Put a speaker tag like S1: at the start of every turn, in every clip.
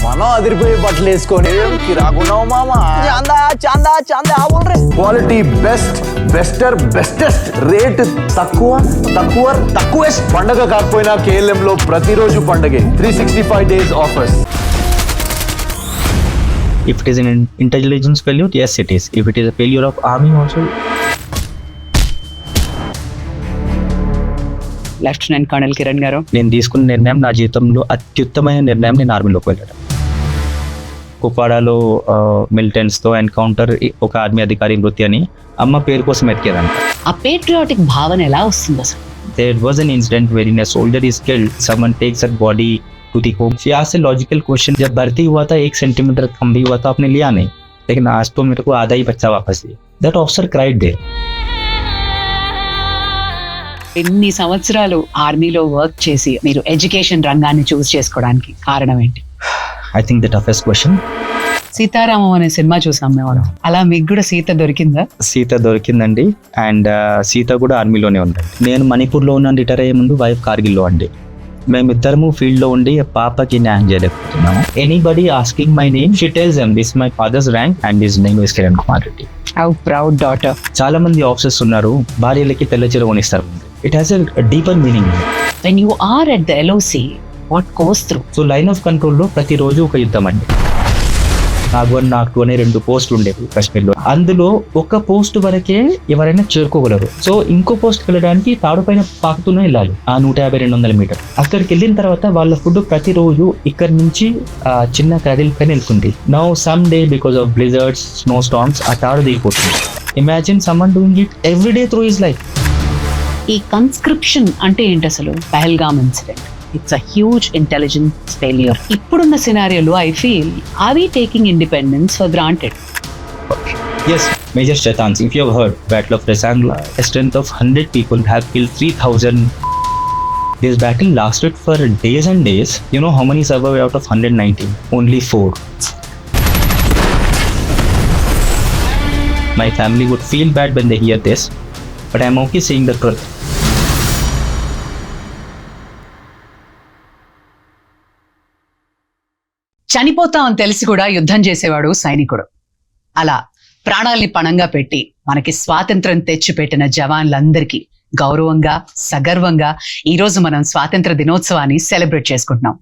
S1: మనం అదిరిపోయి బట్టలు వేసుకొని కిరాకున్నావు మామా. చాందా చాందా చాందా రే. క్వాలిటీ బెస్ట్, బెస్టర్, బెస్టెస్ట్, రేట్ తక్కువ తక్కువ తక్కువెస్ట్. పండగ కాకపోయినా KLM లో ప్రతిరోజు పండగే. 365 days offers.
S2: If it is an intelligence failure, yes it is. If it is a failure of army also.
S3: Lieutenant colonel Kiran గారు,
S2: నేను తీసుకున్న నిర్ణయం నా జీవితంలో అత్యుత్తమైన నిర్ణయం. నేను ఆర్మీలోకి వెళ్ళడం. కుప్వాడాలో మిలిటెంట్స్తో ఎన్కౌంటర్, ఒక ఆర్మీ అధికారి మృతి అని అమ్మ పేరు కోసం ఎతికేదంట.
S3: ఆ పేట్రియాటిక్ భావన ఎలా వస్తుంది అసలు?
S2: There was an incident wherein a soldier is killed. Someone takes that body to the home. She asked a logical question. जब भर्ती हुआ था 1 सेंटीमीटर कम भी हुआ था, आपने लिया नहीं, लेकिन आज तो मेरे को आधा ही बच्चा वापस दिया. That officer cried there.
S3: ఎన్ని సంవత్సరాలు ఆర్మీలో వర్క్ చేసి మీరు ఎడ్యుకేషన్ రంగాన్ని చూస్ చేసుకోవడానికి కారణం ఏంటి?
S2: I think the toughest question.
S3: Sitaramam అనే సినిమా చూసాం మేము. అలా మీకు కూడా సీత దొరికిందా?
S2: సీత దొరికిందండి. అండ్ సీత కూడా ఆర్మీలోనే ఉందండి. నేను మణిపూర్లో ఉన్నాను, రిటైర్ అయ్యే ముందు వైఫ్ కార్గిల్లో అండి. మేమిద్దరము ఫీల్డ్లో ఉండి పాపకి న్యాయం చేయలేకపోతున్నాము. Anybody asking my name, she tells them this my father's rank and his name is Kiran Kumar Reddy.
S3: How proud daughter.
S2: చాలా మంది ఆఫీసర్స్ ఉన్నారు, భార్యలకి తెల్ల చీర కొనిస్తారు. It has a deeper meaning.
S3: When you are at the LOC, what goes through?
S2: So line of కంట్రోల్లో ప్రతిరోజు ఒక యుద్ధం అండి. నాకు 1, నాకు 2 అనే 2 పోస్టులు ఉండేవి కాశ్మీర్లో. అందులో ఒక పోస్ట్ వరకే ఎవరైనా చేరుకోగలరు. సో ఇంకో పోస్ట్ వెళ్ళడానికి తాడు పైన పాకుతూనే వెళ్ళాలి, ఆ 150-200 మీటర్. అక్కడికి వెళ్ళిన తర్వాత వాళ్ళ ఫుడ్ ప్రతిరోజు ఇక్కడ నుంచి చిన్న క్యాడిల్ పైన వెళ్తుంది. Now some day because of blizzards, snow storms ఆ తాడు దిగిపోతుంది. Imagine someone doing it every day through his life.
S3: ఈ కన్స్క్రిప్షన్ అంటే ఏంటి అసలు? Pahalgam incident, it's a huge intelligence failure. ఇప్పుడున్న సినారియోలో I feel, are we taking independence for granted?
S2: Yes, Major Shaitans, if you have heard, Battle of Resangla, a strength of 100 people have killed 3,000. This battle lasted for days and days. You know how many survived out of 119? Only 4. My family would feel bad when they hear this, but I'm okay saying the truth.
S3: చనిపోతామని తెలిసి కూడా యుద్ధం చేసేవాడు సైనికుడు. అలా ప్రాణాల్ని పణంగా పెట్టి మనకి స్వాతంత్రం తెచ్చిపెట్టిన జవాన్లందరికీ గౌరవంగా, సగర్వంగా ఈరోజు మనం స్వాతంత్ర దినోత్సవాన్ని సెలబ్రేట్ చేసుకుంటున్నాం.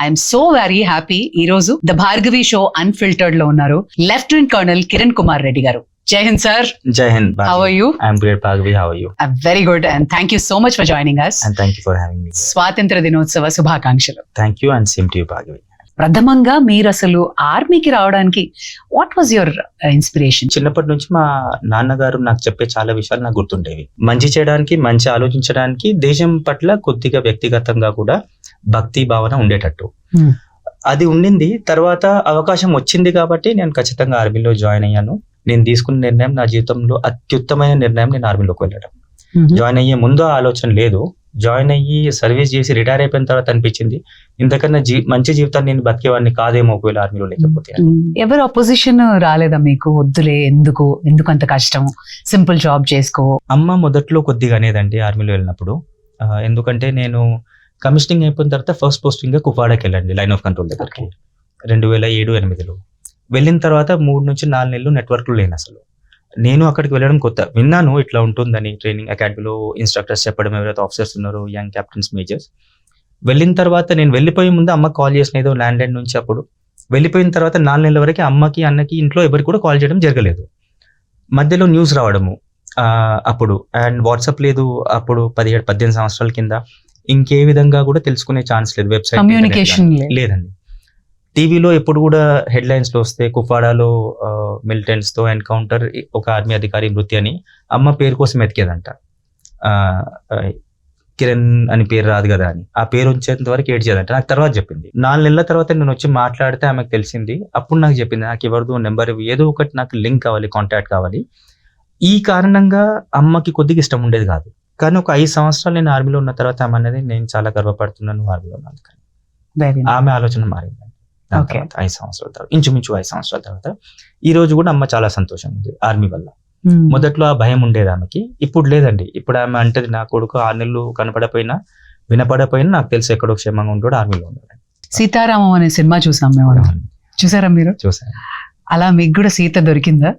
S3: I'm so very happy. ఈరోజు ద భార్గవి షో అన్ఫిల్టర్డ్ లో ఉన్నారు లెఫ్టినెంట్ కర్నల్ కిరణ్ కుమార్ రెడ్డి గారు. జై Hind sir.
S2: Jai Hind.
S3: How are you?
S2: I'm great, Bhargavi. How are you?
S3: I'm very good and thank you so much for joining us.
S2: And thank you for having me.
S3: స్వాతంత్ర దినోత్సవ శుభాకాంక్షలు.
S2: Thank you and same to you, Bhargavi.
S3: ప్రథమంగా మీరు అసలు ఆర్మీకి రావడానికి what was your inspiration?
S2: చిన్నప్పటి నుంచి మా నాన్నగారు నాకు చెప్పే చాలా విషయాలు నాకు గుర్తుండేవి. మంచి చేయడానికి, మంచి ఆలోచించడానికి, దేశం పట్ల కొద్దిగా వ్యక్తిగతంగా కూడా భక్తి భావన ఉండేటట్టు అది ఉండింది. తర్వాత అవకాశం వచ్చింది కాబట్టి నేను ఖచ్చితంగా ఆర్మీలో జాయిన్ అయ్యాను. నేను తీసుకున్న నిర్ణయం నా జీవితంలో అత్యుత్తమైన నిర్ణయం. నేను ఆర్మీలోకి వెళ్ళడం. జాయిన్ అయ్యే ముందు ఆ ఆలోచన లేదు. జాయిన్ అయ్యి సర్వీస్ చేసి రిటైర్ అయిపోయిన తర్వాత అనిపించింది, ఇంతకన్నా మంచి జీవితాన్ని నేను బతికేవాడిని కాదేమో ఒకవేళ ఆర్మీలో లేకపోతే.
S3: ఎవరు అపోజిషన్ రాలేదా మీకు? వద్దులే, ఎందుకు అంత కష్టం, సింపుల్ జాబ్ చేసుకో?
S2: అమ్మ మొదట్లో కొద్దిగా అనేదండి ఆర్మీలో వెళ్ళినప్పుడు. ఎందుకంటే నేను కమిషనింగ్ అయిపోయిన తర్వాత ఫస్ట్ పోస్టింగ్ కుప్వాడాకి వెళ్ళండి, లైన్ ఆఫ్ కంట్రోల్ దగ్గరికి 2007-8లో. వెళ్ళిన తర్వాత 3 నుంచి 4 నెలలు నెట్వర్క్లు లేను అసలు. నేను అక్కడికి వెళ్ళడం కొత్త, విన్నాను ఇట్లా ఉంటుందని. ట్రైనింగ్ అకాడమీలో ఇన్స్ట్రక్టర్స్ చెప్పడం, ఎవరైతే ఆఫీసర్స్ ఉన్నారో యంగ్ క్యాప్టెన్స్, మేజర్స్. వెళ్ళిన తర్వాత నేను వెళ్ళిపోయే ముందు అమ్మకి కాల్ చేసిన, ఏదో ల్యాండ్ లైన్ నుంచి. అప్పుడు వెళ్ళిపోయిన తర్వాత 4 నెలల వరకు అమ్మకి, అన్నకి, ఇంట్లో ఎవరికి కూడా కాల్ చేయడం జరగలేదు. మధ్యలో న్యూస్ రావడము అప్పుడు, అండ్ వాట్సాప్ లేదు అప్పుడు. 17-18 సంవత్సరాల కింద ఇంకే విధంగా కూడా తెలుసుకునే ఛాన్స్ లేదు. వెబ్సైట్
S3: కమ్యూనికేషన్
S2: లేదండి. టీవీలో ఎప్పుడు కూడా హెడ్లైన్స్ లో వస్తే కుప్వాడాలో మిలిటెంట్స్ తో ఎన్కౌంటర్, ఒక ఆర్మీ అధికారి మృతి అని అమ్మ పేరు కోసం ఎతికేదంట. కిరణ్ అని పేరు రాదు కదా అని, ఆ పేరు వచ్చేంత వరకు ఏడ్చేదంట. నాకు తర్వాత చెప్పింది. 4 నెలల తర్వాత నేను వచ్చి మాట్లాడితే ఆమెకు తెలిసింది. అప్పుడు నాకు చెప్పింది, నాకు ఎవరిదో నెంబర్, ఏదో ఒకటి నాకు లింక్ కావాలి, కాంటాక్ట్ కావాలి. ఈ కారణంగా అమ్మకి కొద్దిగా ఇష్టం ఉండేది కాదు. కానీ ఒక 5 సంవత్సరాలు నేను ఆర్మీలో ఉన్న తర్వాత ఆమె అనేది, నేను చాలా గర్వపడుతున్నాను ఆర్మీలో ఉన్నాను కానీ. ఆమె ఆలోచన మారింది 5 సంవత్సరాల తర్వాత, ఇంచుమించు 5 సంవత్సరాల తర్వాత. ఈ రోజు కూడా అమ్మ చాలా సంతోషం ఉంది ఆర్మీ వల్ల. మొదట్లో ఆ భయం ఉండేది ఆమెకి, ఇప్పుడు లేదండి. ఇప్పుడు ఆమె అంటది, నా కొడుకు 6 నెలలు కనపడపోయినా, వినపడపోయినా నాకు తెలిసి ఎక్కడో క్షేమంగా ఉంటాడు, ఆర్మీలో ఉన్నాడు.
S3: సీతారామం అనే సినిమా చూసాం మేము. చూసారా మీరు?
S2: చూసాను.
S3: అలా మీకు కూడా సీత దొరికిందా?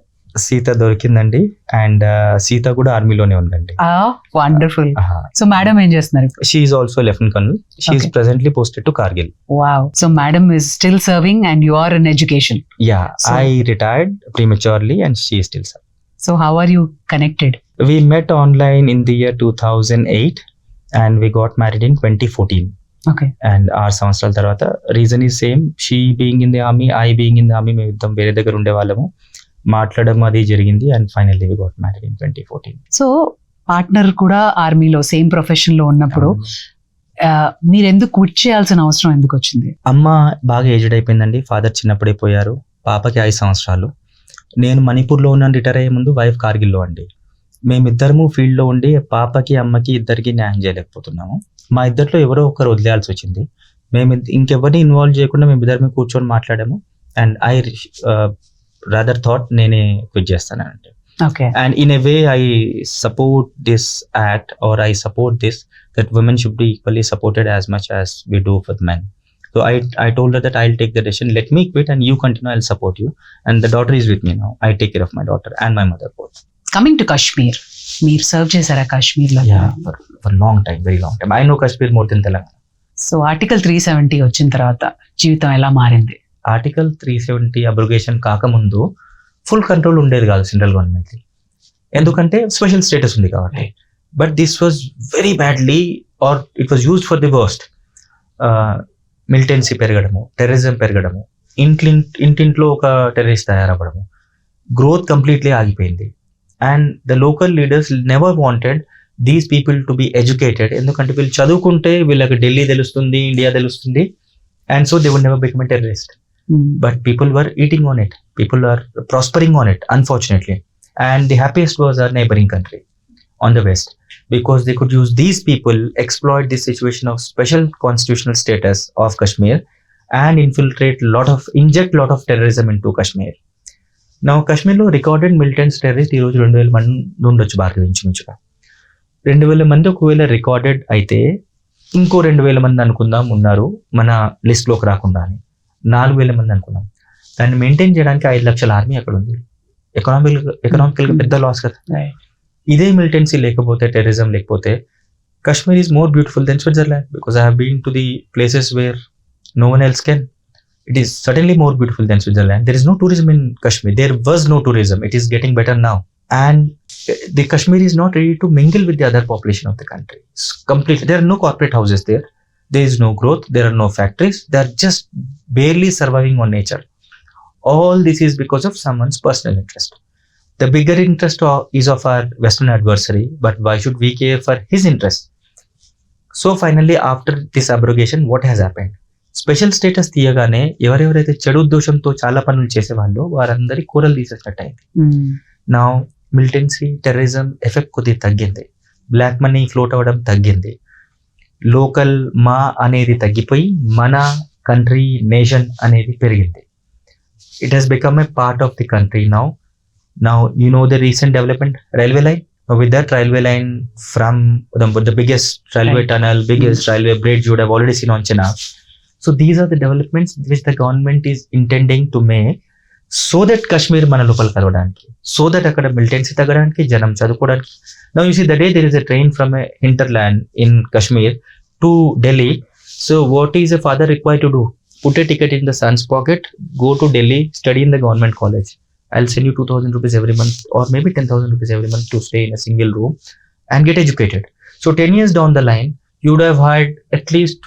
S2: సీత దొరికిందండి, అండ్ సీత కూడా ఆర్మీలోనే ఉందండి.
S3: వండర్ఫుల్. సో మేడం ఏం చేస్తున్నారు?
S2: She is also lieutenant colonel. She is presently posted to Kargil.
S3: Wow. So madam is still serving and you are in education.
S2: Yeah, I retired prematurely and she is still serving.
S3: So how are you connected?
S2: We met online in the year 2008 and we got married in 2014.
S3: Okay.
S2: And our సంవత్సరాల తర్వాత reason is same. She being in the army, I being in the army, మేము ఇద్దరం వేరే దగ్గర ఉండే వాళ్ళము. మాట్లాడడం అది జరిగింది and finally we got married in 2014.
S3: So partner కూడా ఆర్మీలో సేమ్ ప్రొఫెషన్ లో ఉన్నప్పుడు మీరు ఎందుకు క్విట్ చేయాల్సిన అవసరం ఎందుకు వచ్చింది?
S2: అమ్మ బాగా ఏజ్డ్ అయిపోయిందండి, ఫాదర్ చిన్నప్పుడే పోయారు, పాపకి 5 సంవత్సరాలు. నేను మణిపూర్లో ఉన్నాను రిటైర్ అయ్యే ముందు, వైఫ్ కార్గిల్లో అండి. మేమిద్దరము ఫీల్డ్లో ఉండి పాపకి అమ్మకి ఇద్దరికి న్యాయం చేయలేకపోతున్నాము. మా ఇద్దరిలో ఎవరో ఒకరు వదిలేయాల్సి వచ్చింది. మేము ఇంకెవరిని ఇన్వాల్వ్ చేయకుండా మేము ఇద్దరమే కూర్చొని మాట్లాడాము. అండ్ ఐ రాదర్ థాట్ నేనే క్విట్ చేస్తానంటే. And in a way I support this act, or I support this, that women should be equally supported as much as we do for men. So I told her that I'll take the decision, let me quit and you continue, I'll support you. And the daughter is with me now. I take care of my daughter and my mother both.
S3: Coming to Kashmir, మీరు serve చేశారా కాశ్మీర్ లో?
S2: Yeah, for long time, very long time. I know Kashmir more than Telangana.
S3: So article 370 వచ్చిన తర్వాత జీవితం ఎలా మారింది?
S2: Article 370 abrogation కాకముందు full control ఉండేది కాదు సెంట్రల్ గవర్నమెంట్, ఎందుకంటే స్పెషల్ స్టేటస్ ఉంది కాబట్టి. But this was very badly, or it was used for the worst. Militancy పెరగడము, టెర్రరిజం పెరగడము, ఇంటింట్లో ఒక టెర్రరిస్ట్ తయారవ్వడము, గ్రోత్ కంప్లీట్లీ ఆగిపోయింది. And the local leaders never wanted these people to be educated, ఎందుకంటే వీళ్ళు చదువుకుంటే వీళ్ళకి ఢిల్లీ తెలుస్తుంది, ఇండియా తెలుస్తుంది, and so they would never become a terrorist. But people were eating on it. People are prospering on it, unfortunately. And the happiest was our neighboring country on the west, because they could use these people, exploit this situation of special constitutional status of Kashmir, and inject lot of terrorism into Kashmir. Now, Kashmir lo recorded militant terrorist ఈ రోజు 2000 మంది ఉండొచ్చు భారత ఇంచుమించుగా. 2000 మంది ఒకవేళ recorded అయితే ఇంకో 2000 మంది అనుకుందాం ఉన్నారు మన లిస్ట్లోకి రాకుండా అని. 4000 మంది అనుకున్నాం. దాన్ని మెయింటైన్ చేయడానికి 5 లక్షల ఆర్మీ అక్కడ ఉంది. ఎకనామికల్ గా పెద్ద లాస్ కదా. ఇదే మిలిటెన్సీ లేకపోతే, టెర్రరిజం లేకపోతే, Kashmir is more beautiful than Switzerland, because I have been to the places where no one else can. It is certainly more beautiful than Switzerland. There is no tourism in Kashmir. There was no tourism. It is getting better now. And the Kashmir is not ready to mingle with the other population of the country. It's completely. There are no corporate houses there. There is no growth. There are no factories. They are just barely surviving on nature. All this is because of someone's personal interest. The bigger interest is of our Western adversary, but why should we care for his interest? So finally, after this abrogation, what has happened? Special status తీయగానే ఎవరెవరైతే చెడు ఉద్దేశంతో చాలా పనులు చేసేవాళ్ళు వారందరి కూరలు తీసేసినట్టు అయింది. నా మిలిటెన్సీ టెర్రరిజం ఎఫెక్ట్ కొద్దిగా తగ్గింది, బ్లాక్ మనీ ఫ్లోట్ అవ్వడం తగ్గింది, లోకల్ మా అనేది తగ్గిపోయి మన కంట్రీ నేషన్ అనేది పెరిగింది. It has become a part of the country now. You know the recent development, railway line. With that railway line from the biggest railway tunnel, biggest railway bridge you would have already seen on Chenab. So these are the developments which the government is intending to make so that Kashmir మన లోపల కలవడానికి, so that అక్కడ militancy తగ్గడానికి, జనం చదువుకోవడానికి. Now you see the day there is a train from a hinterland in Kashmir to Delhi. So what is a father required to do? Put a ticket in the son's pocket, go to Delhi, study in the government college. I'll send you 2,000 rupees every month, or maybe 10,000 rupees every month to stay in a single room and get educated. So 10 years down the line, you would have had at least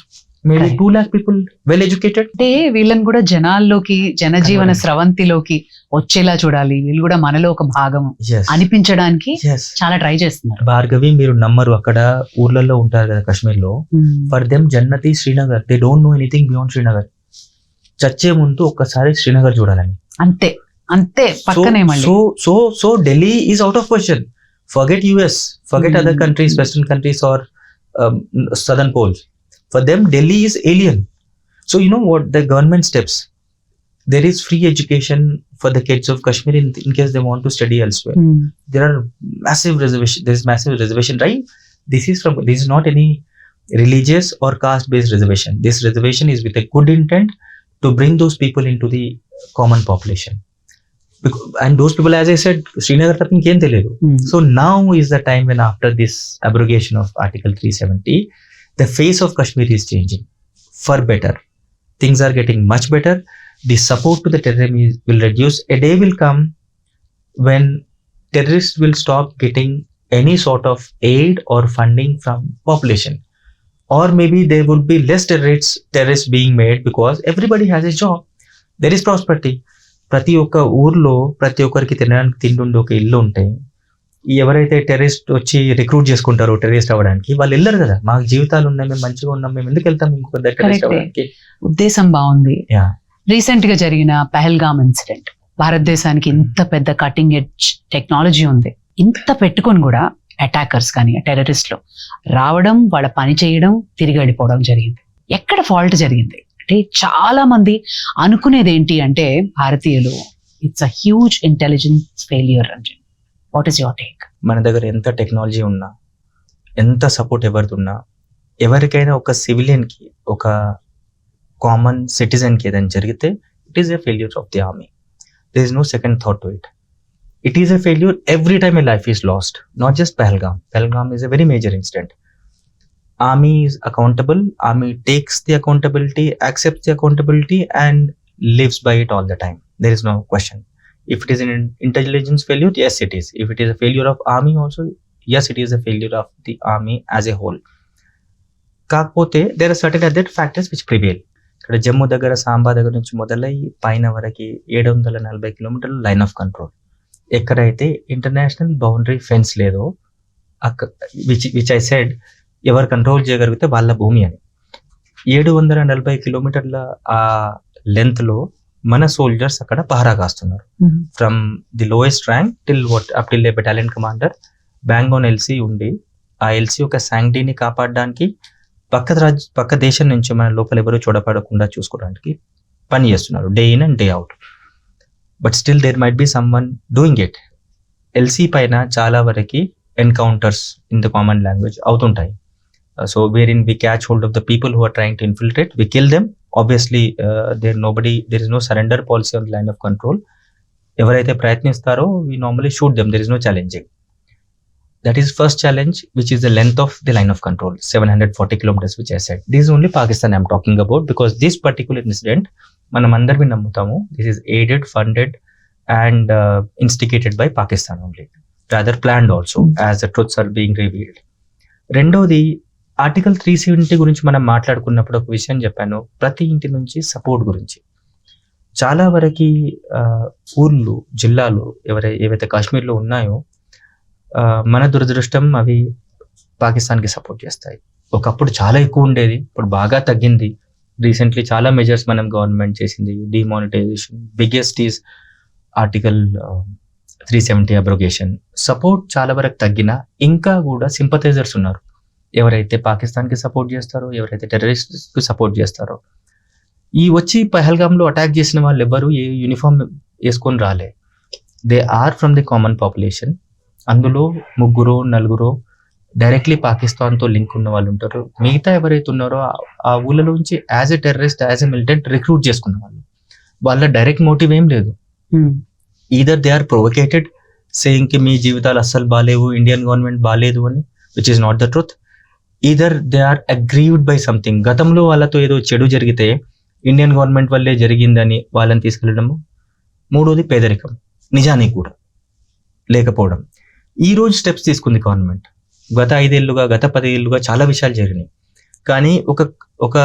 S2: maybe 2 lakh people well educated.
S3: అంటే వీళ్ళని కూడా జనాల్లోకి, జనజీవన స్రవంతిలోకి వచ్చేలా చూడాలి, వీళ్ళు కూడా మనలో ఒక భాగం అనిపించడానికి చాలా ట్రై చేస్తున్నారు.
S2: భార్గవి, మీరు నమ్మరు, అక్కడ ఊర్లలో ఉంటారు కదా కశ్మీర్ లో, ఫర్ దెమ్ జన్నతి Srinagar. They don't know anything beyond Srinagar. చచ్చే ముందు ఒక్కసారి శ్రీనగర్ చూడాలని,
S3: అంతే పక్కనే మళ్ళీ.
S2: So Delhi is out of question. Forget US, forget other countries, western countries or southern poles. For them, Delhi is alien. So you know what the government steps? There is free education for the kids of Kashmir in case they want to study elsewhere. There are massive reservation. There is massive reservation, right? This is not any religious or caste based reservation. This reservation is with a good intent to bring those people into the common population. And those people, as I said, Srinagar తప్ప ఇంకేం తెలియదు. So now is the time when, after this abrogation of Article 370, the face of Kashmir is changing for better. Things are getting much better. The support to the terrorism will reduce. A day will come when terrorists will stop getting any sort of aid or funding from population. Or maybe there will be less terrorists being made because everybody has a job. There is prosperity. ప్రతి ఒక్క ఊర్లో ప్రతి ఒక్కరికి తినడానికి తిండి ఒక ఇల్లు ఉంటాయి. ఎవరైతే టెర్రరిస్ట్ వచ్చి రిక్రూట్ చేసుకుంటారో టెర్రరిస్ట్ అవ్వడానికి, వాళ్ళు వెళ్ళరు కదా. మాకు జీవితాలు ఉన్నాయి, మేము మంచిగా ఉన్నాం, మేము ఎందుకు వెళ్తాం ఇంకొక టెర్రరిస్ట్ అవ్వడానికి?
S3: ఉద్దేశం బాగుంది. రీసెంట్ గా జరిగిన పహల్గామ్ ఇన్సిడెంట్, భారతదేశానికి ఇంత పెద్ద కటింగ్ ఎడ్జ్ టెక్నాలజీ ఉంది, ఇంత పెట్టుకొని కూడా అటాకర్స్ కానీ టెర్రరిస్టులు రావడం, వాళ్ళ పని చేయడం, తిరిగి వెళ్ళిపోవడం జరిగింది. ఎక్కడ ఫాల్ట్ జరిగింది అంటే, చాలా మంది అనుకునేది ఏంటి అంటే, భారతీయులు it's a huge intelligence failure. Ranjan, what is your take?
S2: మన దగ్గర ఎంత టెక్నాలజీ ఉన్నా, ఎంత సపోర్ట్ ఎవరిది ఉన్నా, ఎవరికైనా ఒక సివిలియన్కి, ఒక కామన్ సిటిజన్కి ఏదైనా జరిగితే, it is a failure of the army. There is no second thought to it. It is a failure every time a life is lost, not just Pahalgam. Pahalgam is a very major incident. Army is accountable. Army takes the accountability, accepts the accountability, and lives by it all the time. There is no question. If it is an intelligence failure, yes, it is. If it is a failure of army also, yes, it is a failure of the army as a whole. కాకపోతే there are certain other factors which prevail. ఇక్కడ జమ్మూ దగ్గర, సాంబా దగ్గర నుంచి మొదలై పైన వరకు 740 కిలోమీటర్ల line of control. ఎక్కడైతే ఇంటర్నేషనల్ బౌండరీ ఫెన్స్ లేదో, విచ్ ఐ సెడ్, ఎవరు కంట్రోల్ చేయగలిగితే వాళ్ళ భూమి అని. 740 కిలోమీటర్ల ఆ లెంత్ లో మన సోల్జర్స్ అక్కడ పహరా కాస్తున్నారు. From the lowest rank till up till a battalion commander. బ్యాంగోన్ ఎల్సీ ఉండి, ఆ ఎల్సీ యొక్క శాంక్టిటీని కాపాడడానికి, పక్క దేశం నుంచి మన లోపల ఎవరు చూడపడకుండా చూసుకోవడానికి పని చేస్తున్నారు, day in and day out. But still there might be someone doing it. LC పైన చాలా వరకు encounters in the common language అవుతుంటాయి. So wherein we catch hold of the people who are trying to infiltrate, we kill them. Obviously there is no surrender policy on the line of control. ఎవరైతే ప్రయత్నిస్తారో we normally shoot them. There is no challenging. That is first challenge, which is the length of the line of control, 740 kilometers, which I said. This is only Pakistan I'm talking about, because this particular incident, manam andarvi nammutamu, this is aided, funded, and instigated by Pakistan only, rather planned also, as the truths are being revealed. రెండోది, article 370 గురించి మనం మాట్లాడుకున్నప్పుడు ఒక విషయం చెప్పాను, ప్రతి ఇంటి నుంచి సపోర్ట్ గురించి. చాలా వరకు ఊర్లు, జిల్లాలు ఏవైతే కాశ్మీర్లో ఉన్నాయో, మన దురదృష్టం అవి పాకిస్తాన్కి సపోర్ట్ చేస్తాయి. ఒకప్పుడు చాలా ఎక్కువ ఉండేది, ఇప్పుడు బాగా తగ్గింది. రీసెంట్లీ చాలా మెజర్స్ మనం గవర్నమెంట్ చేసింది. Demonetisation, biggest is article 370 abrogation. Support చాలా వరకు తగ్గినా ఇంకా కూడా సింపథైజర్స్ ఉన్నారు, ఎవరైతే పాకిస్తాన్కి సపోర్ట్ చేస్తారో, ఎవరైతే టెర్రరిస్ట్కి సపోర్ట్ చేస్తారో. ఈ వచ్చి పహల్గామ్లో అటాక్ చేసిన వాళ్ళు ఎవరు ఏ యూనిఫామ్ వేసుకొని రాలే. They are from the common population. అందులో 3-4 డైరెక్ట్లీ పాకిస్తాన్తో లింక్ ఉన్న వాళ్ళు ఉంటారు. మిగతా ఎవరైతే ఉన్నారో ఆ ఊళ్ళలోంచి as a terrorist, as a militant recruit చేసుకున్న వాళ్ళు. వాళ్ళ డైరెక్ట్ మోటివ్ ఏం లేదు. Either they are provocated saying కి మీ జీవితాలు అస్సలు బాగాలేవు, ఇండియన్ గవర్నమెంట్ బాగాలేదు అని, which is not the truth. Either they are aggrieved by something. గతంలో వాళ్ళతో ఏదో చెడు జరిగితే ఇండియన్ గవర్నమెంట్ వల్లే జరిగిందని వాళ్ళని తీసుకెళ్ళడము. మూడోది పేదరికం, నిజానికి కూడా లేకపోవడం. ఈ రోజు స్టెప్స్ తీసుకుంది గవర్నమెంట్. గత 5 ఏళ్ళుగా, గత 10 ఏళ్ళుగా చాలా విషయాలు జరిగినాయి. కానీ ఒక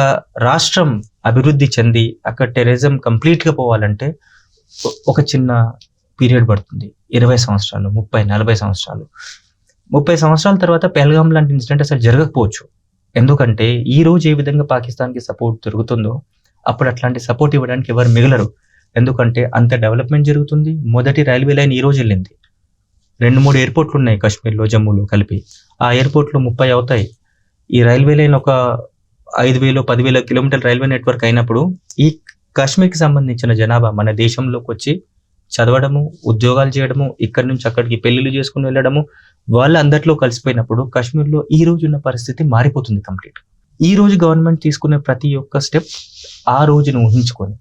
S2: రాష్ట్రం అభివృద్ధి చెంది అక్కడ టెర్రరిజం కంప్లీట్గా పోవాలంటే ఒక చిన్న పీరియడ్ పడుతుంది. 20 సంవత్సరాలు, 30-40 సంవత్సరాలు. 30 సంవత్సరాల తర్వాత పహల్గామ్ లాంటి ఇన్సిడెంట్ అసలు జరగకపోవచ్చు. ఎందుకంటే ఈ రోజు ఏ విధంగా పాకిస్తాన్కి సపోర్ట్ దొరుకుతుందో అప్పుడు అట్లాంటి సపోర్ట్ ఇవ్వడానికి ఎవరు మిగలరు. ఎందుకంటే అంత డెవలప్మెంట్ జరుగుతుంది. మొదటి రైల్వే లైన్ ఈ రోజు వెళ్ళింది. 2-3 ఎయిర్పోర్ట్లు ఉన్నాయి కాశ్మీర్లో, జమ్మూలో కలిపి. ఆ ఎయిర్పోర్ట్లు 30 అవుతాయి. ఈ రైల్వే లైన్ ఒక 5,000-10,000 కిలోమీటర్ల రైల్వే నెట్వర్క్ అయినప్పుడు ఈ కాశ్మీర్కి సంబంధించిన జనాభా మన దేశంలోకి వచ్చి చదవడము, ఉద్యోగాలు చేయడము, ఇక్కడి నుంచి అక్కడికి పెళ్లిళ్ళు చేసుకుని వెళ్ళడము, వాళ్ళ అందరిలో కలిసిపోయినప్పుడు కాశ్మీర్లో ఈ రోజు ఉన్న పరిస్థితి మారిపోతుంది కంప్లీట్. ఈ రోజు గవర్నమెంట్ తీసుకునే ప్రతి ఒక్క స్టెప్ ఆ రోజును ఊహించుకొని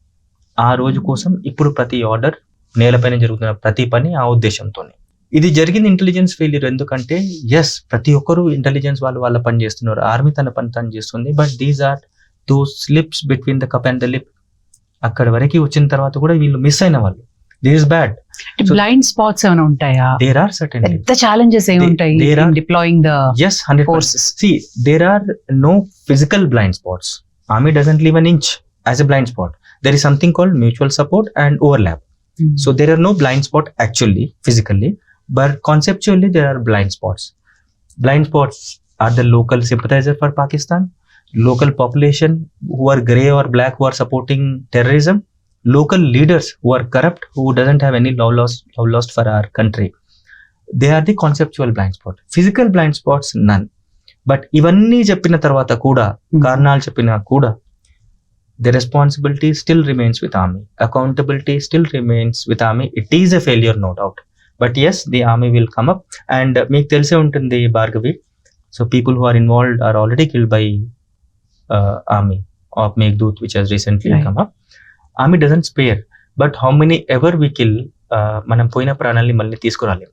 S2: ఆ రోజు కోసం ఇప్పుడు ప్రతి ఆర్డర్ నేలపైన జరుగుతున్న ప్రతి పని ఆ ఉద్దేశంతోనే. ఇది జరిగింది ఇంటెలిజెన్స్ ఫెయిల్యూర్ ఎందుకంటే ఎస్ ప్రతి ఒక్కరు ఇంటెలిజెన్స్ వాళ్ళు వాళ్ళ పని చేస్తున్నారు, ఆర్మీ తన పని తను చేస్తుంది, but these are those slips between the cup and the lip. అక్కడ వరకు వచ్చిన తర్వాత కూడా వీళ్ళు మిస్ అయిన వాళ్ళు. This is bad.
S3: Blind spots ఏమైనా ఉంటాయా?
S2: దేర్ ఆర్ సర్టెన్
S3: పెద్ద ఛాలెంజెస్ ఏముంటాయి
S2: there are-
S3: deploying the
S2: yes 100%.
S3: forces?
S2: See, there are no physical blind spots. Army doesn't leave an inch as a blind spot. There is something called mutual support and overlap. So there are no blind spot actually physically, but conceptually there are blind spots. Blind spots are the local sympathizer for Pakistan, local population who are grey or black who are supporting terrorism, local leaders who are corrupt who doesn't have any love lost for our country. They are the conceptual blind spot. Physical blind spots none. But ఇవన్నీ చెప్పిన తర్వాత కూడా కారణాలు చెప్పినా కూడా the responsibility still remains with army. Accountability still remains with army. It is a failure, no doubt. But yes, the army will come up. And మీకు తెలిసే ఉంటుంది Bhargavi. So people who are involved are already killed by army of Meghdoot, which has recently
S3: Right.
S2: come up. Army doesn't spare. But how many ever we kill, మనం పోయిన ప్రాణాలని మళ్ళీ తీసుకురాలేము.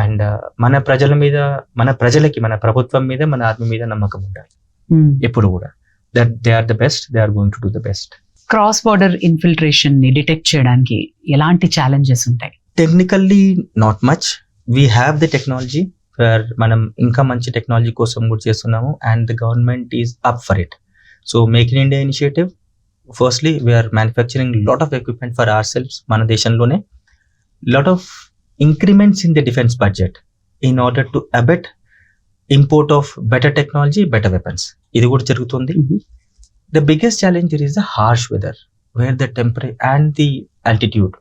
S2: And మన ప్రజల మీద, మన ప్రజలకి, మన ప్రభుత్వం మీద, మన ఆర్మీ మీద నమ్మకం ఉండాలి ఎప్పుడు కూడా. That they are the best, they are going to do the best.
S3: Cross border infiltration ని డిటెక్ట్ చేయడానికి ఎలాంటి ఛాలెంజెస్ ఉంటాయి?
S2: Technically not much. We have the technology, మనం ఇంకా మంచి టెక్నాలజీ కోసం కూడా చేస్తున్నాము and the government is up for it. So make in India initiative, firstly we're manufacturing lot of equipment for ourselves మన దేశంలోనే. Lot of increments in the defence budget in order to abet import of better technology, better weapons. ఇది కూడా జరుగుతుంది. The biggest challenge is the harsh weather where the temperature and the altitude.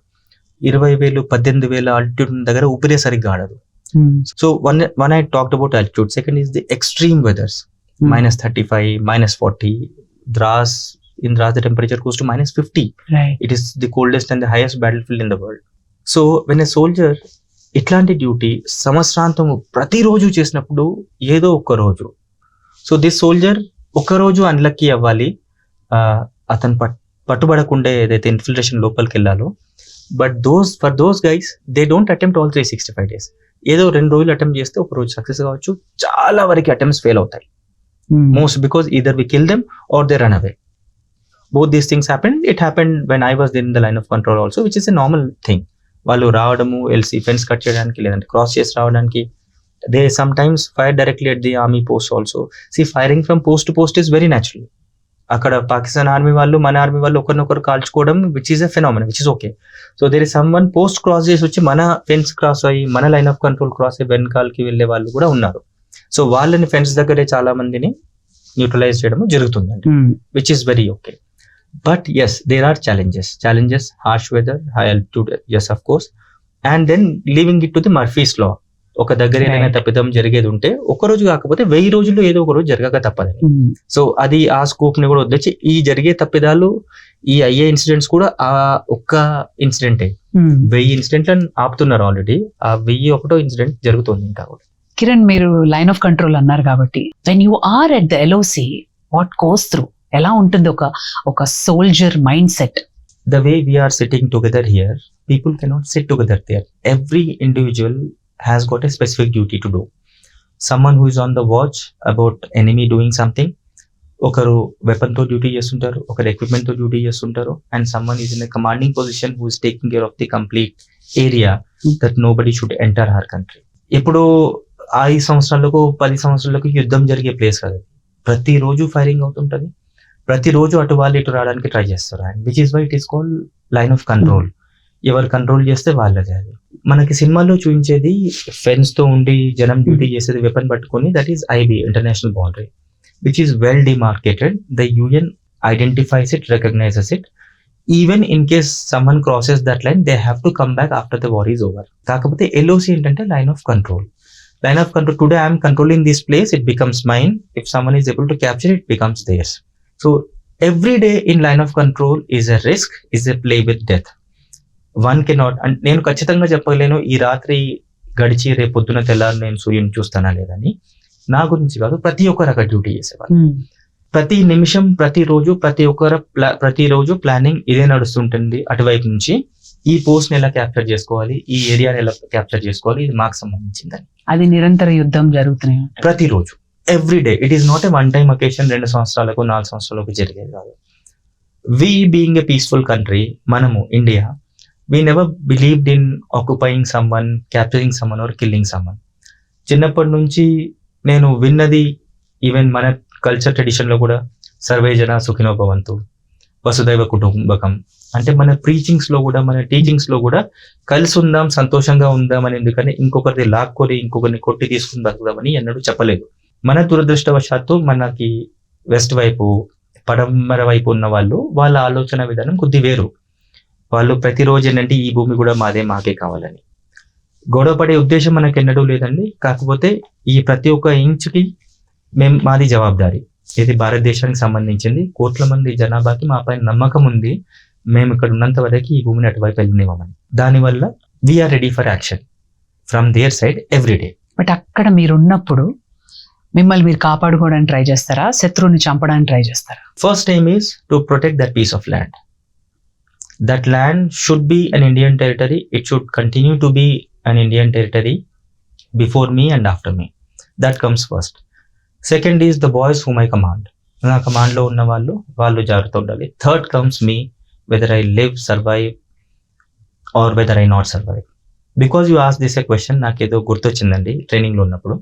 S2: 20,000 18,000 altitude దగ్గర ఊపిరే సరిగ్గా ఆడదు. So one I talked about altitude. Second is the extreme weathers, -35, -40. Dras, in Dras the temperature goes to -50.
S3: Right.
S2: It is the coldest and the highest battlefield in the world. So when a soldier ఇట్లాంటి duty సంవత్సరాంతము ప్రతిరోజు చేసినప్పుడు ఏదో ఒక్క రోజు, so this soldier ఒక్కరోజు unlucky అవ్వాలి, అతను పట్టుబడకుండా ఏదైతే ఇన్ఫిల్ట్రేషన్ లోపలికి వెళ్ళాలో. But for those guys they don't attempt all 365 days. ఏదో 2 రోజులు అటెంప్ట్ చేస్తే ఒక రోజు సక్సెస్ కావచ్చు, చాలా వరకు అటెంప్ట్స్ ఫెయిల్ అవుతాయి. Most because either we kill them or they run away. Both these things happened. It happened when I was in the line of control also, which is a normal thing. వాళ్ళు రావడము, LC fence cut చేయడానికి లేదంటే cross చేసి రావడానికి. They sometimes fire directly at the army post also. See firing from post to post is very natural. అక్కడ Pakistan army వాళ్ళు, మన army వాళ్ళు ఒకరినొకరు కాల్చుకోవడం which is a phenomena, which is okay. So there is someone post cross చేసి వచ్చి మన fence cross అయ్యి మన లైన్ ఆఫ్ కంట్రోల్ క్రాస్ అయ్యి వెనకాలకి వెళ్ళే వాళ్ళు కూడా ఉన్నారు. సో వాళ్ళని ఫెన్స్ దగ్గరే చాలా మందిని న్యూట్రలైజ్ చేయడం జరుగుతుందండి, which is very okay. But yes there are challenges, harsh weather, high altitude, yes of course. And then leaving it to the Murphy's law. ఒక దగ్గర ఏదైనా తప్పిదం జరిగేది ఉంటే ఒక రోజు కాకపోతే 1000 రోజుల్లో ఏదో ఒక రోజు జరగక తప్పదని. సో అది ఆ స్కోప్ ని కూడా వదిలేసి ఈ జరిగే తప్పిదాలు, ఈ అయ్యే ఇన్సిడెంట్స్ కూడా ఆ ఒక్క ఇన్సిడెంటే. 1000 ఇన్సిడెంట్లను ఆపుతున్నారు ఆల్రెడీ, ఆ 1001వ ఇన్సిడెంట్ జరుగుతుంది ఇంకా కూడా.
S3: కిరణ్, మీరు లైన్ ఆఫ్ కంట్రోల్ అన్నారు కాబట్టి, when you are at the LOC, what goes through, ఎలా ఉంటుంది ఒక soldier mindset?
S2: The way we are sitting together here, people cannot sit together there. Every individual has got a specific duty to do. Someone who is on the watch about enemy doing something, okaru weapon to duty చేస్తుంటారు, ఒకరు equipment తో duty చేస్తుంటారు, and someone is in a commanding position who is taking care of the complete area that nobody should enter our country. ఇప్పుడు 5 సంవత్సరాలకు 10 సంవత్సరాలకు యుద్ధం జరిగే place కాదు. ప్రతిరోజు ఫైరింగ్ అవుతుంటది, ప్రతిరోజు అటు వాళ్ళు ఇటు రావడానికి ట్రై చేస్తారు. And which is why it is called line of control. ఎవరు కంట్రోల్ చేస్తే వాళ్ళది. అది మనకి సినిమాల్లో చూపించేది ఫెన్స్ తో ఉండి జనం డ్యూటీ చేసేది వెపన్ పట్టుకొని, that is IB, international boundary, which is well demarcated. The UN identifies it, recognises it. Even in case someone crosses that line, they have to come back after the war is over. కాకపోతే LOC ఏంటంటే line of control. Line of control, today I am controlling this place, it becomes mine. If someone is able to capture it, becomes theirs. So every day in line of control is a risk, is a play with death. One cannot, and నేను ఖచ్చితంగా చెప్పలేను ఈ రాత్రి గడిచి రేపు పొద్దున తెల్లారి నేను సూర్యుని చూస్తానా లేదని. నా గురించి కాదు, ప్రతి ఒక్కరు అక్కడ డ్యూటీ చేసేవాళ్ళు. ప్రతి నిమిషం ప్రతిరోజు ప్రతిరోజు ప్లానింగ్ ఇదే నడుస్తుంటుంది అటువైపు నుంచి. ఈ పోస్ట్ ని ఎలా క్యాప్చర్ చేసుకోవాలి, ఈ ఏరియాని ఎలా క్యాప్చర్ చేసుకోవాలి, ఇది మాకు సంబంధించిందని.
S3: అది నిరంతర యుద్ధం జరుగుతూనే ఉంటుంది.
S2: ప్రతిరోజు every day. It is not a one time occasion, 2 సంవత్సరాలకు 4 సంవత్సరాలకు జరిగేది కాదు. వి బీయింగ్ ఎ పీస్ఫుల్ కంట్రీ, మనము India, we never believed in occupying someone, capturing someone or killing someone. చిన్నప్పటి నుంచి నేను విన్నది, ఈవెన్ మన కల్చర్ ట్రెడిషన్ లో కూడా సర్వే జన సుఖినో భవంతు, వసుదైవ కుటుంబకం, అంటే మన ప్రీచింగ్స్ లో కూడా, మన టీచింగ్స్ లో కూడా కలిసి ఉందాం, సంతోషంగా ఉందాం అని. ఎందుకని ఇంకొకరిది లాక్కొని ఇంకొకరిని కొట్టి తీసుకుని బతుకుదామని ఎన్నడూ చెప్పలేదు. మన దురదృష్టవశాత్తు మనకి వెస్ట్ వైపు, పడమర వైపు ఉన్న వాళ్ళు, వాళ్ళ ఆలోచన విధానం కొద్ది వేరు. వాళ్ళు ప్రతిరోజు ఏంటంటే ఈ భూమి కూడా మాదే, మాకే కావాలని గొడవపడే ఉద్దేశం మనకు ఎన్నడూ లేదండి. కాకపోతే ఈ ప్రతి ఒక్క ఇంచుకి మాది జవాబుదారీ. ఇది భారతదేశానికి సంబంధించింది. కోట్ల మంది జనాభాకి మా పైన నమ్మకం ఉంది. మేము ఇక్కడ ఉన్నంత వరకు ఈ భూమిని అటువైపు వెళ్ళనివ్వమని. దానివల్ల we're ready for action from their side every day.
S3: But అక్కడ మీరున్నప్పుడు మిమ్మల్ని మీరు కాపాడుకోవడానికి ట్రై చేస్తారా, శత్రువుని చంపడానికి ట్రై చేస్తారా?
S2: First aim is to protect that piece of land. That land should be an Indian territory. It should continue to be an Indian territory before me and after me. That comes first. Second is the boys whom I command. నా కమాండ్లో ఉన్న వాళ్ళు జాగ్రత్త ఉండాలి. Third comes me, whether I live, survive or whether I not survive. Because you ask this a question, నాకేదో గుర్తొచ్చిందండి. ట్రైనింగ్లో ఉన్నప్పుడు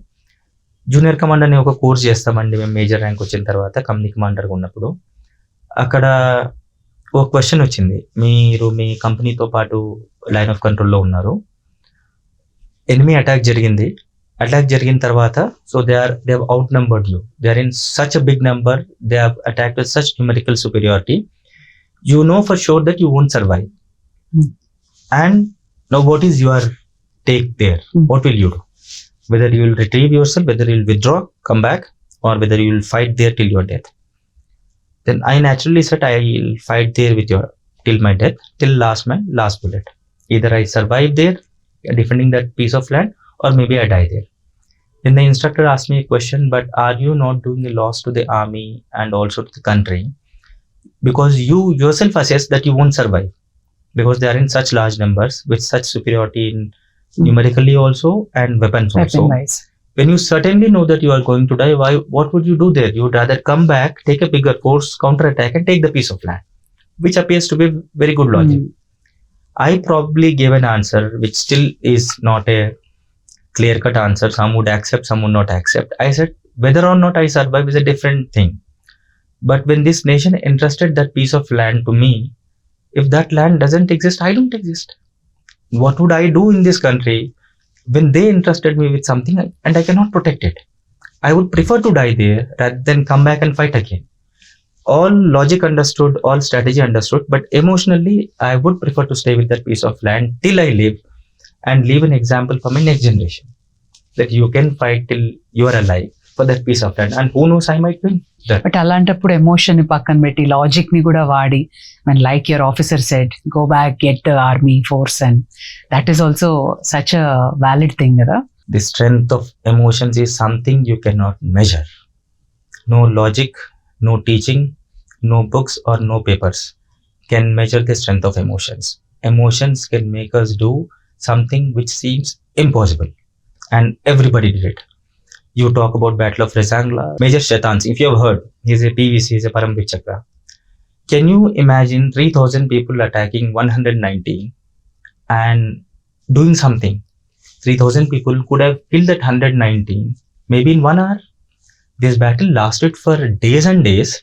S2: జూనియర్ కమాండర్ అని ఒక కోర్స్ చేస్తామండి మేము, మేజర్ ర్యాంక్ వచ్చిన తర్వాత కంపెనీ కమాండర్గా ఉన్నప్పుడు. అక్కడ ఒక క్వశ్చన్ వచ్చింది, మీరు మీ కంపెనీతో పాటు లైన్ ఆఫ్ కంట్రోల్లో ఉన్నారు, ఎనిమీ అటాక్ జరిగింది. అటాక్ జరిగిన తర్వాత, so they have outnumbered you, they are in such a big number, they have attacked with such numerical superiority, you know for sure that you won't survive. And now what is your take there? What will you do? Whether you will retrieve yourself, whether you will withdraw, come back, or whether you will fight there till your death. Then I naturally said I will fight there with till my death, till last man, last bullet. Either I survive there defending that piece of land, or maybe I die there. Then the instructor asked me a question, but are you not doing a loss to the army and also to the country? Because you yourself assess that you won't survive, because they are in such large numbers with such superiority in numerically also and weapons also. When you certainly know that you are going to die, what would you do there? You would rather come back, take a bigger force, counter attack and take the piece of land, which appears to be very good logic. I probably gave an answer which still is not a clear cut answer. Some would accept, some would not accept. I said whether or not I survive is a different thing. But when this nation entrusted that piece of land to me, if that land doesn't exist, I don't exist. What would I do in this country when they entrusted me with something and I cannot protect it? I would prefer to die there rather than come back and fight again. All logic understood, all strategy understood, but emotionally, I would prefer to stay with that piece of land till I live and leave an example for my next generation. That you can fight till you are alive for that piece of land, and who knows, I might win.
S3: But అలాంటప్పుడు emotion ని పక్కన పెట్టి logic ని కూడా వాడి, when like your officer said, go back, get the army force, and that is also such a valid thing కదా.
S2: The strength of emotions is something you cannot measure. No logic, no teaching, no books or no papers can measure the strength of emotions. Emotions can make us do something which seems impossible, and everybody did it. You talk about Battle of Resangla, Major Shaitan Singh, if you have heard, he is a PVC, he is a Paramvir Chakra. Can you imagine 3,000 people attacking 119 and doing something? 3,000 people could have killed that 119 maybe in 1 hour. This battle lasted for days and days.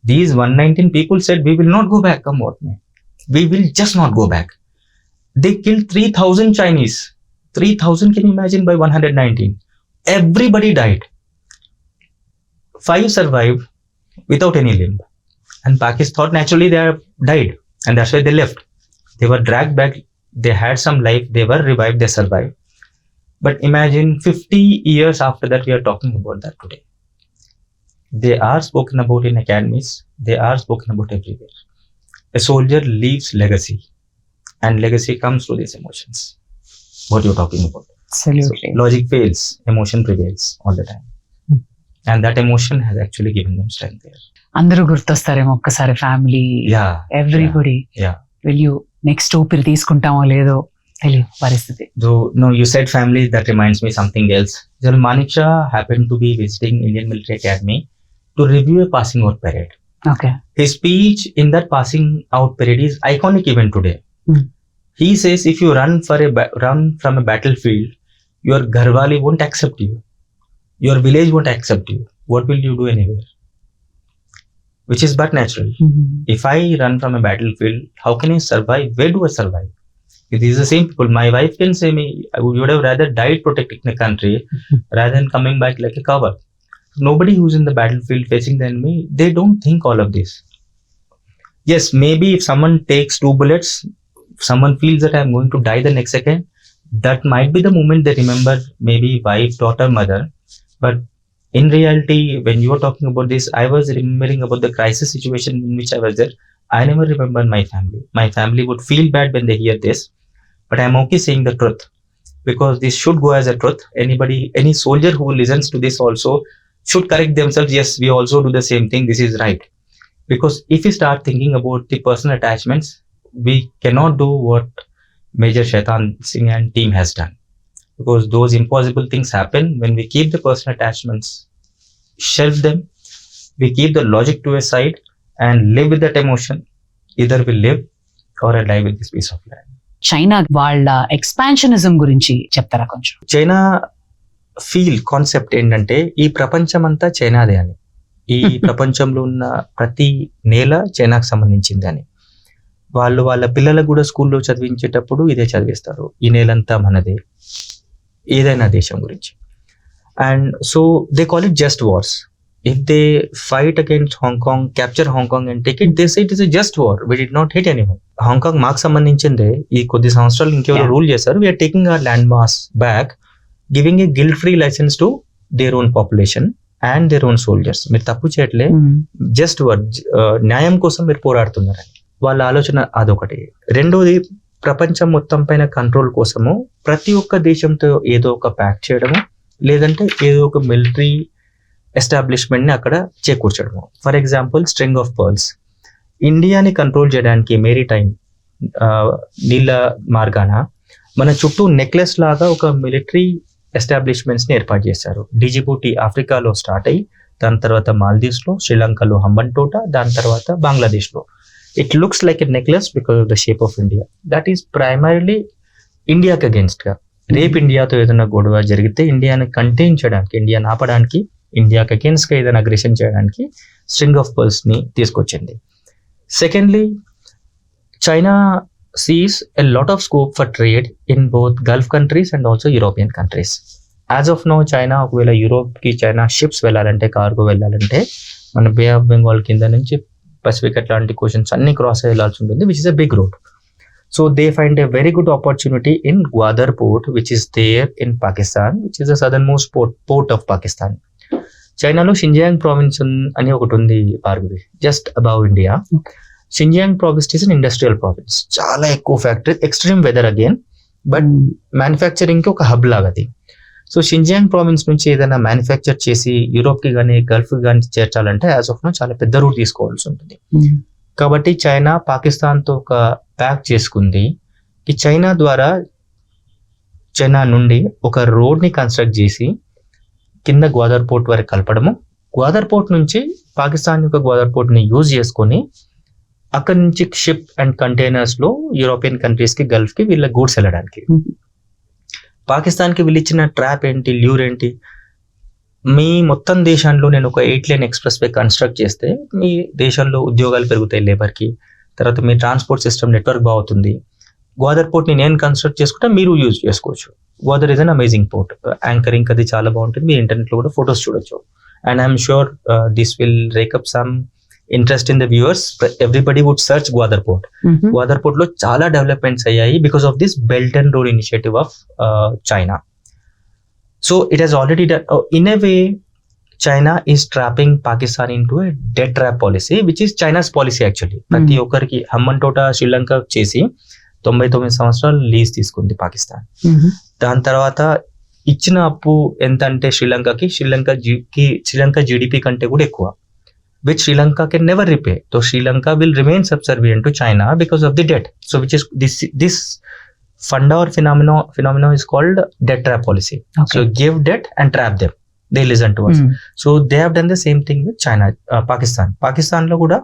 S2: These 119 people said, we will not go back, come what may. We will just not go back. They killed 3,000 Chinese. 3,000, can you imagine, by 119? Everybody died. 5 survived without any limb. And Pakistan thought naturally they have died. And that's why they left. They were dragged back. They had some life. They were revived. They survived. But imagine 50 years after that, we are talking about that today. They are spoken about in academies. They are spoken about everywhere. A soldier leaves legacy. And legacy comes through these emotions. What you're talking about.
S3: Absolutely.
S2: So, logic fails, emotion prevails all the time. And that emotion has actually given them strength there.
S3: అందరూ గుర్తొస్తారేమో ఒక్కసారి, family,
S2: yeah
S3: everybody.
S2: Yeah
S3: will you next ఊపిరి తీసుకుంటామో లేదో తెలియదు పరిస్థితి.
S2: So, no, you said family. That reminds me something else. General Manik Shah happened to be visiting Indian Military Academy to review a passing out parade.
S3: Okay.
S2: His speech in that passing out parade is iconic even today.
S3: Hmm.
S2: He says, if you run from a battlefield, your Gharwali won't accept you. Your village won't accept you. What will you do anywhere? Which is but natural. If I run from a battlefield, how can I survive? Where do I survive? It is the same people. My wife can say me, I would have rather died protecting the country rather than coming back like a coward. Nobody who's in the battlefield facing the enemy, they don't think all of this. Yes, maybe if someone takes 2 bullets, someone feels that I'm going to die the next second, that might be the moment they remember maybe wife, daughter, mother. But in reality, when you are talking about this, I was remembering about the crisis situation in which I was there. I never remember my family. My family would feel bad when they hear this, but I'm okay saying the truth because this should go as a truth. Any soldier who listens to this also should correct themselves. Yes, we also do the same thing. This is right. Because if we start thinking about the personal attachments, we cannot do what Major Shaitan Singh and team has done. Because those impossible things happen when we keep the personal attachments, shelve them, we keep the logic to a side and live with that emotion. Either we live or I die with this piece of land.
S3: China వాళ్ళ ఎక్స్పాన్షనిజం గురించి చెప్తారా కొంచెం?
S2: China concept ఏంటంటే ఈ ప్రపంచం అంతా చైనాదే అని, ఈ ప్రపంచంలో ఉన్న ప్రతి నేల చైనాకు సంబంధించింది అని. వాళ్ళు వాళ్ళ పిల్లలకు కూడా స్కూల్లో చదివించేటప్పుడు ఇదే చదివిస్తారు, ఈ నేలంతా మనదే, ఏదైనా దేశం గురించి. And so they call it just wars. If they fight against Hong Kong, capture Hong Kong and take it, they say it is a just war. We did not hit anyone. Hong Kong మాకు సంబంధించిందే, ఈ కొద్ది సంవత్సరాలు ఇంకెవరో rule చేశారు. We're taking our land mass back, giving a guilt free licence to their own population and their own soldiers. మీరు తప్పు చేయట్లే, జస్ట్ న్యాయం కోసం మీరు పోరాడుతున్నారని వాళ్ళ ఆలోచన అదొకటి. రెండోది, ప్రపంచం మొత్తం పైన కంట్రోల్ కోసము ప్రతి ఒక్క దేశంతో ఏదో ఒక ప్యాక్ట్ చేయడము, లేదంటే ఏదో ఒక మిలిటరీ ఎస్టాబ్లిష్మెంట్ ని అక్కడ చేకూర్చడము. For example, string of pearls. ఇండియాని కంట్రోల్ చేయడానికి మేరీ టైం నీళ్ళ మార్గాన మన చుట్టూ నెక్లెస్ లాగా ఒక మిలిటరీ ఎస్టాబ్లిష్మెంట్స్ ని ఏర్పాటు చేశారు. డిజిబూటి ఆఫ్రికాలో స్టార్ట్ అయ్యి, దాని తర్వాత మాల్దీవ్స్ లో, శ్రీలంకలో హంబన్టోట, దాని తర్వాత బంగ్లాదేశ్ లో. It looks like a necklace because of the shape of India. That is primarily ఇండియాకి అగేన్స్ట్ గా. రేపు ఇండియాతో ఏదైనా గొడవ జరిగితే ఇండియాని కంటైన్ చేయడానికి, ఇండియాని ఆపడానికి, ఇండియాకి అగేన్స్ట్ గా ఏదైనా అగ్రెషన్ చేయడానికి స్ట్రింగ్ ఆఫ్ పర్ల్స్ ని తీసుకొచ్చింది. Secondly, China sees a lot of scope for trade in both Gulf countries and also European countries. As of now China ఒకవేళ యూరోప్ కి చైనా షిప్స్ వెళ్ళాలంటే, కార్గో వెళ్ళాలంటే, మన బే ఆఫ్ బెంగాల్ కింద నుంచి పసిఫిక్ అట్లాంటిక్ ఓషన్స్ అన్ని క్రాస్ అయ్యాల్సి ఉంటుంది, which is a big route. So they find a very good opportunity in Gwadar port, which is there in Pakistan, which is the southernmost port of Pakistan. చైనాలో Xinjiang province అని ఒకటి ఉంది Bhargavi, just above India. Xinjiang province is an industrial province, చాలా ఎక్కువ factory, extreme weather again, but manufacturing కి ఒక hub లాగా అది. సో షింజియాంగ్ ప్రావిన్స్ నుంచి ఏదైనా మ్యానుఫ్యాక్చర్ చేసి యూరోప్ కి కానీ గల్ఫ్ కి కానీ చేర్చాలంటే యాజ్ ఆఫ్ నో చాలా పెద్ద రూట్ తీసుకోవాల్సి ఉంటుంది. కాబట్టి చైనా పాకిస్తాన్ తో ఒక ప్యాక్ చేసుకుంది. ఈ చైనా ద్వారా, చైనా నుండి ఒక రోడ్ ని కన్స్ట్రక్ట్ చేసి కింద గ్వాదర్ పోర్ట్ వరకు కలపడము, గ్వాదర్ పోర్ట్ నుంచి పాకిస్తాన్ యొక్క గ్వాదర్ పోర్ట్ ని యూజ్ చేసుకొని అక్కడి నుంచి షిప్ అండ్ కంటైనర్స్ లో యూరోపియన్ కంట్రీస్ కి, గల్ఫ్ కి వీళ్ళ గూడ్స్ వెళ్ళడానికి. పాకిస్తాన్ కి వీళ్ళు ఇచ్చిన ట్రాప్ ఏంటి, ల్యూర్ ఏంటి, మీ మొత్తం దేశంలో నేను ఒక 8 lane ఎక్స్ప్రెస్ వే కన్స్ట్రక్ట్ చేస్తే మీ దేశంలో ఉద్యోగాలు పెరుగుతాయి లేబర్కి, తర్వాత మీ ట్రాన్స్పోర్ట్ సిస్టమ్ నెట్వర్క్ బాగుతుంది. గ్వాదర్ పోర్ట్ ని నేను కన్స్ట్రక్ట్ చేసుకుంటే మీరు యూజ్ చేసుకోవచ్చు. Gwadar is an amazing port, anchoring అది చాలా బాగుంటుంది, మీ ఇంటర్నెట్ లో కూడా ఫొటోస్ చూడొచ్చు. And I'm sure this will rake up some interest in the viewers. Everybody would search Gwadar port. Gwadar port లో చాలా డెవలప్మెంట్స్ అయ్యాయి because of this belt and road initiative of China. So it has already done, in a way, China is trapping Pakistan into a debt trap policy, which is China's policy actually. ప్రతి ఒక్కరికి హమ్మన్టోట శ్రీలంక చేసి 99 సంవత్సరాలు lease తీసుకుంది పాకిస్తాన్. దాని తర్వాత ఇచ్చిన అప్పు ఎంత అంటే శ్రీలంక జీడిపి కంటే కూడా ఎక్కువ. which Sri Lanka can never repay. So Sri Lanka will remain subservient to China because of the debt. So which is this funda or phenomena is called debt trap policy.
S3: Okay.
S2: So give debt and trap them. They listen to us. So they have done the same thing with China, Pakistan. Pakistan lo kuda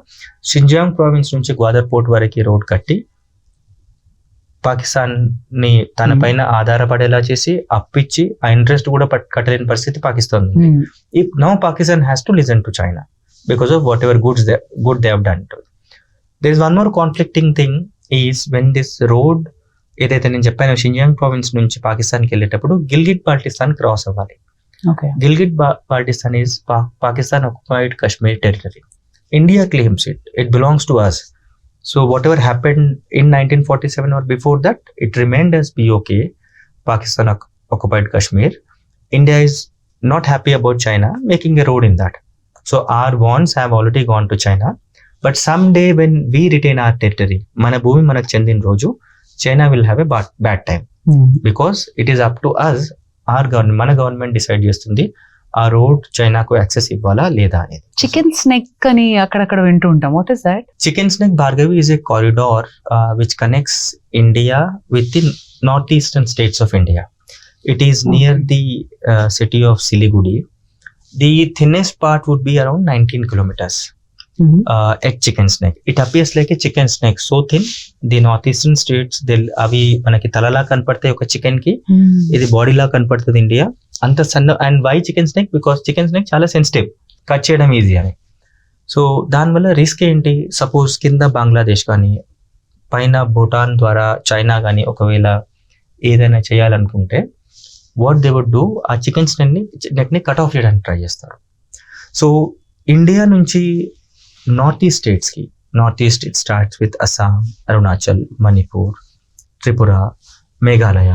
S2: Xinjiang province nunchi Gwadar port variki road katti Pakistan ని తన పైన ఆధారపడేలా చేసి అప్పిచ్చి ఆ interest కూడా కట్టలేని పరిస్థితి పాకిస్తాన్ ఉంది. Now Pakistan has to listen to China because of whatever good they have done. There is one more conflicting thing is when this road ఏదైతే నేను చెప్పాను షింజియాంగ్ ప్రావిన్స్ నుంచి పాకిస్తాన్కి వెళ్ళేటప్పుడు గిల్గిట్ బాల్టిస్తాన్ క్రాస్ అవ్వాలి. Gilgit Baltistan is Pakistan occupied Kashmir territory. India claims it belongs to us. So whatever happened in 1947 or before that, it remained as POK, Pakistan occupied Kashmir. India is not happy about China making a road in that. So our bonds have already gone to China. But someday when we retain our territory, mana bhumi manaku chendin roju, China will have a bad time. Because it is up to us, our government, mana government decide చేస్తుంది ఆ road చైనాకు access ఇవ్వాలా లేదా అనేది.
S3: Chicken స్నెక్ అని అక్కడక్కడ వింటూ ఉంటాం. What is that?
S2: Chicken snake భార్గవి is a corridor which connects India with the northeastern states of India. It is near the city of Siliguri. The thinnest part would be around 19 kilometers. At chicken snake, it appears like a chicken snake, so thin. The northeastern states అవి మనకి తలలా కనపడతాయి ఒక chicken కి, ఇది బాడీలా కనపడుతుంది India అంత సన్న. And why chicken snake? Because chicken snake చాలా సెన్సిటివ్, కట్ చేయడం ఈజీ అని. సో దానివల్ల రిస్క్ ఏంటి? సపోజ్ కింద బంగ్లాదేశ్ కానీ పైన భూటాన్ ద్వారా చైనా కానీ ఒకవేళ ఏదైనా చేయాలనుకుంటే వాట్ దే వుడ్ డూ, ఆ చికెన్ స్నేక్ని కట్ ఆఫ్ చేయడానికి ట్రై చేస్తారు. సో ఇండియా నుంచి నార్త్ ఈస్ట్ స్టేట్స్కి, north east it starts with Assam, Arunachal, Manipur, Tripura, Meghalaya,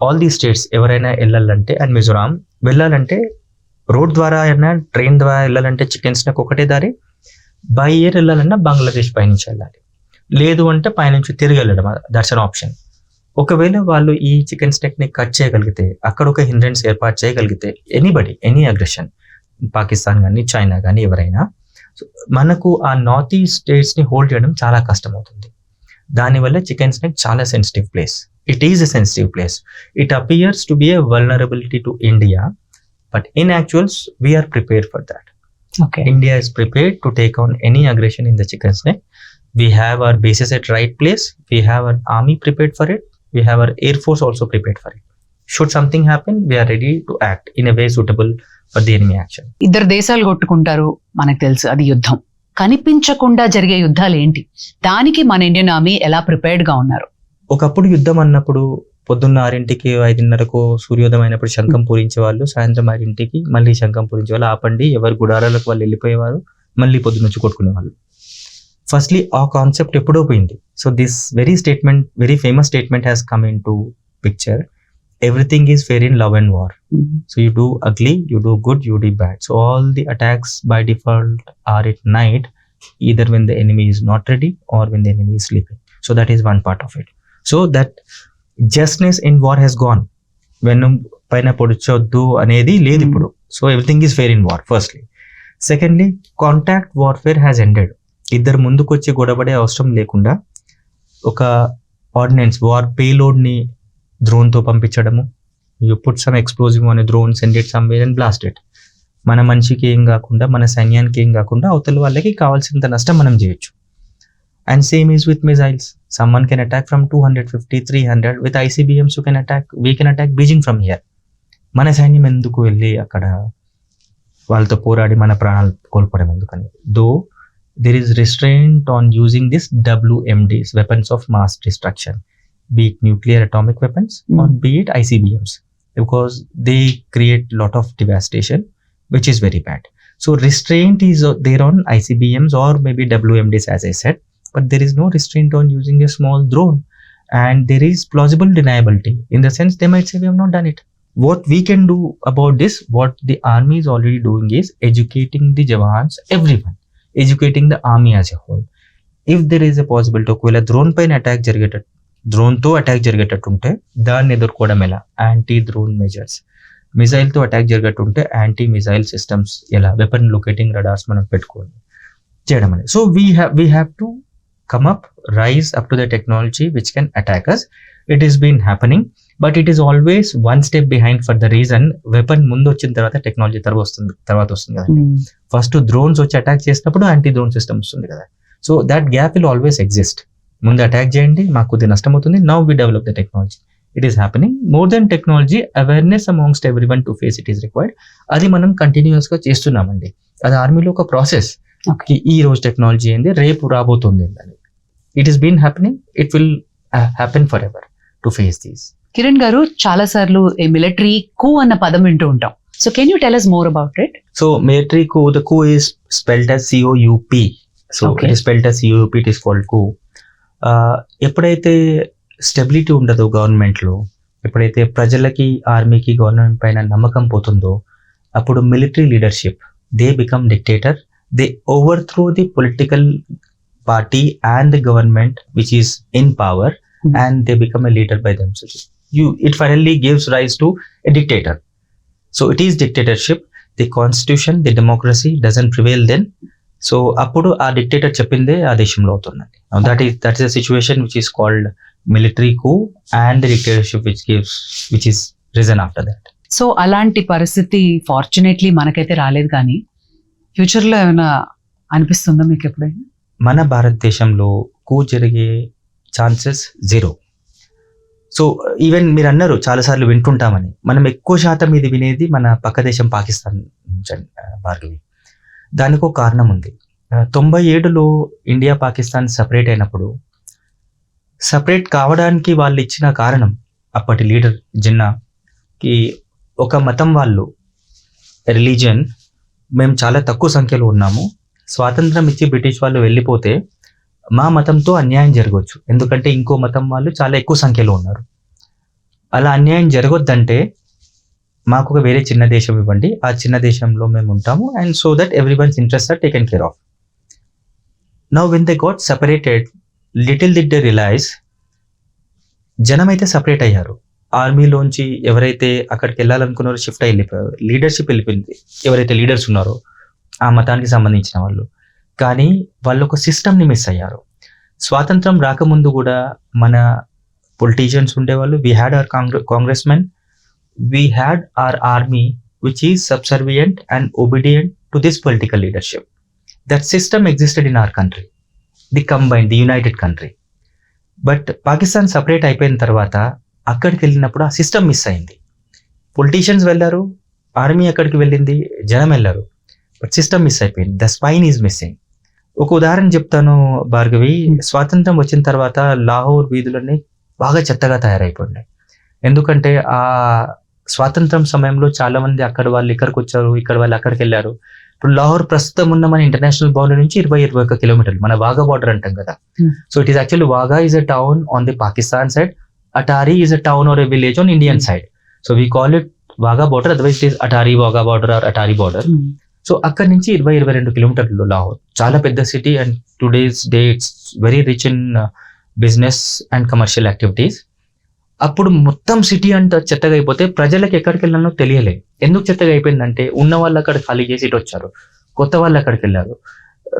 S2: all these states ఎవరైనా వెళ్ళాలంటే అండ్ మిజోరాం వెళ్ళాలంటే రోడ్ ద్వారా అయినా ట్రైన్ ద్వారా వెళ్ళాలంటే చికెన్ స్నేక్ ఒకటే దారి. బై ఎయిర్ వెళ్ళాలన్నా బంగ్లాదేశ్ పైనుంచి వెళ్ళాలి, లేదు అంటే పైనుంచి తిరిగి వెళ్ళడం, దట్స్ అన్ ఆప్షన్. ఒకవేళ వాళ్ళు ఈ చికెన్ స్నేక్ని కట్ చేయగలిగితే, అక్కడ ఒక హిండ్రెన్స్ ఏర్పాటు చేయగలిగితే, ఎనీ అగ్రెషన్, పాకిస్తాన్ కానీ చైనా కానీ ఎవరైనా, మనకు ఆ నార్త్ ఈస్ట్ స్టేట్స్ని హోల్డ్ చేయడం చాలా కష్టం అవుతుంది. దానివల్ల చికెన్ స్నేక్ చాలా sensitive place. It is a sensitive place. It appears to be a vulnerability to India, but in actuals, we are prepared for that.
S3: Okay.
S2: India is prepared to take on any aggression in the chicken snake. We have our bases at right place. We have our army prepared for it. We have our air force also prepared for it. Should something happen, we are ready to act in a way suitable for the enemy action.
S3: ఇద్దరు దేశాలు కొట్టుకుంటారు, మనకు తెలుసు, అది యుద్ధం. కనిపించకుండా జరిగే యుద్ధాలు ఏంటి? దానికి మన ఇండియన్ ఆర్మీ ఎలా ప్రిపేర్డ్ గా ఉన్నారు?
S2: ఒకప్పుడు యుద్ధం అన్నప్పుడు పొద్దున్న 6ంటికి 5:30కు సూర్యోదయం అయినప్పుడు శంఖం పూరించే వాళ్ళు, సాయంత్రం 6ంటికి మళ్ళీ శంఖం పూరించే వాళ్ళు, ఆపండి ఎవరి గుడారాలకు వాళ్ళు వెళ్ళిపోయేవారు, మళ్ళీ పొద్దున్న నుంచి కొట్టుకునేవాళ్ళు. ఫస్ట్లీ ఆ కాన్సెప్ట్ ఎప్పుడో పోయింది. So this very famous statement has come in to picture. Everything is fair in love and war. So you do ugly, you do good, you do bad. So all the attacks by default are at night, either when the enemy is not ready or when the enemy is sleeping. So that is one part of it. So that justness in war has gone. When paina పొడిచొద్దు అనేది లేదు ఇప్పుడు. So everything is fair in war, firstly. Secondly, contact warfare has ended. ఇద్దరు ముందుకు వచ్చి గొడవడే అవసరం లేకుండా ఒక ordnance వార్ పేలోడ్ని డ్రోన్తో పంపించడము, you put some explosive on a drone, send it somewhere and blast it. మన మనిషికి ఏం కాకుండా, మన సైన్యానికి ఏం కాకుండా అవతల వాళ్ళకి కావాల్సినంత నష్టం మనం చేయొచ్చు. And same is with missiles. Someone can attack from 250, 300. With ICBMs, we can attack Beijing from here. మన సైన్యం ఎందుకు వెళ్ళి అక్కడ వాళ్ళతో పోరాడి మన ప్రాణాలు కోల్పోవడం ఎందుకని? Though there is restraint on using this WMDs, weapons of mass destruction, be it nuclear atomic weapons or be it ICBMs, because they create lot of devastation, which is very bad. So restraint is there on ICBMs or maybe WMDs, as I said. But there is no restraint on using a small drone, and there is plausible deniability in the sense they might say we have not done it. What we can do about this, what the army is already doing, is educating the jawans, everyone, educating the army as a whole. If there is a possibility ఒకవేళ drone పైన attack జరిగేటట్టు, డ్రోన్తో attack జరిగేటట్టు ఉంటే దాన్ని ఎదుర్కోవడం ఎలా, anti drone measures. మిజైల్తో attack జరిగేటట్టు ఉంటే anti missile systems ఎలా, weapon locating రడార్స్ మనం పెట్టుకోండి. చేయడం అనేది. So we have to come up, rise up to the technology which can attack us. It has been happening, but it is always one step behind for the reason weapon ముందు వచ్చిన తర్వాత technology తర్వాత వస్తుంది కదా. First drones వచ్చి attack చేసినప్పుడు anti drone system వస్తుంది కదా. So that gap will always exist. ముందు అటాక్ చేయండి, మాకు కొద్ది నష్టం అవుతుంది. Now we develop the technology. It is happening. More then technology, awareness amongst every one to face it is required. అది మనం కంటిన్యూస్ గా చేస్తున్నామండి. అది ఆర్మీలో ఒక ప్రాసెస్. ఈ రోజు టెక్నాలజీ ఏంది, రేపు రాబోతుంది అని. It is been happening. It will happen for ever to face these.
S3: Kiran garu, చాలా సార్లు మిలిటరీ కూ అన్న పదం వింటూ ఉంటాం. So can you tell us more about it?
S2: So military coup, the coup is spelled as COUP. So
S3: Okay.
S2: it is spelled as COUP, it is called coup. ఎప్పుడైతే stability ఉండదో government లో, ఎప్పుడైతే ప్రజలకి ఆర్మీకి గవర్నమెంట్ పైన నమ్మకం పోతుందో, అప్పుడు military leadership, they become dictator. They overthrow the political party and the government which is in power, and they become a leader by themselves. It finally gives rise to a dictator. So it is dictatorship. The constitution, the democracy doesn't prevail then. So appudu aa dictator cheppinde aa deshamlo avutunnadi. Now that is a situation which is called military coup, and the dictatorship which is risen after that.
S3: So అలాంటి పరిస్థితి fortunately మనకైతే రాలేదు, కానీ future లో ఏమైనా అనిపిస్తుందా మీకు ఎప్పుడైనా?
S2: మన భారతదేశంలో కూ జరిగే ఛాన్సెస్ 0. సో ఈవెన్ మీరు అన్నారు చాలాసార్లు వింటుంటామని, మనం ఎక్కువ శాతం ఇది వినేది మన పక్క దేశం పాకిస్తాన్ భార్గవి. దానికి ఒక కారణం ఉంది. 97లో ఇండియా పాకిస్తాన్ సపరేట్ అయినప్పుడు, సపరేట్ కావడానికి వాళ్ళు ఇచ్చిన కారణం, అప్పటి లీడర్ జిన్నాకి, ఒక మతం వాళ్ళు, రిలీజియన్, మేము చాలా తక్కువ సంఖ్యలో ఉన్నాము, స్వాతంత్రం ఇచ్చి బ్రిటిష్ వాళ్ళు వెళ్ళిపోతే మా మతంతో అన్యాయం జరగవచ్చు, ఎందుకంటే ఇంకో మతం వాళ్ళు చాలా ఎక్కువ సంఖ్యలో ఉన్నారు. అలా అన్యాయం జరగొద్దంటే మాకు ఒక వేరే చిన్న దేశం ఇవ్వండి, ఆ చిన్న దేశంలో మేము ఉంటాము, and so that every one's interest are taken care of. Now when they got separated, little did they realize, జనం అయితే సపరేట్ అయ్యారు. ఆర్మీలోంచి ఎవరైతే అక్కడికి వెళ్ళాలనుకున్నారో షిఫ్ట్ అయ్యి వెళ్ళిపోయారు, లీడర్షిప్ వెళ్ళిపోయింది, ఎవరైతే లీడర్స్ ఉన్నారో ఆ మతానికి సంబంధించిన వాళ్ళు. కానీ వాళ్ళు ఒక సిస్టమ్ని మిస్ అయ్యారు. స్వాతంత్రం రాకముందు కూడా మన పొలిటీషియన్స్ ఉండేవాళ్ళు. We had our Congress men, we had our army which is subservient and obedient to this political leadership. That system existed in our country, the combined, the United country. But Pakistan separate అయిపోయిన తర్వాత అక్కడికి వెళ్ళినప్పుడు ఆ system miss అయింది. Politicians వెళ్ళారు, army అక్కడికి వెళ్ళింది, జనం వెళ్ళారు, బట్ సిస్టమ్ మిస్ అయిపోయింది. The spine is missing. ఒక ఉదాహరణ చెప్తాను భార్గవి. స్వాతంత్రం వచ్చిన తర్వాత లాహోర్ వీధులన్నీ బాగా చెత్తగా తయారైపోయినాయి. ఎందుకంటే ఆ స్వాతంత్రం సమయంలో చాలా మంది అక్కడ వాళ్ళు ఇక్కడికి వచ్చారు, ఇక్కడ వాళ్ళు అక్కడికి వెళ్ళారు. ఇప్పుడు లాహోర్ ప్రస్తుతం ఉన్న మన ఇంటర్నేషనల్ బౌండరీ నుంచి 20-21 కిలోమీటర్లు, మన వాగా బార్డర్ అంటాం కదా. So it is actually, Wagah is a town on the Pakistan side, Attari is a town or a village on Indian side. So we call it Wagah border, otherwise it is Attari Wagah border or Attari border. So అక్కడి నుంచి 20-22 కిలోమీటర్లు లాహోర్, చాలా పెద్ద city, and today's day it's very rich in business and commercial activities. అప్పుడు మొత్తం city అంతా చెత్తగా అయిపోతే ప్రజలకు ఎక్కడికి వెళ్ళాలో తెలియలే. ఎందుకు చెత్తగా అయిపోయిందంటే ఉన్న వాళ్ళు అక్కడ ఖాళీ చేసి ఇటు వచ్చారు, కొత్త వాళ్ళు అక్కడికి వెళ్ళారు.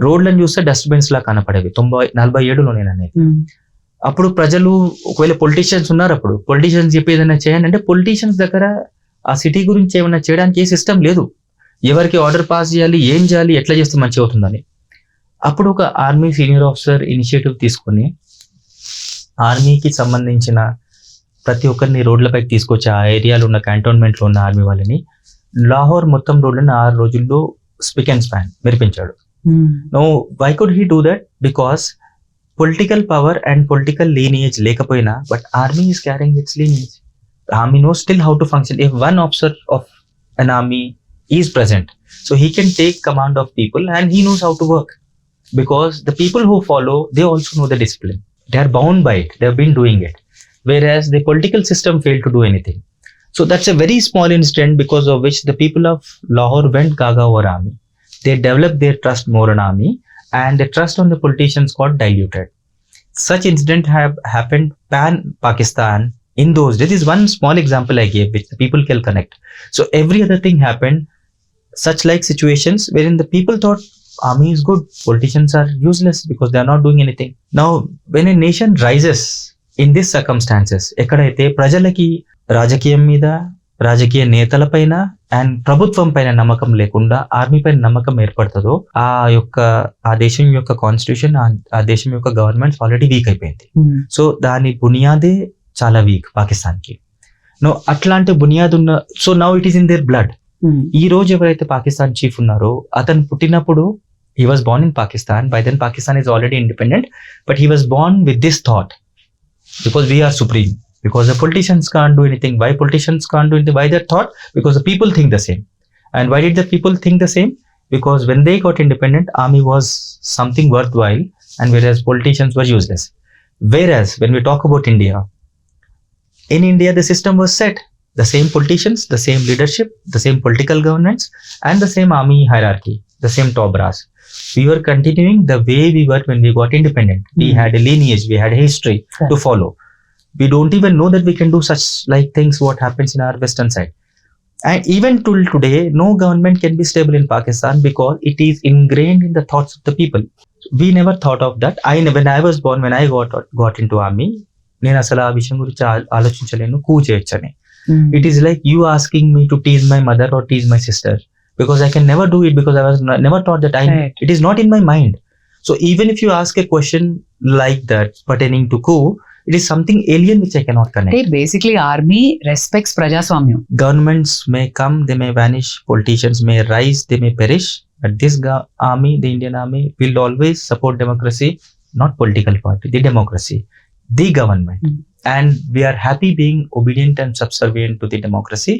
S2: రోడ్లను చూస్తే డస్ట్బిన్స్ లా కనపడేవి 47లో నేను అనేది. అప్పుడు ప్రజలు, ఒకవేళ పొలిటీషియన్స్ ఉన్నారు, అప్పుడు పొలిటీషియన్స్ చెప్పి ఏదైనా చేయండి అంటే, పొలిటీషియన్స్ దగ్గర ఆ సిటీ గురించి ఏమైనా చేయడానికి ఏ సిస్టమ్ లేదు. ఎవరికి ఆర్డర్ పాస్ చేయాలి, ఏం చేయాలి, ఎట్లా చేస్తే మంచిగా అవుతుందని. అప్పుడు ఒక ఆర్మీ సీనియర్ ఆఫీసర్ ఇనిషియేటివ్ తీసుకొని ఆర్మీకి సంబంధించిన ప్రతి ఒక్కరిని రోడ్లపైకి తీసుకొచ్చి ఆ ఏరియాలో ఉన్న కంటోన్మెంట్లో ఉన్న ఆర్మీ వాళ్ళని లాహోర్ మొత్తం రోడ్లను 6 రోజుల్లో స్పిక్ అండ్ స్పాన్ మెరిపించాడు. No, why could he do that? Because political power and political lineage లేకపోయినా, but army is carrying its lineage. Army know still how to function. If one officer of an army is present, so he can take command of people and he knows how to work, because the people who follow, they also know the discipline, they are bound by it, they have been doing it, whereas the political system failed to do anything. So that's a very small incident because of which the people of Lahore went gaga over army. They developed their trust more on army, and the trust on the politicians got diluted. Such incident have happened pan Pakistan in those days. This is one small example I gave which the people can connect. So every other thing happened, such like situations wherein the people thought army is good, politicians are useless because they are not doing anything. Now, when a nation rises in these circumstances, ఎక్కడైతే ప్రజలకి రాజకీయం మీద, రాజకీయ నేతల పైన and ప్రభుత్వం పైన నమ్మకం లేకుండా ఆర్మీ పైన నమ్మకం ఏర్పడుతుందో ఆ దేశం యొక్క కాన్స్టిట్యూషన్, ఆ దేశం యొక్క గవర్నమెంట్ ఆల్రెడీ వీక్ అయిపోయింది. సో దాని బునియాదే చాలా వీక్ పాకిస్తాన్ కి. నో అట్లాంటి బునియాద్ ఉన్న, so now it is in there blood. ఈ రోజు ఎవరైతే పాకిస్తాన్ చీఫ్ ఉన్నారో అతను పుట్టినప్పుడు he was born in Pakistan. By then Pakistan is already independent, but he was born with this thought, because we are supreme, because the politicians can't do anything. Why politicians can't do anything? Why that thought? Because the people think the same. And why did the people think the same? Because when they got independent, army was something worthwhile, and whereas politicians were useless. Whereas when we talk about India, in India the system was set. The same politicians, the same leadership, the same political governance, and the same army hierarchy, the same top brass. We were continuing the way we were when we got independent. We had a lineage, we had a history to follow. We don't even know that we can do such like things what happens in our western side. And even till today, no government can be stable in Pakistan because it is ingrained in the thoughts of the people. We never thought of that. When I was born, when I got into army, నేను అసలు ఆ విషయం గురించి ఆలోచించలేను, కూ చేయొచ్చని. It is like you asking me to tease my mother or tease my sister, because I can never do it, because I was never taught that. It is not in my mind. So even if you ask a question like that pertaining to coup, it is something alien which I cannot connect.
S3: Basically army respects prajaswamyam.
S2: Governments may come, they may vanish, politicians may rise, they may perish, but this army, the Indian army, will always support democracy, not political party, the democracy, the government. And we are happy being obedient and subservient to the democracy,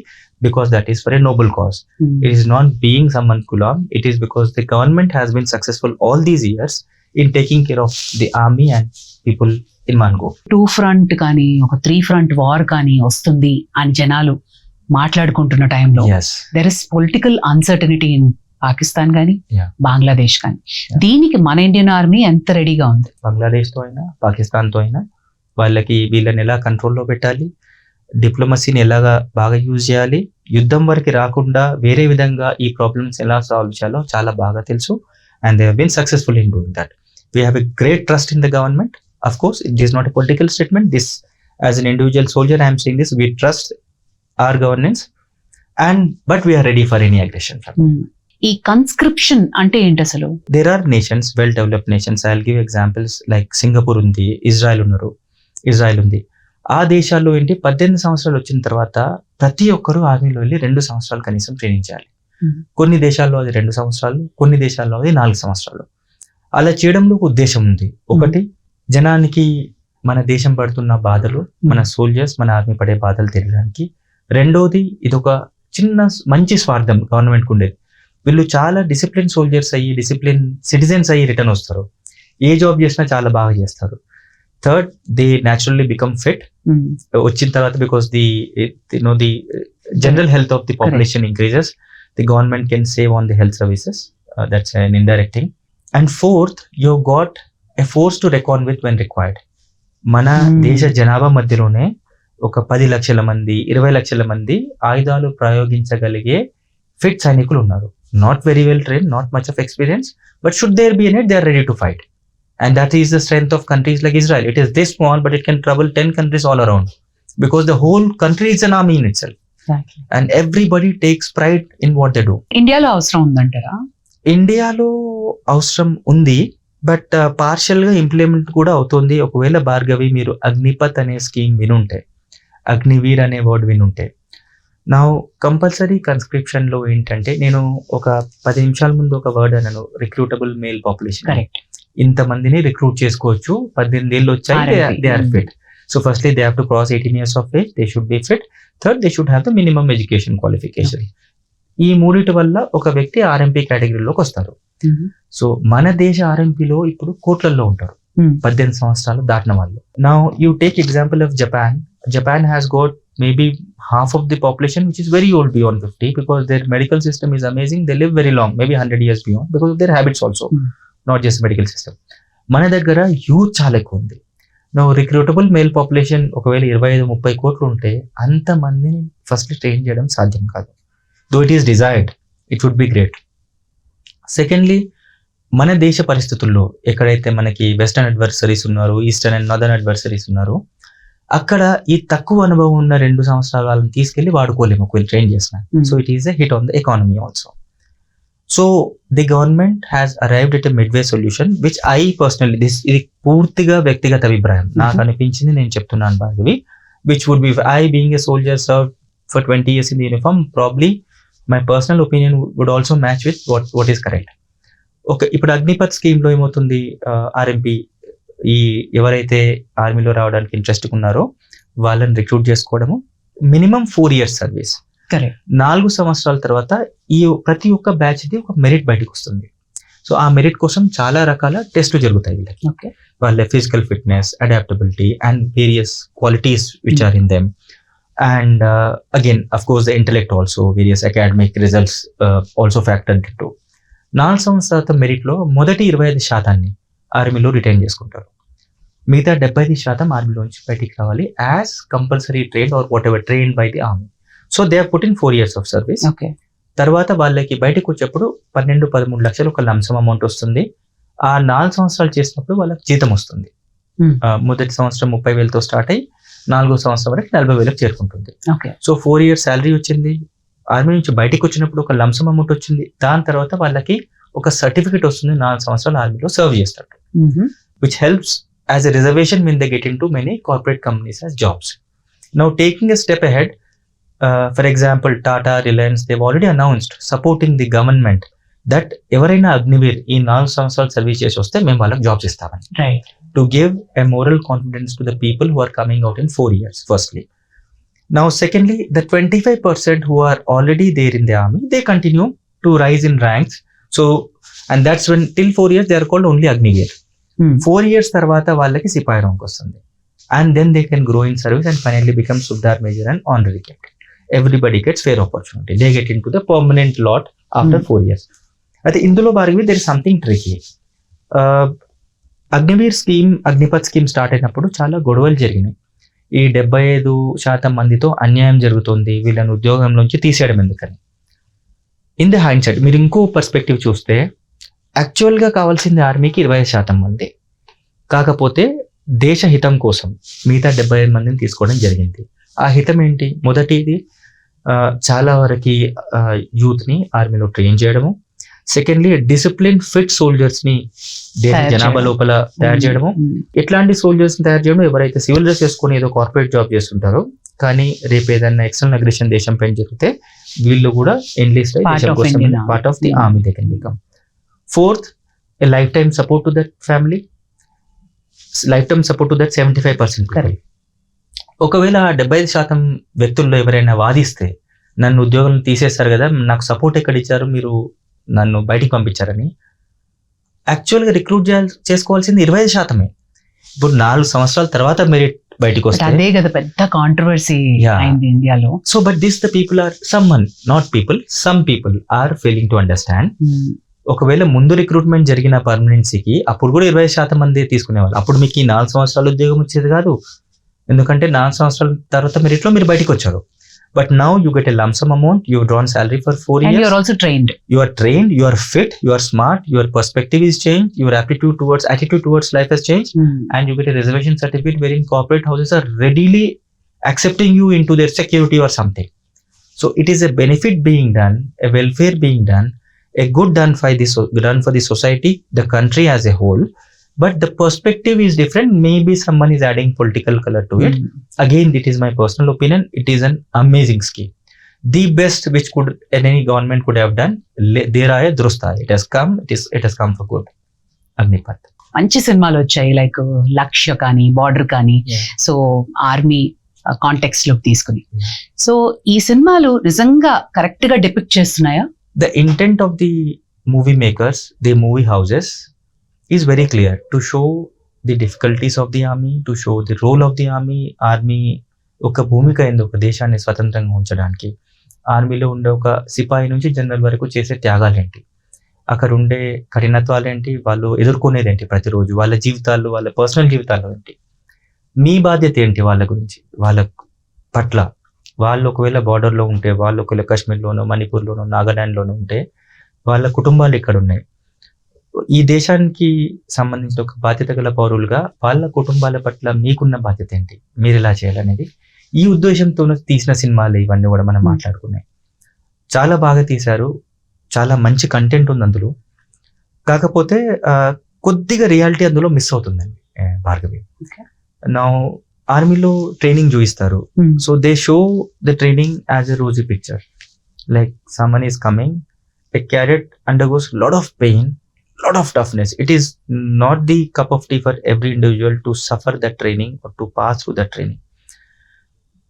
S2: because that is for a noble cause. It is not being someone's gulam. It is because the government has been successful all these years in taking care of the army and people in one go.
S3: 2 front కానీ ఒక 3 front war కానీ వస్తుంది అని జనాలు మాట్లాడుకుంటున్న టైంలో there is political uncertainty in Pakistan కానీ బంగ్లాదేశ్ కానీ. దీనికి మన ఇండియన్ ఆర్మీ ఎంత రెడీగా ఉంది?
S2: బంగ్లాదేశ్ తో అయినా, పాకిస్తాన్ తో అయినా వాళ్ళకి వీళ్ళని ఎలా కంట్రోల్లో పెట్టాలి, డిప్లొమసీని ఎలాగా బాగా యూజ్ చేయాలి, యుద్ధం వరకు రాకుండా వేరే విధంగా ఈ ప్రాబ్లమ్స్ ఎలా సాల్వ్ చేయాలో చాలా బాగా తెలుసు. And they have been successful in doing that. We have a great trust in the government. Of course it is not a political statement. This as an individual soldier I'm saying this. We trust our governance and but we're ready for any aggression from.
S3: ఈ conscription అంటే ఏంటి అసలు?
S2: There are nations, well developed nations. I will give examples like Singapore ఉంది, Israel ఉంది. ఆ దేశాల్లో ఏంటి, 18 సంవత్సరాలు వచ్చిన తర్వాత ప్రతి ఒక్కరూ ఆర్మీలో వెళ్ళి 2 సంవత్సరాలు కనీసం ట్రైనింగ్ చేయాలి. కొన్ని దేశాల్లో అది 2 సంవత్సరాలు, కొన్ని దేశాల్లో అది 4 సంవత్సరాలు. అలా చేయడంలో ఒక ఉద్దేశం ఉంది. ఒకటి, జనానికి మన దేశం పడుతున్న బాధలు, మన సోల్జర్స్, మన ఆర్మీ పడే బాధలు తెలియడానికి. రెండోది, ఇది ఒక చిన్న మంచి స్వార్థం గవర్నమెంట్కి ఉండేది. వీళ్ళు చాలా డిసిప్లిన్ సోల్జర్స్ అయ్యి, డిసిప్లిన్ సిటిజన్స్ అయ్యి రిటర్న్ వస్తారు. ఏ జాబ్ చేసినా చాలా బాగా చేస్తారు. Third, they naturally become fit వచ్చిన తర్వాత, because the general health of the population increases. The government can save on the health services. That's an indirect thing. And fourth, you've got a force to reckon with when required. మన దేశ జనాభా మధ్యలోనే ఒక 10 లక్షల మంది, 20 లక్షల మంది ఆయుధాలు ప్రయోగించగలిగే ఫిట్ సైనికులు ఉన్నారు. Not very well trained, not much of experience, but should there be a need, they are ready to fight. And that is the strength of countries like Israel. It is this small, but it can trouble 10 countries all around, because the whole country is an army in itself.
S3: Exactly.
S2: And everybody takes pride in what they do.
S3: ఇండియాలో అవసరం ఉందంటారా?
S2: ఇండియాలో అవసరం ఉంది, but partial గా implement కూడా అవుతుంది. ఒకవేళ భార్గవి, మీరు అగ్నిపత్ అనే స్కీమ్ వినుంటే, అగ్నివీర్ అనే వర్డ్ వినుంటే, నా కంపల్సరీ కన్స్క్రిప్షన్ లో ఏంటంటే, నేను ఒక 10 నిమిషాల ముందు ఒక వర్డ్ అన్నాను, రిక్రూటబుల్ మేల్ పాపులేషన్.
S3: కరెక్ట్.
S2: ఇంతమందిని రిక్రూట్ చేసుకోవచ్చు, 18 ఏళ్ళు వచ్చాయి, they are fit. So firstly they have to cross 18 years of age, they should be fit. Third, they should have the minimum education qualification. ఈ మూడిటి వల్ల ఒక వ్యక్తి ఆర్ఎంపీ కేటగిరీలోకి వస్తారు. సో మన దేశ ఆర్ఎంపీలో ఇప్పుడు కోట్లలో ఉంటారు 18 సంవత్సరాలు దాటిన వాళ్ళు. Now you take example of Japan. Japan has got maybe half of the population which is very old, beyond 50, because their medical system is amazing. They live very long, maybe 100 years beyond, because of their habits also, not just medical system. మన దగ్గర youth చాలా ఎక్కువ ఉంది. No రిక్రూటబుల్ male population ఒకవేళ 25-30 కోట్లు ఉంటే అంతమందిని first train చేయడం సాధ్యం కాదు. Though it is desired, it would be great. Secondly, మన దేశ పరిస్థితుల్లో ఎక్కడైతే మనకి వెస్టర్న్ అడ్వర్సరీస్ ఉన్నారు, ఈస్టర్న్ అండ్ నార్దర్న్ అడ్వర్సరీస్ ఉన్నారు, అక్కడ ఈ తక్కువ అనుభవం ఉన్న 2 సంవత్సరాలను తీసుకెళ్లి వాడుకోలేము ఒకవేళ ట్రైన్ చేసిన. So it is a hit on the economy also. So the government has arrived at a midway solution which I personally ఇది పూర్తిగా వ్యక్తిగత అభిప్రాయం, నాకు అనిపించింది నేను చెప్తున్నాను Bhargavi, which would be I being a soldier serve for 20 years in the uniform, probably my personal opinion would also match with what is correct. Okay, ఇప్పుడు Agnipath scheme లో ఏమవుతుంది, ఆర్ఎంపీ ఈ ఎవరైతే ఆర్మీలో రావడానికి ఇంట్రెస్ట్ ఉన్నారో వాళ్ళని రిక్రూట్ చేసుకోవడము, మినిమం 4 years సర్వీస్,
S3: కరెక్ట్.
S2: 4 సంవత్సరాల తర్వాత ఈ ప్రతి ఒక్క బ్యాచ్ ది ఒక మెరిట్ బయటకు వస్తుంది. సో ఆ మెరిట్ కోసం చాలా రకాల టెస్టులు జరుగుతాయి వీళ్ళకి.
S3: ఓకే.
S2: వాళ్ళ physical fitness, adaptability and various qualities which are in them. And again, of course, the intellect also, various academic results also factored into. 4 సంవత్సరాల మెరిట్లో మొదటి 25% ఆర్మీలో రిటైన్ చేసుకుంటారు. మిగతా 75% ఆర్మీలోంచి బయటికి రావాలి as compulsory train or what ever train by the army. So they are put in 4 years of service.
S3: Okay.
S2: తర్వాత వాళ్ళకి బయటకు వచ్చేప్పుడు 12-13 లక్షలు ఒక లంసమ్ అమౌంట్ వస్తుంది. ఆ 4 సంవత్సరాలు చేసినప్పుడు వాళ్ళకి జీతం వస్తుంది. మొదటి సంవత్సరం 30,000తో స్టార్ట్ అయ్యి 4వ సంవత్సరం వరకు 40,000కి చేరుకుంటుంది. సో 4 years శాలరీ వచ్చింది. ఆర్మీ నుంచి బయటకు వచ్చినప్పుడు ఒక లంసమ్ అమౌంట్ వచ్చింది. దాని తర్వాత వాళ్ళకి ఒక సర్టిఫికేట్ వస్తుంది, 4 సంవత్సరాలు ఆర్మీలో సర్వ్ చేస్తారు, which helps as a reservation when they get into many corporate companies as jobs. Now taking a step ahead, for example, Tata, Reliance, they've already announced supporting the government that ఎవరైనా అగ్నివీర్ ఈ 4 సంవత్సరాలు service చేసి వస్తే మేము వాళ్ళకి jobs ఇస్తామని.
S3: Right.
S2: To give a moral confidence to the people who are coming out in 4 years, firstly. Now, secondly, the 25% who are already there in the army, they continue to rise in ranks. So, and that's when till 4 years, they are called only Agniveer. 4 years tarvata vallaki Sipai rank vastundi. And then they can grow in service and finally become Subdar Major and honorary captain. Everybody gets fair opportunity. They get into the permanent lot after 4 years. Ate indulo Bhargavi, there is something tricky. Agniveer scheme, Agnipath scheme start అయినప్పుడు చాలా గొడవలు జరిగినాయి. ఈ 75% మందితో అన్యాయం జరుగుతుంది, వీళ్ళని ఉద్యోగంలోంచి తీసేయడం ఎందుకని. ఇన్ ది హైండ్ సైడ్ మీరు ఇంకో పర్స్పెక్టివ్ చూస్తే యాక్చువల్గా కావాల్సింది ఆర్మీకి 25% మంది, కాకపోతే దేశ హితం కోసం మిగతా 75 మందిని తీసుకోవడం జరిగింది. ఆ హితం ఏంటి? మొదటిది చాలా వరకు యూత్ని ఆర్మీలో ట్రైన్ చేయడము. సెకండ్లీ డిసిప్లిన్ ఫిట్ సోల్జర్స్ ని జనాభా లోపల తయారు చేయడము. ఎట్లాంటి సోల్జర్స్ ని తయారు చేయడం, ఎవరైతే సివిల్ డ్రెస్ వేసుకొని ఏదో కార్పొరేట్ జాబ్ చేస్తుంటారో కానీ రేపు ఏదైనా ఎక్స్టర్నల్ అగ్రెషన్ దేశం పైన జరిగితే వీళ్ళు కూడా enlist part of the army they can become. Fourth, A life time support to that family, life time support to that 75%. ఒకవేళ 75% వ్యక్తుల్లో ఎవరైనా వాదిస్తే నన్ను ఉద్యోగం తీసేస్తారు కదా, నాకు సపోర్ట్ ఎక్కడ ఇచ్చారు, మీరు నన్ను బయటికి పంపించారని, యాక్చువల్గా రిక్రూట్ చేసుకోవాల్సింది 25%. ఇప్పుడు 4 సంవత్సరాల తర్వాత మెరిట్ బయటకు వస్తే
S3: అదే కదా పెద్ద కాంట్రవర్సీ అయింది ఇండియాలో.
S2: So but this the people are some people are failing to understand. ఒకవేళ ముందు రిక్రూట్మెంట్ జరిగిన పర్మనెన్సీకి అప్పుడు కూడా 20% మంది తీసుకునేవాళ్ళు. అప్పుడు మీకు ఈ 4 సంవత్సరాల ఉద్యోగం వచ్చేది కాదు, ఎందుకంటే 4 సంవత్సరాల తర్వాత మెరిట్లో మీరు బయటకు వచ్చారు. But now you get a lump sum amount, you've drawn salary for 4 years.
S3: And you are also trained.
S2: You are trained, you are fit, you are smart, your perspective is changed, your attitude towards life has changed, and you get a reservation certificate wherein corporate houses are readily accepting you into their security or something. So it is a benefit being done, a welfare being done, a good done for the society, the country as a whole. But the perspective is different. Maybe someone is adding political color to it. Again, it is my personal opinion. It is an amazing scheme. The best which any government could have done. Deraya Drusta. It has come for good. Agnipath.
S3: మంచి సినిమాలు వచ్చాయి, like లక్ష్య కానీ, border కానీ. So army context లోకి తీసుకుని, so ఈ సినిమాలు నిజంగా కరెక్ట్ గా depict చేస్తున్నాయా?
S2: The intent of the movie makers, the movie houses, is very clear, to show the difficulties of the army, to show the role of the army. Army ఒక భూమిక ఏంది, ఒక దేశాన్ని స్వతంత్రంగా ఉంచడానికి. ఆర్మీలో ఉండే ఒక సిపాయి నుంచి జనరల్ వరకు చేసే త్యాగాలేంటి, అక్కడ ఉండే కఠినత్వాలేంటి, వాళ్ళు ఎదుర్కొనేదేంటి ప్రతిరోజు, వాళ్ళ జీవితాలు, వాళ్ళ పర్సనల్ జీవితాలు ఏంటి, మీ బాధ్యత ఏంటి వాళ్ళ గురించి, వాళ్ళ పట్ల. వాళ్ళు ఒకవేళ బార్డర్లో ఉంటే, వాళ్ళు ఒకవేళ కాశ్మీర్లోనో, మణిపూర్లోనో, నాగాలాండ్లోనో ఉంటే వాళ్ళ కుటుంబాలు ఇక్కడ ఉన్నాయి. ఈ దేశానికి సంబంధించిన ఒక బాధ్యత గల పౌరులుగా వాళ్ళ కుటుంబాల పట్ల మీకున్న బాధ్యత ఏంటి, మీరు ఇలా చేయాలనేది ఈ ఉద్దేశంతో తీసిన సినిమాలు ఇవన్నీ కూడా మనం మాట్లాడుకున్నాయి. చాలా బాగా తీశారు, చాలా మంచి కంటెంట్ ఉంది అందులో. కాకపోతే కొద్దిగా రియాలిటీ అందులో మిస్ అవుతుందండి భార్గవి. నా ఆర్మీలో ట్రైనింగ్ చూపిస్తారు, so they show the training as a rosy picture. Like someone is coming, a cadet undergoes lot of pain, lot of toughness. It is not the cup of tea for every individual to suffer that training or to pass through that training.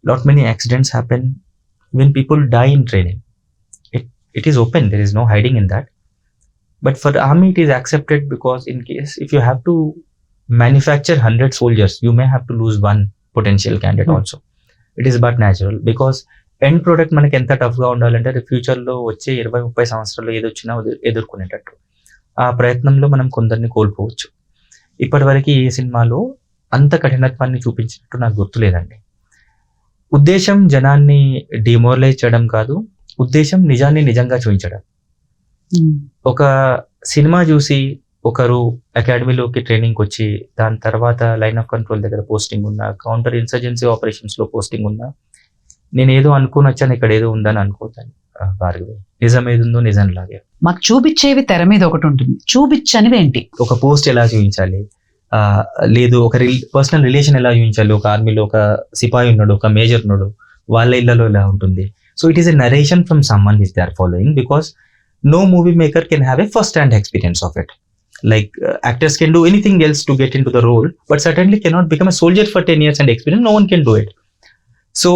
S2: Lot many accidents happen when people die in training. It is open, there is no hiding in that. But for the army it is accepted because in case if you have to manufacture 100 soldiers, you may have to lose one potential candidate also. It is but natural because end product మనకి ఎంత టఫ్గా ఉండాలంటే ఫ్యూచర్లో వచ్చే 20-30 సంవత్సరాలు ఏదొచ్చినా ఎదుర్కొనేటట్టు. ఆ ప్రయత్నంలో మనం కొందరిని కోల్పోవచ్చు. ఇప్పటివరకు ఏ సినిమాలో అంత కఠినత్వాన్ని చూపించినట్టు నాకు గుర్తులేదండి. ఉద్దేశం జనాన్ని డిమోరలైజ్ చేయడం కాదు, ఉద్దేశం నిజాన్ని నిజంగా చూపించడం. ఒక సినిమా చూసి ఒకరు అకాడమీలోకి ట్రైనింగ్కి వచ్చి దాని తర్వాత లైన్ ఆఫ్ కంట్రోల్ దగ్గర పోస్టింగ్ ఉన్నా, కౌంటర్ ఇన్సర్జెన్సీ ఆపరేషన్స్లో పోస్టింగ్ ఉన్నా, నేను ఏదో అనుకుని వచ్చాను ఇక్కడ ఏదో ఉందని అనుకోతాను భార్గవి. నిజం ఏది ఉందో నిజం లాగే.
S3: మాకు చూపించేవి తెర మీద ఒకటి ఉంటుంది, చూపించనివి ఏంటి?
S2: ఒక పోస్ట్ ఎలా చూపించాలి, లేదు ఒక పర్సనల్ రిలేషన్ ఎలా చూపించాలి. ఒక ఆర్మీలో ఒక సిపాయి ఉన్నాడు, ఒక మేజర్ ఉన్నాడు, వాళ్ళ ఇళ్లలో ఎలా ఉంటుంది. So it is a narration from someone which they are following because no movie maker can have a first hand experience of it. Like actors can do anything else to get into the role, but certainly cannot become a soldier for 10 years and experience. No one can do it. So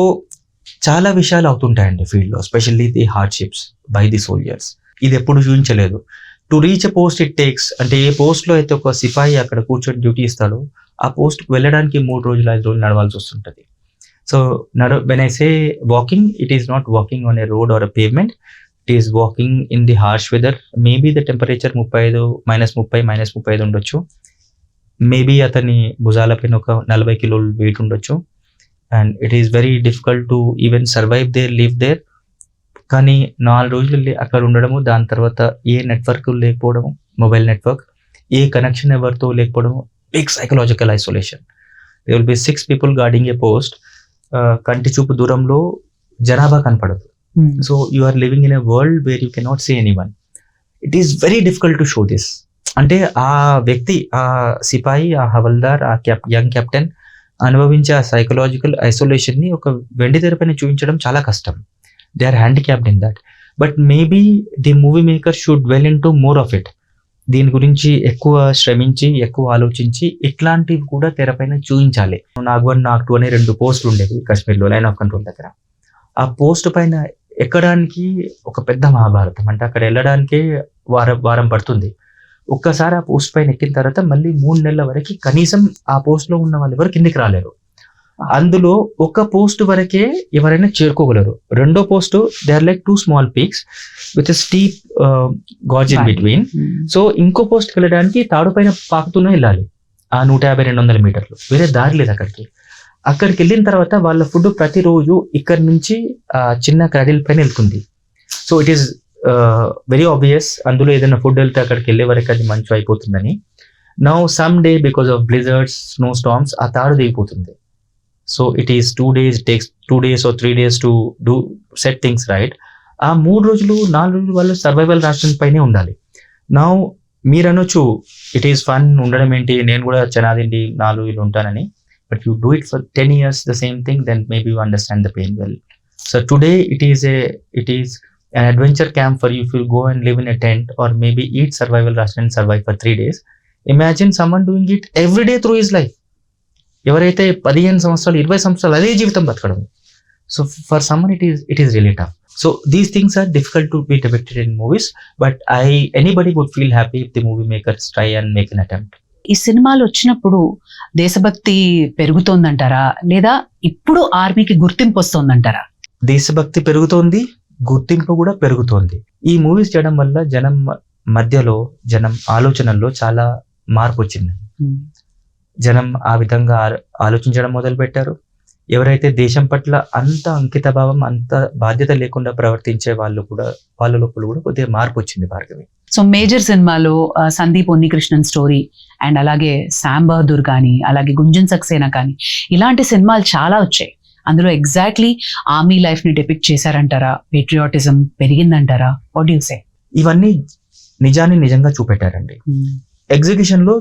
S2: చాలా విషయాలు అవుతుంటాయండి ఫీల్డ్లో, especially the hardships by the soldiers. ఇది ఎప్పుడు చూపించలేదు. To reach a post it takes, అంటే ఏ పోస్ట్లో అయితే ఒక సిపాయి అక్కడ కూర్చొని డ్యూటీ ఇస్తాడో ఆ పోస్ట్కి వెళ్ళడానికి 3 రోజులు 5 రోజులు నడవాల్సి వస్తుంటుంది. So when I say walking, it is not walking on a road or a pavement, it is walking in the harsh weather. Maybe the temperature -30 ఉండొచ్చు. మేబీ అతని భుజాల పైన ఒక 40 కిలోలు వెయిట్ ఉండొచ్చు. And it is very difficult to even survive there, live there. కానీ 4 రోజులు అక్కడ ఉండడము, దాని తర్వాత ఏ నెట్వర్క్ లేకపోవడము, మొబైల్ నెట్వర్క్, ఏ కనెక్షన్ ఎవరితో లేకపోవడము, big psychological isolation. They will be 6 people guarding a post. కంటి చూపు దూరంలో జనాభా కనపడదు. So you are living in a world where you cannot see anyone. It is very difficult to show this. అంటే ఆ వ్యక్తి, ఆ సిపాయి, ఆ హవల్దార్, ఆ యంగ్ కెప్టెన్ అనుభవించే ఆ సైకలాజికల్ ఐసోలేషన్ని ఒక వెండి తెరపైన చూపించడం చాలా కష్టం. They are handicapped in that. But maybe the movie maker should well in to more of it. దీని గురించి ఎక్కువ శ్రమించి, ఎక్కువ ఆలోచించి ఇట్లాంటివి కూడా తెరపైన చూపించాలి. నాకు 1, నాకు 2 అనే 2 పోస్టులు ఉండేవి కాశ్మీర్లో లైన్ ఆఫ్ కంట్రోల్ దగ్గర. ఆ పోస్ట్ పైన ఎక్కడానికి ఒక పెద్ద మహాభారతం. అంటే అక్కడ వెళ్ళడానికే వారం పడుతుంది. ఒక్కసారి ఆ పోస్ట్ పైన ఎక్కిన తర్వాత మళ్ళీ 3 నెలల వరకు కనీసం ఆ పోస్ట్ లో ఉన్న వాళ్ళు ఎవరు కిందికి రాలేరు. అందులో ఒక పోస్ట్ వరకే ఎవరైనా చేరుకోగలరు. రెండో post they are like 2 small peaks with steep gorge in between. So ఇంకో పోస్ట్కి వెళ్ళడానికి తాడు పైన పాకుతూనే వెళ్ళాలి. ఆ 150-200 మీటర్లు, వేరే దారి లేదు అక్కడికి. అక్కడికి వెళ్ళిన తర్వాత వాళ్ళ ఫుడ్ ప్రతిరోజు ఇక్కడ నుంచి చిన్న క్యాడిల్ పైన వెళ్తుంది. So it is very obvious అందులో ఏదైనా ఫుడ్ వెళ్తే అక్కడికి వెళ్ళే వరకు అది మంచు అయిపోతుందని. Now some day because of blizzards, snow storms ఆ తాడు దిగిపోతుంది. So it is 2 days, it takes 2 days or 3 days to do set things right. ఆ 3 రోజులు 4 రోజులు వాళ్ళు సర్వైవల్ రేషన్ పైనే ఉండాలి. నౌ మీరు అనొచ్చు ఇట్ ఈస్ ఫన్, ఉండడం ఏంటి, నేను కూడా చనాదిండి 4 రోజులు ఉంటానని. But you do it for 10 years the same thing, then maybe you understand the pain well. So today it is an adventure camp for you if you go and live in a tent or maybe eat survival ration and survive for 3 days. Imagine someone doing it every day through his life. ఎవరైతే 15 సంవత్సరాలు 20 సంవత్సరాలు అదే జీవితం బతకడం. So for someone it is really tough. So these things are difficult to be depicted in movies, but anybody would feel happy if the movie makers try and make an attempt.
S3: ఈ సినిమాలు వచ్చినప్పుడు దేశభక్తి పెరుగుతోందంటారా, లేదా ఇప్పుడు ఆర్మీకి గుర్తింపు వస్తోందంటారా?
S2: దేశభక్తి పెరుగుతోంది, గుర్తింపు కూడా పెరుగుతోంది. ఈ మూవీస్ చేయడం వల్ల జనం మధ్యలో, జనం ఆలోచనల్లో చాలా మార్పు వచ్చింది. జనం ఆ విధంగా ఆలోచించడం మొదలు పెట్టారు. ఎవరైతే దేశం పట్ల అంత అంకిత భావం, అంత బాధ్యత లేకుండా ప్రవర్తించే వాళ్ళు కూడా, వాళ్ళ లోపల కూడా కొద్దిగా మార్పు వచ్చింది భార్గవి.
S3: సో మేజర్ సినిమాలో సందీప్ ఉన్నికృష్ణన్ స్టోరీ అండ్ అలాగే శామ్ బహదూర్ కానీ, అలాగే గుంజన్ సక్సేనా కానీ, ఇలాంటి సినిమాలు చాలా వచ్చాయి. అందులో ఎగ్జాక్ట్లీ ఆర్మీ లైఫ్ ని డిపిక్ట్ చేశారంటారా? పేట్రియాటిజం పెరిగిందంటారా? What you say?
S2: ఇవన్నీ నిజాన్ని నిజంగా చూపెట్టారండి. ఎగ్జిక్యూషన్ లో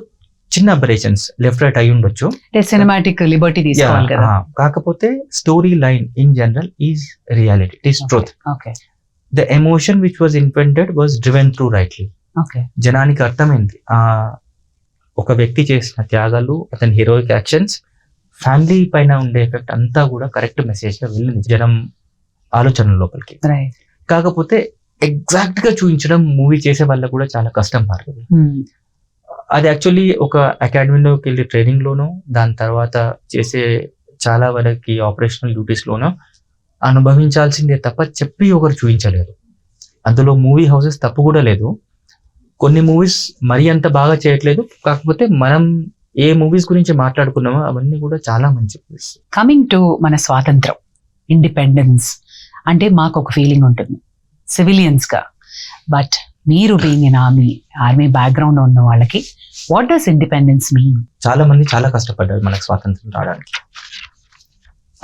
S2: చిన్న అబరేషన్స్ లెఫ్ట్ రైట్ అయి ఉండొచ్చు,
S3: సినిమాటిక్ లిబర్టీ తీసుకోవాలి కదా.
S2: కాకపోతే story line in general is reality, it is truth.
S3: Okay,
S2: the emotion which was invented was driven through rightly.
S3: Okay,
S2: జనానికి అర్థమైంది ఒక వ్యక్తి చేసిన త్యాగాలు, అతని హీరోయిక్ యాక్షన్స్, ఫ్యామిలీ పైన ఉండే ఎఫెక్ట్ అంతా కూడా కరెక్ట్ మెసేజ్ గా వెళ్ళింది జనం ఆలోచన లోపలికి.
S3: రైట్.
S2: కాకపోతే ఎగ్జాక్ట్ గా చూపించడం మూవీ చేసే వాళ్ళకు కూడా చాలా కష్టం భార్గవి. అది యాక్చువల్లీ ఒక అకాడమీలోకి వెళ్ళి ట్రైనింగ్ లోనో, దాని తర్వాత చేసే చాలా వరకు ఆపరేషనల్ డ్యూటీస్ లోనో అనుభవించాల్సిందే తప్ప చెప్పి ఒకరు చూపించలేరు. అందులో మూవీ హౌసెస్ తప్పు కూడా లేదు, కొన్ని మూవీస్ మరీ అంత బాగా చేయట్లేదు. కాకపోతే మనం ఏ మూవీస్ గురించి మాట్లాడుకున్నామో అవన్నీ కూడా చాలా మంచి మూవీస్.
S3: కమింగ్ టు మన స్వాతంత్రం, ఇండిపెండెన్స్ అంటే మాకు ఒక ఫీలింగ్ ఉంటుంది సివిలియన్స్ గా. బట్ మీరు బీయింగ్ ఇన్ ఆర్మీ బ్యాక్గ్రౌండ్ ఉన్న వాళ్ళకి వాట్ డస్ ఇండిపెండెన్స్ మీన్?
S2: చాలా మంది చాలా కష్టపడ్డారు మనకు స్వాతంత్రం రావడానికి.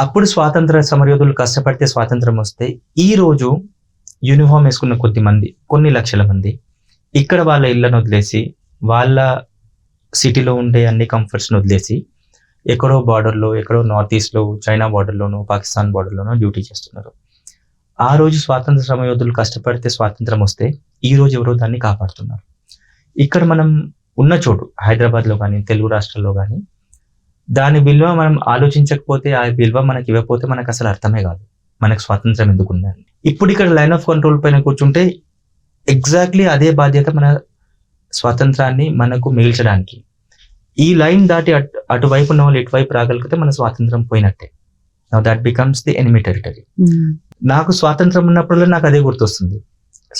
S2: అప్పుడు స్వాతంత్ర సమరయోధులు కష్టపడితే స్వాతంత్రం వస్తే, ఈ రోజు యూనిఫామ్ వేసుకున్న కొద్ది మంది, కొన్ని లక్షల మంది ఇక్కడ వాళ్ళ ఇళ్లను వదిలేసి, వాళ్ళ సిటీలో ఉండే అన్ని కంఫర్ట్స్ని వదిలేసి ఎక్కడో బార్డర్లో, ఎక్కడో నార్త్ ఈస్ట్లో, చైనా బార్డర్లోనో, పాకిస్తాన్ బార్డర్లోనో డ్యూటీ చేస్తున్నారు. ఆ రోజు స్వాతంత్ర సమరయోధులు కష్టపడితే స్వాతంత్రం వస్తే, ఈ రోజు ఎవరో దాన్ని కాపాడుతున్నారు. ఇక్కడ మనం ఉన్న చోటు హైదరాబాద్లో కానీ, తెలుగు రాష్ట్రాల్లో కానీ, దాని విలువ మనం ఆలోచించకపోతే, ఆ విలువ మనకి ఇవ్వకపోతే మనకు అసలు అర్థమే కాదు మనకు స్వాతంత్రం ఎందుకు ఉందని. ఇప్పుడు ఇక్కడ లైన్ ఆఫ్ కంట్రోల్ పైన కూర్చుంటే ఎగ్జాక్ట్లీ అదే బాధ్యత మన స్వాతంత్రాన్ని మనకు మిగిల్చడానికి. ఈ లైన్ దాటి అటువైపు ఉన్న వాళ్ళు ఇటువైపు రాగలిగితే మన స్వాతంత్రం పోయినట్టే. Now that becomes the enemy territory. నాకు స్వాతంత్రం ఉన్నప్పుడు నాకు అదే గుర్తొస్తుంది.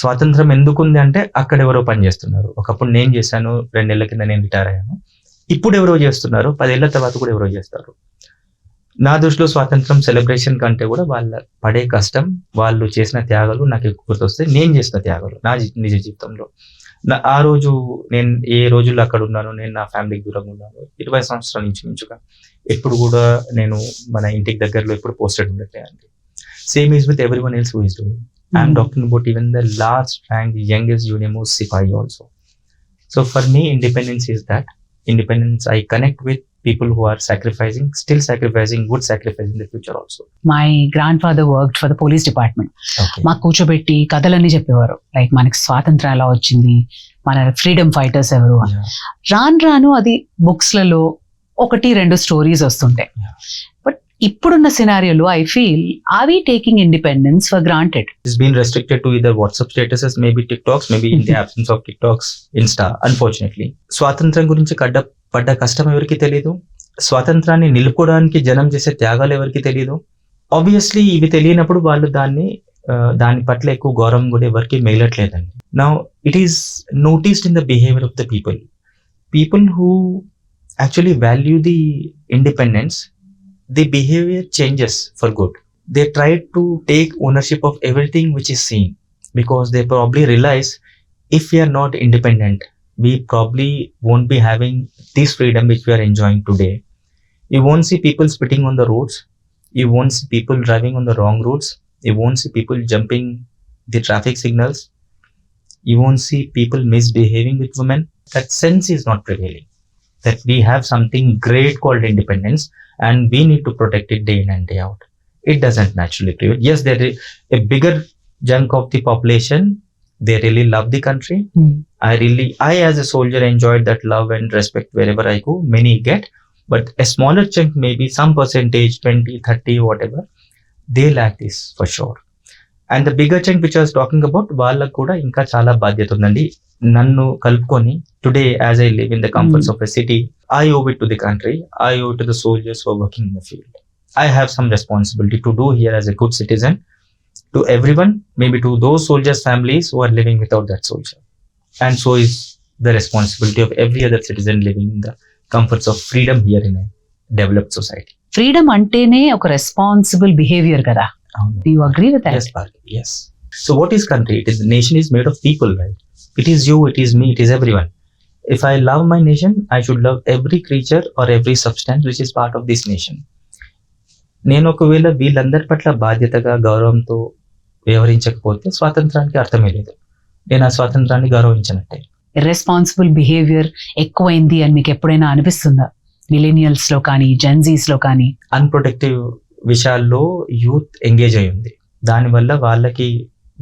S2: స్వాతంత్రం ఎందుకు ఉంది అంటే అక్కడ ఎవరో పని చేస్తున్నారు. ఒకప్పుడు నేను చేశాను, 2 ఏళ్ల కింద నేను రిటైర్ అయ్యాను. ఇప్పుడు ఎవరో చేస్తున్నారు, 10 ఏళ్ల తర్వాత కూడా ఎవరో చేస్తారు. నా దృష్టిలో స్వాతంత్రం సెలబ్రేషన్ కంటే కూడా వాళ్ళ పడే కష్టం, వాళ్ళు చేసిన త్యాగాలు నాకు ఎక్కువ గుర్తొస్తాయి. నేను చేసిన త్యాగాలు నా నిజ జీవితంలో. ఆ రోజు నేను ఏ రోజుల్లో అక్కడ ఉన్నాను, నేను నా ఫ్యామిలీకి దూరంగా ఉన్నాను. 20 సంవత్సరాల నుంచి మించుగా ఎప్పుడు కూడా నేను మన ఇంటికి దగ్గరలో ఎప్పుడు పోస్టెడ్ ఉండట్లేదండి. Same is with everyone else who is doing. I'm talking about even the last rank youngest junior most sepoy also. So for me independence is that. Independence, I connect with people who are still sacrificing, would sacrifice in the future also.
S3: My grandfather worked for the police department.
S2: Okay.
S3: మాకు కూర్చోబెట్టి కథలన్నీ చెప్పేవారు. Like మనకి స్వాతంత్రం ఎలా వచ్చింది, మన freedom fighters ఎవరు. రాను రాను అది బుక్స్లలో 1-2 స్టోరీస్ వస్తుంటాయి. బట్ ఇప్పుడున్న సినారియోలో I feel are we taking independence for granted?
S2: It's been restricted to either WhatsApp statuses, maybe TikToks, maybe in the absence of TikToks, Insta, unfortunately. స్వాతంత్రం గురించి పడ్డ కష్టం ఎవరికి తెలియదు, స్వాతంత్రాన్ని నిలుపుకోవడానికి జనం చేసే త్యాగాలు ఎవరికి తెలియదు. ఆబ్వియస్లీ ఇవి తెలియనప్పుడు వాళ్ళు దాని పట్ల ఎక్కువ గౌరవం కూడా ఎవరికి మిగలట్లేదండి. Now it is noticed in the behaviour of the people who actually value the independence. The behavior changes for good. They try to take ownership of everything which is seen, because they probably realize if we are not independent, we probably won't be having this freedom which we are enjoying today. You won't see people spitting on the roads. You won't see people driving on the wrong roads. You won't see people jumping the traffic signals. You won't see people misbehaving with women. That sense is not prevailing. That we have something great called independence, and we need to protect it day in and day out. It doesn't naturally prevail. Yes, there is a bigger chunk of the population, they really love the country. I as a soldier enjoyed that love and respect wherever I go. Many get, but a smaller chunk, maybe some percentage, 20, 30, whatever, they lack this for sure. And the bigger chunk which I was talking about, వాళ్ళకు కూడా ఇంకా చాలా బాధ్యత ఉందండి. నన్ను కలుపుకొని today as I live in the comforts of a city, I owe it to the country, I owe to the soldiers who are working in the field. I have some responsibility to do here as a good citizen to everyone, maybe to those soldiers' families who are living without that soldier. And so is the responsibility of every other citizen living in the comforts of freedom here in developed society.
S3: Freedom అంటేనే ఒక responsible behaviour కదా. You agree with
S2: Yes, Bhargavi, yes. So what is country? It is, the nation is made of people, right? It is you, it is me, it is everyone. If I love my nation, I should love every creature or every substance which is part of this nation. నేను ఒకవేళ వీళ్ళందరి పట్ల బాధ్యతగా గౌరవంతో వ్యవహరించకపోతే స్వాతంత్రానికి అర్థమే లేదు. నేను ఆ స్వాతంత్రాన్ని గౌరవించినట్టే.
S3: ఇర్రెస్పాన్సిబుల్ బిహేవియర్ ఎక్కువైంది అని మీకు ఎప్పుడైనా అనిపిస్తుందా? మిలీనియల్స్ లో కానీ, జెన్జీస్ లో కానీ.
S2: అన్ప్రొటెక్టివ్ విషయాల్లో యూత్ ఎంగేజ్ అయి ఉంది. దానివల్ల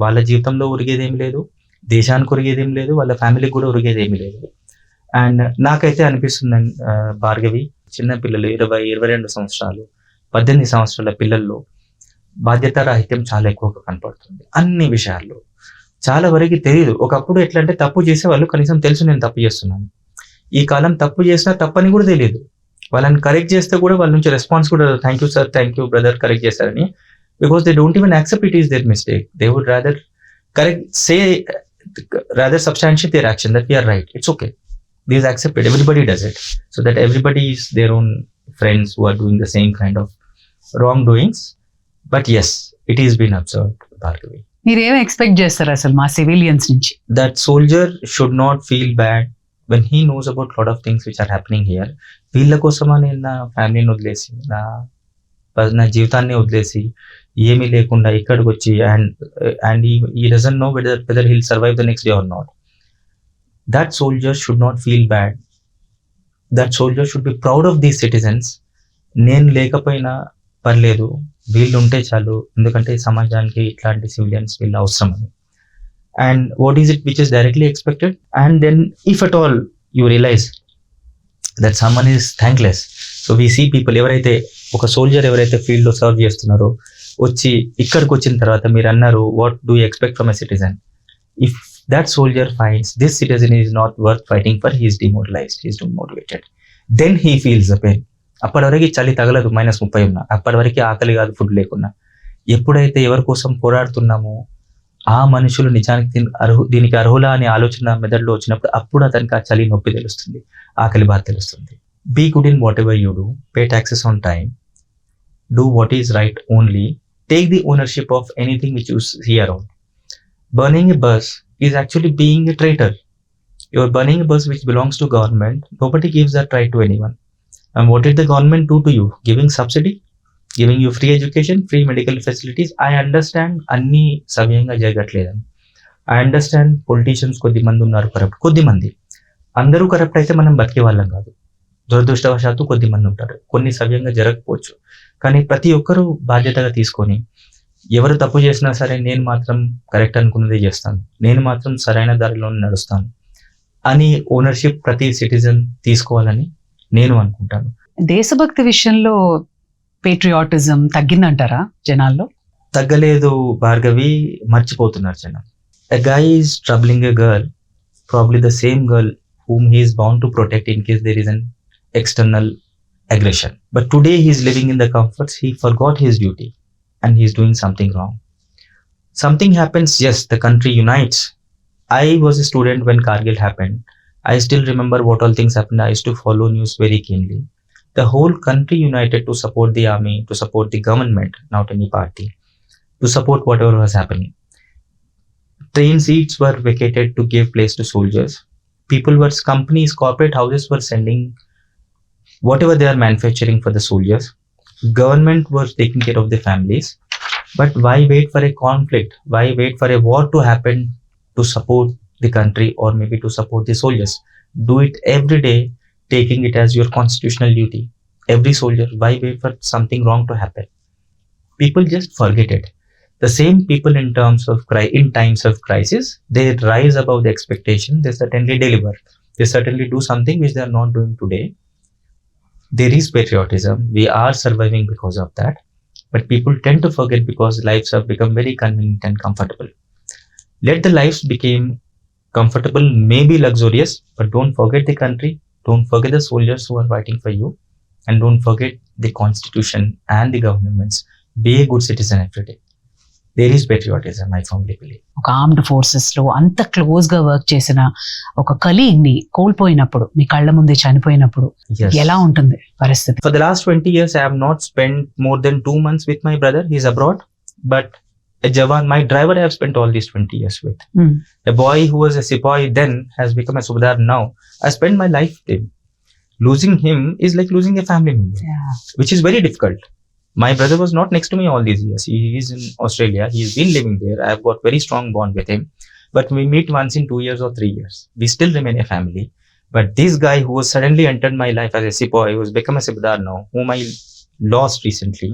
S2: వాళ్ళ జీవితంలో ఉరిగేదేమి లేదు, దేశానికి ఉరిగేదేమి లేదు, వాళ్ళ ఫ్యామిలీకి కూడా ఉరిగేదేమి లేదు. అండ్ నాకైతే అనిపిస్తుంది భార్గవి, చిన్న పిల్లలు 20-22 సంవత్సరాలు 18 సంవత్సరాల పిల్లల్లో బాధ్యత రాహిత్యం చాలా ఎక్కువగా కనపడుతుంది. అన్ని విషయాల్లో చాలా వరకు తెలియదు. ఒకప్పుడు ఎట్లా అంటే తప్పు చేసే వాళ్ళు కనీసం తెలుసు నేను తప్పు చేస్తున్నాను. ఈ కాలం తప్పు చేసినా తప్పని కూడా తెలియదు. వాళ్ళని కరెక్ట్ చేస్తే కూడా వాళ్ళ నుంచి రెస్పాన్స్ కూడా thank you sir, thank you brother correct చేశారని. Because they don't even accept it is their mistake. They would rather rather substantiate their action that we are right. It's okay. This is accepted. Everybody does it. So that everybody is their own friends who are doing the same kind of wrongdoings. But yes, it is been observed, Bhargavi.
S3: మీరేం expect చేస్తారు అసలు మా civilians నుంచి?
S2: That soldier should not feel bad when he knows about lot of things which are happening here. వీళ్ళ కోసమా నేను నా ఫ్యామిలీని వదిలేసి నా జీవితాన్ని వదిలేసి ఏమీ లేకుండా ఇక్కడికి వచ్చి and he doesn't know whether he'll survive the next day or not. That soldier should not feel bad. That soldier should be proud of these citizens. నేను లేకపోయినా పర్లేదు, వీళ్ళు ఉంటే చాలు, ఎందుకంటే సమాజానికి ఇట్లాంటి సివిలియన్స్ వీళ్ళు అవసరం అని. And what is it which is directly expected? And then if at all you realize that someone is thankless. So we see people, ఎవరైతే ఒక సోల్జర్ ఎవరైతే ఫీల్డ్లో సర్వ్ చేస్తున్నారో వచ్చి ఇక్కడికి వచ్చిన తర్వాత మీరు అన్నారు what do you expect from a citizen? If that soldier finds this citizen is not worth fighting for, he is demoralised, he is demotivated, then he feels the pain. అప్పటి వరకు చలి తగలదు -30 ఉన్నా, అప్పటి వరకు ఆకలి కాదు ఫుడ్ లేకున్నా. ఎప్పుడైతే ఎవరి కోసం పోరాడుతున్నామో ఆ మనుషులు నిజానికి దీనికి అర్హులా అనే ఆలోచన మెదడులో వచ్చినప్పుడు అప్పుడు అతనికి ఆ చలి నొప్పి తెలుస్తుంది, ఆకలి బాధ తెలుస్తుంది. Be good in whatever you do, pay taxes on time, do what is right only, take the ownership of anything which you see around. Burning a bus is actually being a traitor. You are burning a bus which belongs to government. Nobody gives that right to anyone. And what did the government do to you? Giving subsidy, giving you free education, free medical facilities. I understand అన్ని సవ్యంగా జరగట్లేదని. I understand politicians కొద్ది మంది ఉన్నారు corrupt, కొద్ది మంది. అందరూ corrupt అయితే మనం బతికే వాళ్ళం కాదు. దురదృష్టవశాత్తు కొద్ది మంది ఉంటారు, కొన్ని సవ్యంగా జరగకపోవచ్చు. కానీ ప్రతి ఒక్కరూ బాధ్యతగా తీసుకొని ఎవరు తప్పు చేసినా సరే నేను మాత్రం కరెక్ట్ అనుకున్నదే చేస్తాను, నేను మాత్రం సరైన దారిలో నడుస్తాను అని ఓనర్షిప్ ప్రతి సిటిజన్ తీసుకోవాలని నేను అనుకుంటాను.
S3: దేశభక్తి విషయంలో పేట్రియాటిజం తగ్గిందంటారా జనాల్లో?
S2: తగ్గలేదు భార్గవి, మర్చిపోతున్నారు జనం. A guy is troubling a girl, probably the same girl whom he is bound to protect in case there is an external aggression. But today he is living in the comforts, he forgot his duty and he is doing something wrong. Something happens, yes, the country unites. I was a student when Kargil happened. I still remember what all things happened. I used to follow news very keenly. The whole country united to support the army, to support the government, not any party, to support whatever was happening. Train seats were vacated to give place to soldiers. Companies, corporate houses were sending whatever they are manufacturing for the soldiers. Government was taking care of the families. But why wait for a conflict? Why wait for a war to happen to support the country or maybe to support the soldiers? Do it every day, taking it as your constitutional duty. Every soldier, why wait for something wrong to happen? People just forget it. The same people in times of crisis, they rise above the expectation. They certainly deliver. They certainly do something which they are not doing today. There is patriotism. We are surviving because of that. But people tend to forget because lives have become very convenient and comfortable. Let the lives become comfortable, maybe luxurious, but don't forget the country. Don't forget the soldiers who are fighting for you. And don't forget the constitution and the governments. Be a good citizen every day. There is patriotism, I firmly believe.
S3: ఒక armed forces లో అంత close గా work చేసిన ఒక colleague ని కోల్పోయినప్పుడు, మీ కళ్ళ ముందే చనిపోయినప్పుడు ఎలా ఉంటుంది పరిస్థితి?
S2: For the last 20 years, I have not spent more than 2 months with my brother. He's abroad. But a Jawan, my driver, I have spent all these 20 years with. A boy who was a Sipahi then has become a Subedar now. I spent my life with him. Losing him is like losing a family member, which is very difficult. My brother was not next to me all these years. He is in Australia. He's been living there. I have got very strong bond with him. But we meet once in 2 years or 3 years. We still remain a family. But this guy who has suddenly entered my life as a Sipahi, who has become a Subedar now, whom I lost recently,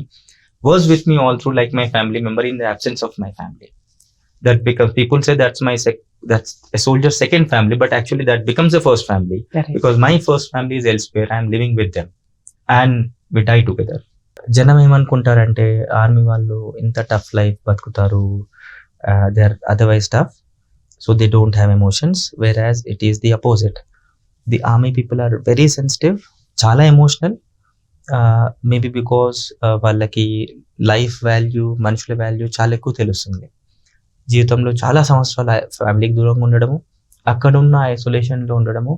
S2: was with me all through like my family member in the absence of my family. That becomes, people say that's that's a soldier's second family, but actually that becomes the first family. Because my first family is elsewhere. I am living with them and we die together.
S4: జనం ఏమనుకుంటారంటే army వాళ్ళు ఇంత tough life బతుకుతారు, they are otherwise tough, so they don't have emotions, where as it is the opposite. The army people are very sensitive, చాలా emotional, maybe because వాళ్ళకి life value, మనుషుల value చాలా ఎక్కువ తెలుస్తుంది. జీవితంలో చాలా సంవత్సరాలు ఫ్యామిలీకి దూరంగా ఉండడము, అక్కడ ఉన్న ఐసోలేషన్లో ఉండడము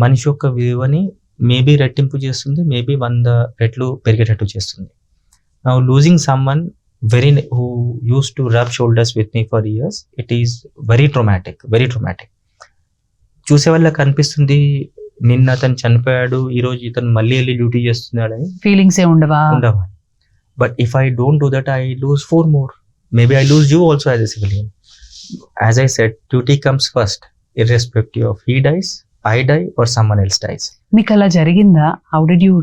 S4: మనిషి యొక్క విలువని మేబీ రెట్టింపు చేస్తుంది, మేబీ 100 రెట్లు పెరిగేటట్టు చేస్తుంది. Now losing someone who used to rub shoulders with me for years, it is very traumatic. చూసే వాళ్ళకి అనిపిస్తుంది నిన్న అతను చనిపోయాడు, ఈ రోజు ఇతను మళ్ళీ వెళ్ళి డ్యూటీ చేస్తున్నాడని.
S3: ఫీలింగ్స్ ఏ ఉండవా?
S4: But if I don't do that, I lose 4 more. Maybe I lose you also as a civilian. As I said, duty comes first, irrespective of he dies, I die or someone else dies.
S3: మీకు అలా జరిగిందా? How did you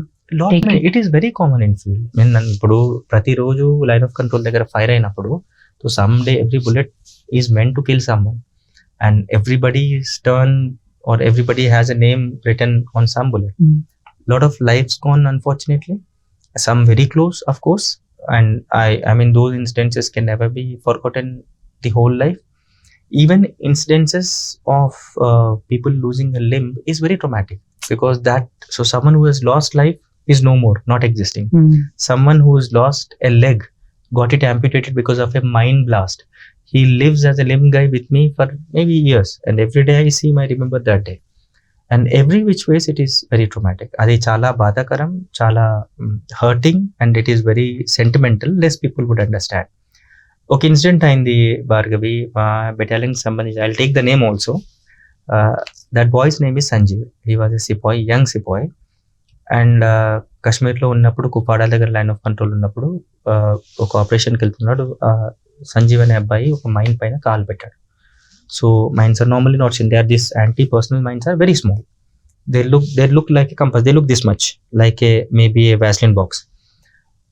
S3: take it?
S4: It is very common in field. ఇప్పుడు ప్రతిరోజు line of control దగ్గర fire అయినప్పుడు, so some day every bullet is meant to kill someone and everybody's turn or everybody has a name written on some bullet. Lot of lives gone, unfortunately, some very close, of course, and I mean those instances can never be forgotten the whole life. Even incidences of people losing a limb is very traumatic, because that, so someone who has lost life is no more, not existing. Someone who has lost a leg, got it amputated because of a mine blast, he lives as a limb guy with me for maybe years, and every day I see him, I remember that day, and every which ways it is very traumatic. Adi chala badakaram, chala hurting, and it is very sentimental. Less people would understand. ఒక incident అయింది భార్గవి, మా battalion సంబంధించి, I will take the name also. That boy's name is Sanjeev. He was a sepoy, young Sipayi, and కాశ్మీర్లో ఉన్నప్పుడు కుపాడా దగ్గర line of control ఉన్నప్పుడు ఒక ఆపరేషన్కి వెళ్తున్నాడు. సంజీవ్ అనే అబ్బాయి ఒక మైన్ పైన కాలు పెట్టాడు. So mines are normally not they are this anti personal mines are very small. They look like a compass, they look this much like a maybe a Vaseline box,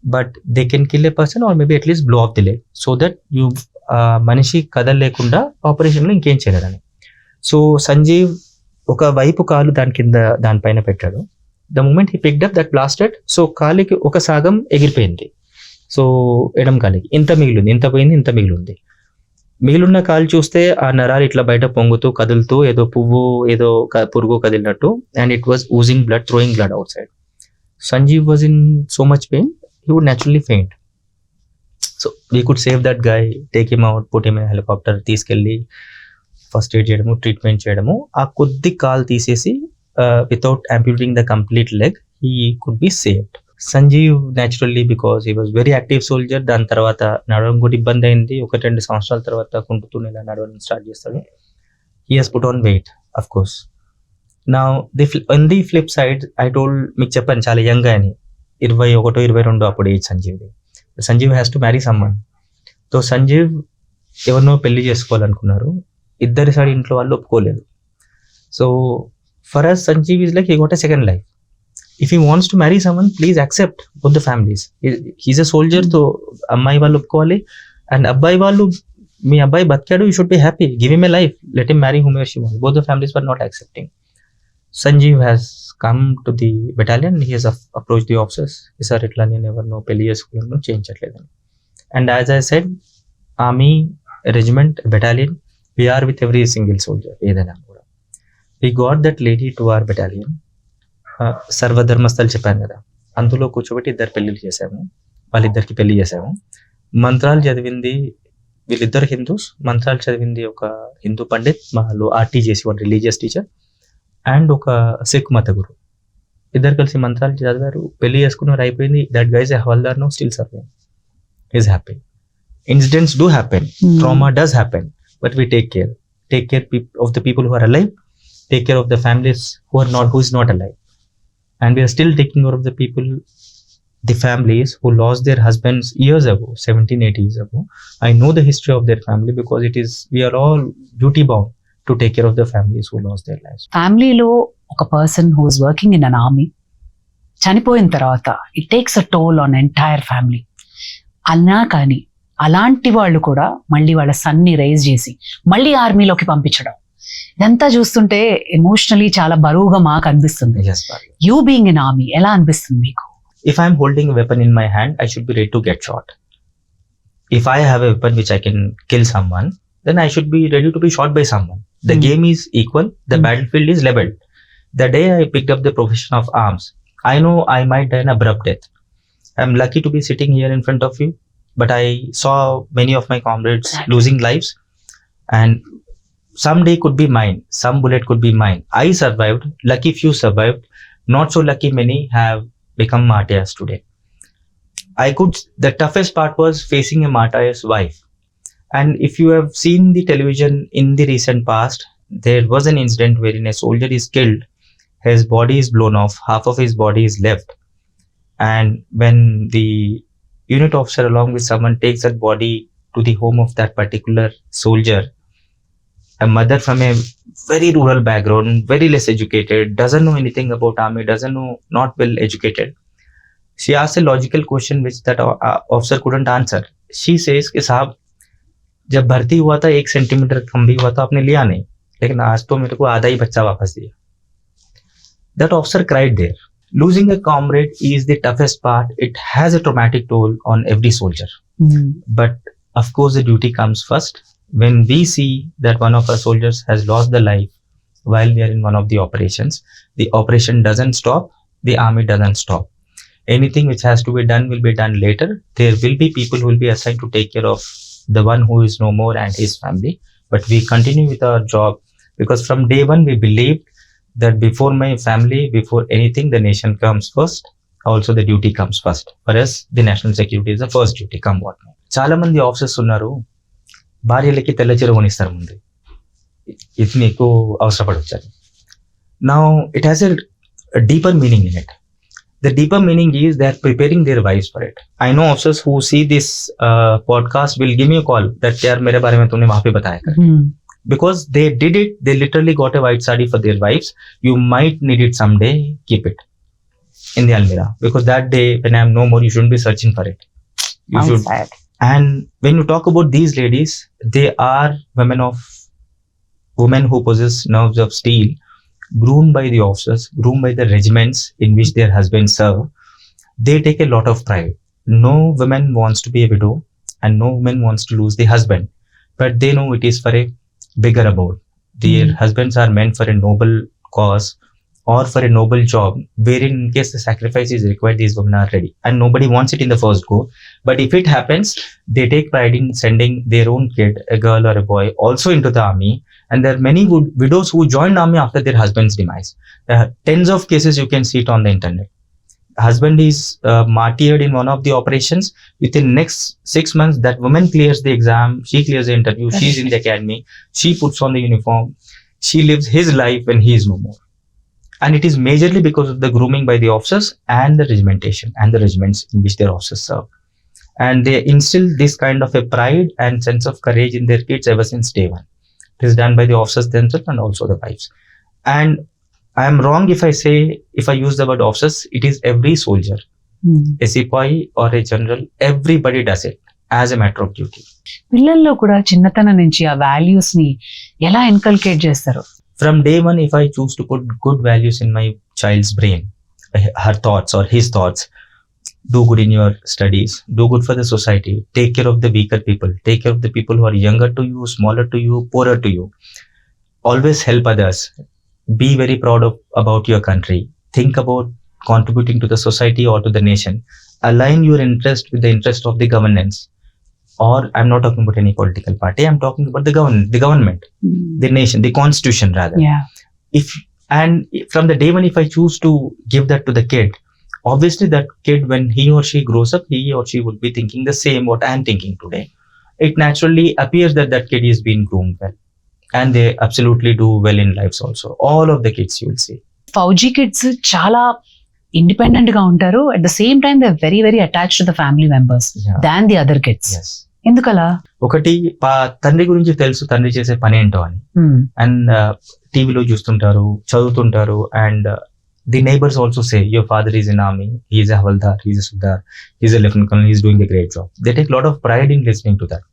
S4: but they can kill a person or maybe at least blow off the leg, so that you మనిషి కదలలేకుండా ఆపరేషన్లో ఇంకేం చేయలేదని. So Sanjeev ఒక వైపు కాలు దానిపైన పెట్టాడు. The moment he picked up that blasted, so కాలికి ఒక సాగం ఎగిరిపోయింది. సో ఎడం కాలికి ఇంత మిగిలింది, ఇంత పోయింది, ఇంత మిగిలింది. మిగిలిన్న కాలు చూస్తే ఆ నరాలు ఇట్లా బయట పొంగుతూ కదులుతూ ఏదో పువ్వు ఏదో పురుగు కదిలినట్టు, and it was oozing blood, throwing blood outside. Sanjeev was in so much pain, he would naturally faint. So we could save that guy, take him out, put him in a helicopter, తీసుకెళ్ళి first aid చేయడము, treatment చేయడము. ఆ కొద్ది కాల్ తీసేసి without amputating the complete leg, he could be saved. Sanjeev naturally, because he was very active soldier, దాని తర్వాత నడవడం కూడా ఇబ్బంది అయింది. 1-2 సంవత్సరాల తర్వాత కుంటుతూ ఇలా నడవడం స్టార్ట్ చేస్తాడు. He has put on weight, of course. నా on the flip side, I told, మీకు చెప్పాను చాలా యంగ్ అని, 21-22 అప్పుడు ఏజ్ సంజీవ్ది. Sanjeev has to marry someone. So Sanjeev ఎవరినో పెళ్లి చేసుకోవాలనుకున్నారు, ఇద్దరి సైడ్ ఇంట్లో వాళ్ళు ఒప్పుకోలేదు. So for us Sanjeev is like he got a second life. If he wants to marry someone, please accept both the families. He's a soldier, తో అమ్మాయి వాళ్ళు ఒప్పుకోవాలి, అండ్ అబ్బాయి వాళ్ళు, మీ అబ్బాయి బతికాడు, you should be happy, give him a life, let him marry whomever she wants. Both the families were not accepting. Sanjeev has come to the battalion, he has approached the officers, sir itla నేను ఎవరినో పెళ్లి చేసుకోవాలను చేయించట్లేదని. And as I said, army, regiment, battalion, we are with every single soldier, ఏదైనా కూడా. We got that lady to our battalion, సర్వధర్మస్థలు చెప్పాను కదా, అందులో కూర్చోబెట్టి 2 పెళ్లిళ్ళు చేసాము, వాళ్ళిద్దరికి పెళ్లి చేసాము. మంత్రాలు చదివింది వీళ్ళిద్దరు హిందూస్, మంత్రాలు చదివింది ఒక హిందూ పండిత్, వాళ్ళు ఆర్టీ చేసేవాడు, రిలీజియస్ టీచర్, అండ్ ఒక సిక్ మత గురు. ఇద్దరు కలిసి మంత్రాలు చదివారు, పెళ్లి చేసుకున్నారు, అయిపోయింది. That guys a havildar no still serving, is happy. Incidents do happen, trauma does happen, but we take care of the people who are alive, take care of the families who is not alive, and we are still taking care of the people, the families who lost their husbands years ago, 17-18 years ago. I know the history of their family because we are all duty bound to take care of the families who lost their lives.
S3: ఫ్యామిలీలో ఒక person who is working in an army చనిపోయిన తర్వాత it takes a toll on entire family. అన్నా కానీ అలాంటి వాళ్ళు కూడా మళ్ళీ వాళ్ళ సన్ని రైజ్ చేసి మళ్ళీ ఆర్మీలోకి పంపించడం, ఇదంతా చూస్తుంటే ఎమోషనలీ చాలా బరువుగా మాకు అనిపిస్తుంది.
S4: Yes, Bhargavi.
S3: You being in army ఎలా అనిపిస్తుంది మీకు?
S4: If I am holding a weapon in my hand, I should be ready to get shot. If I have a weapon which I can kill someone, then I should be ready to be shot by someone. The game is equal, the battlefield is leveled. The day I picked up the profession of arms, I know I might die an abrupt death. I'm lucky to be sitting here in front of you, but I saw many of my comrades losing lives, and some day could be mine, some bullet could be mine. I survived, lucky few survived, not so lucky many have become martyrs today. The toughest part was facing a martyr's wife. And if you have seen the television in the recent past, there was an incident wherein a soldier is killed, his body is blown off, half of his body is left. And when the unit officer along with someone takes that body to the home of that particular soldier, a mother from a very rural background, very less educated, doesn't know anything about army, not well educated. She asked a logical question which that officer couldn't answer. She says कि साहब जब भर्ती हुआ था 1 centimetre कम भी हुआ था, आपने लिया नहीं, लेकिन आज तो मेरे को आधा ही बच्चा वापस दिया. That officer cried there. Losing a comrade is the toughest part. It has a traumatic toll on every soldier. But of course the duty comes first. When we see that one of our soldiers has lost the life while we are in one of the operations, the operation doesn't stop, the army doesn't stop. Anything which has to be done will be done later. There will be people who will be assigned to take care of the one who is no more and his family. But we continue with our job because from day one we believed that before my family, before anything, the nation comes first. Also the duty comes first. For us, the national security is the first duty, come what may. చాలా మంది officers ఉన్నారు, భార్యలకి తెల్ల చీర కొనిస్తారు ముందు, ఇది మీకు అవసరపడవచ్చు. Now it has a deeper meaning in it. The deeper meaning is they are preparing their wives for it. I know officers who see this podcast will give me a call that यार मेरे बारे में तुमने वहाँ पे बताया कर. Because they did it, they literally got a white sari for their wives. You might need it someday, keep it in the almirah. Because that day when I am no more, you shouldn't be searching for it. You should.
S3: Sad.
S4: And when you talk about these ladies, they are women who possess nerves of steel, groomed by the officers, groomed by the regiments in which their husbands serve. They take a lot of pride. No woman wants to be a widow and no woman wants to lose the husband. But they know it is for a bigger abode. Their husbands are meant for a noble cause or for a noble job, wherein in case the sacrifice is required, these women are ready. And nobody wants it in the first go. But if it happens, they take pride in sending their own kid, a girl or a boy, also into the army. And there are many widows who joined army after their husband's demise. There are tens of cases, you can see it on the internet. Husband is martyred in one of the operations. Within next 6 months, that woman clears the exam, she clears the interview, she's in the academy, she puts on the uniform, she lives his life when he is no more. And it is majorly because of the grooming by the officers and the regimentation and the regiments in which their officers serve. And they instill this kind of a pride and sense of courage in their kids ever since day one. It is done by the officers themselves and also the wives. And I am wrong if I use the word officers. It is every soldier, a sepoy or a general, everybody does it as a matter of duty.
S3: పిల్లల్లో కూడా చిన్నతనం నుంచి ఆ values ని ఎలా inculcate చేస్తారు?
S4: From day one, if I choose to put good values in my child's brain, her thoughts or his thoughts, do good in your studies, do good for the society, take care of the weaker people, take care of the people who are younger to you, smaller to you, poorer to you, always help others, be very proud about your country, think about contributing to the society or to the nation, align your interest with the interest of the governance,
S2: or I'm not talking about any political party, I'm talking about the government, the nation, the constitution rather.
S3: Yeah.
S2: If and from the day when if I choose to give that to the kid, obviously that kid, when he or she grows up, he or she would be thinking the same what I'm thinking today. It naturally appears that that kid is being groomed well, and they absolutely do well in lives also. All of the kids you will see.
S3: Fauji kids చాలా independent గా ఉంటారు, at the same time they very very attach to the family members
S2: Yeah.
S3: Than the other kids.
S2: Yes.
S3: ఎందుకలా?
S2: ఒకటి తండ్రి గురించి తెలుసు, తండ్రి చేసే పని ఏంటో అని, అండ్ టీవీలో చూస్తుంటారు, చదువుతుంటారు, and the neighbours also say your father is in army, he's a havildar, he's a subedar, he's a lieutenant colonel, he's doing a great job. They take lot of pride in listening to that.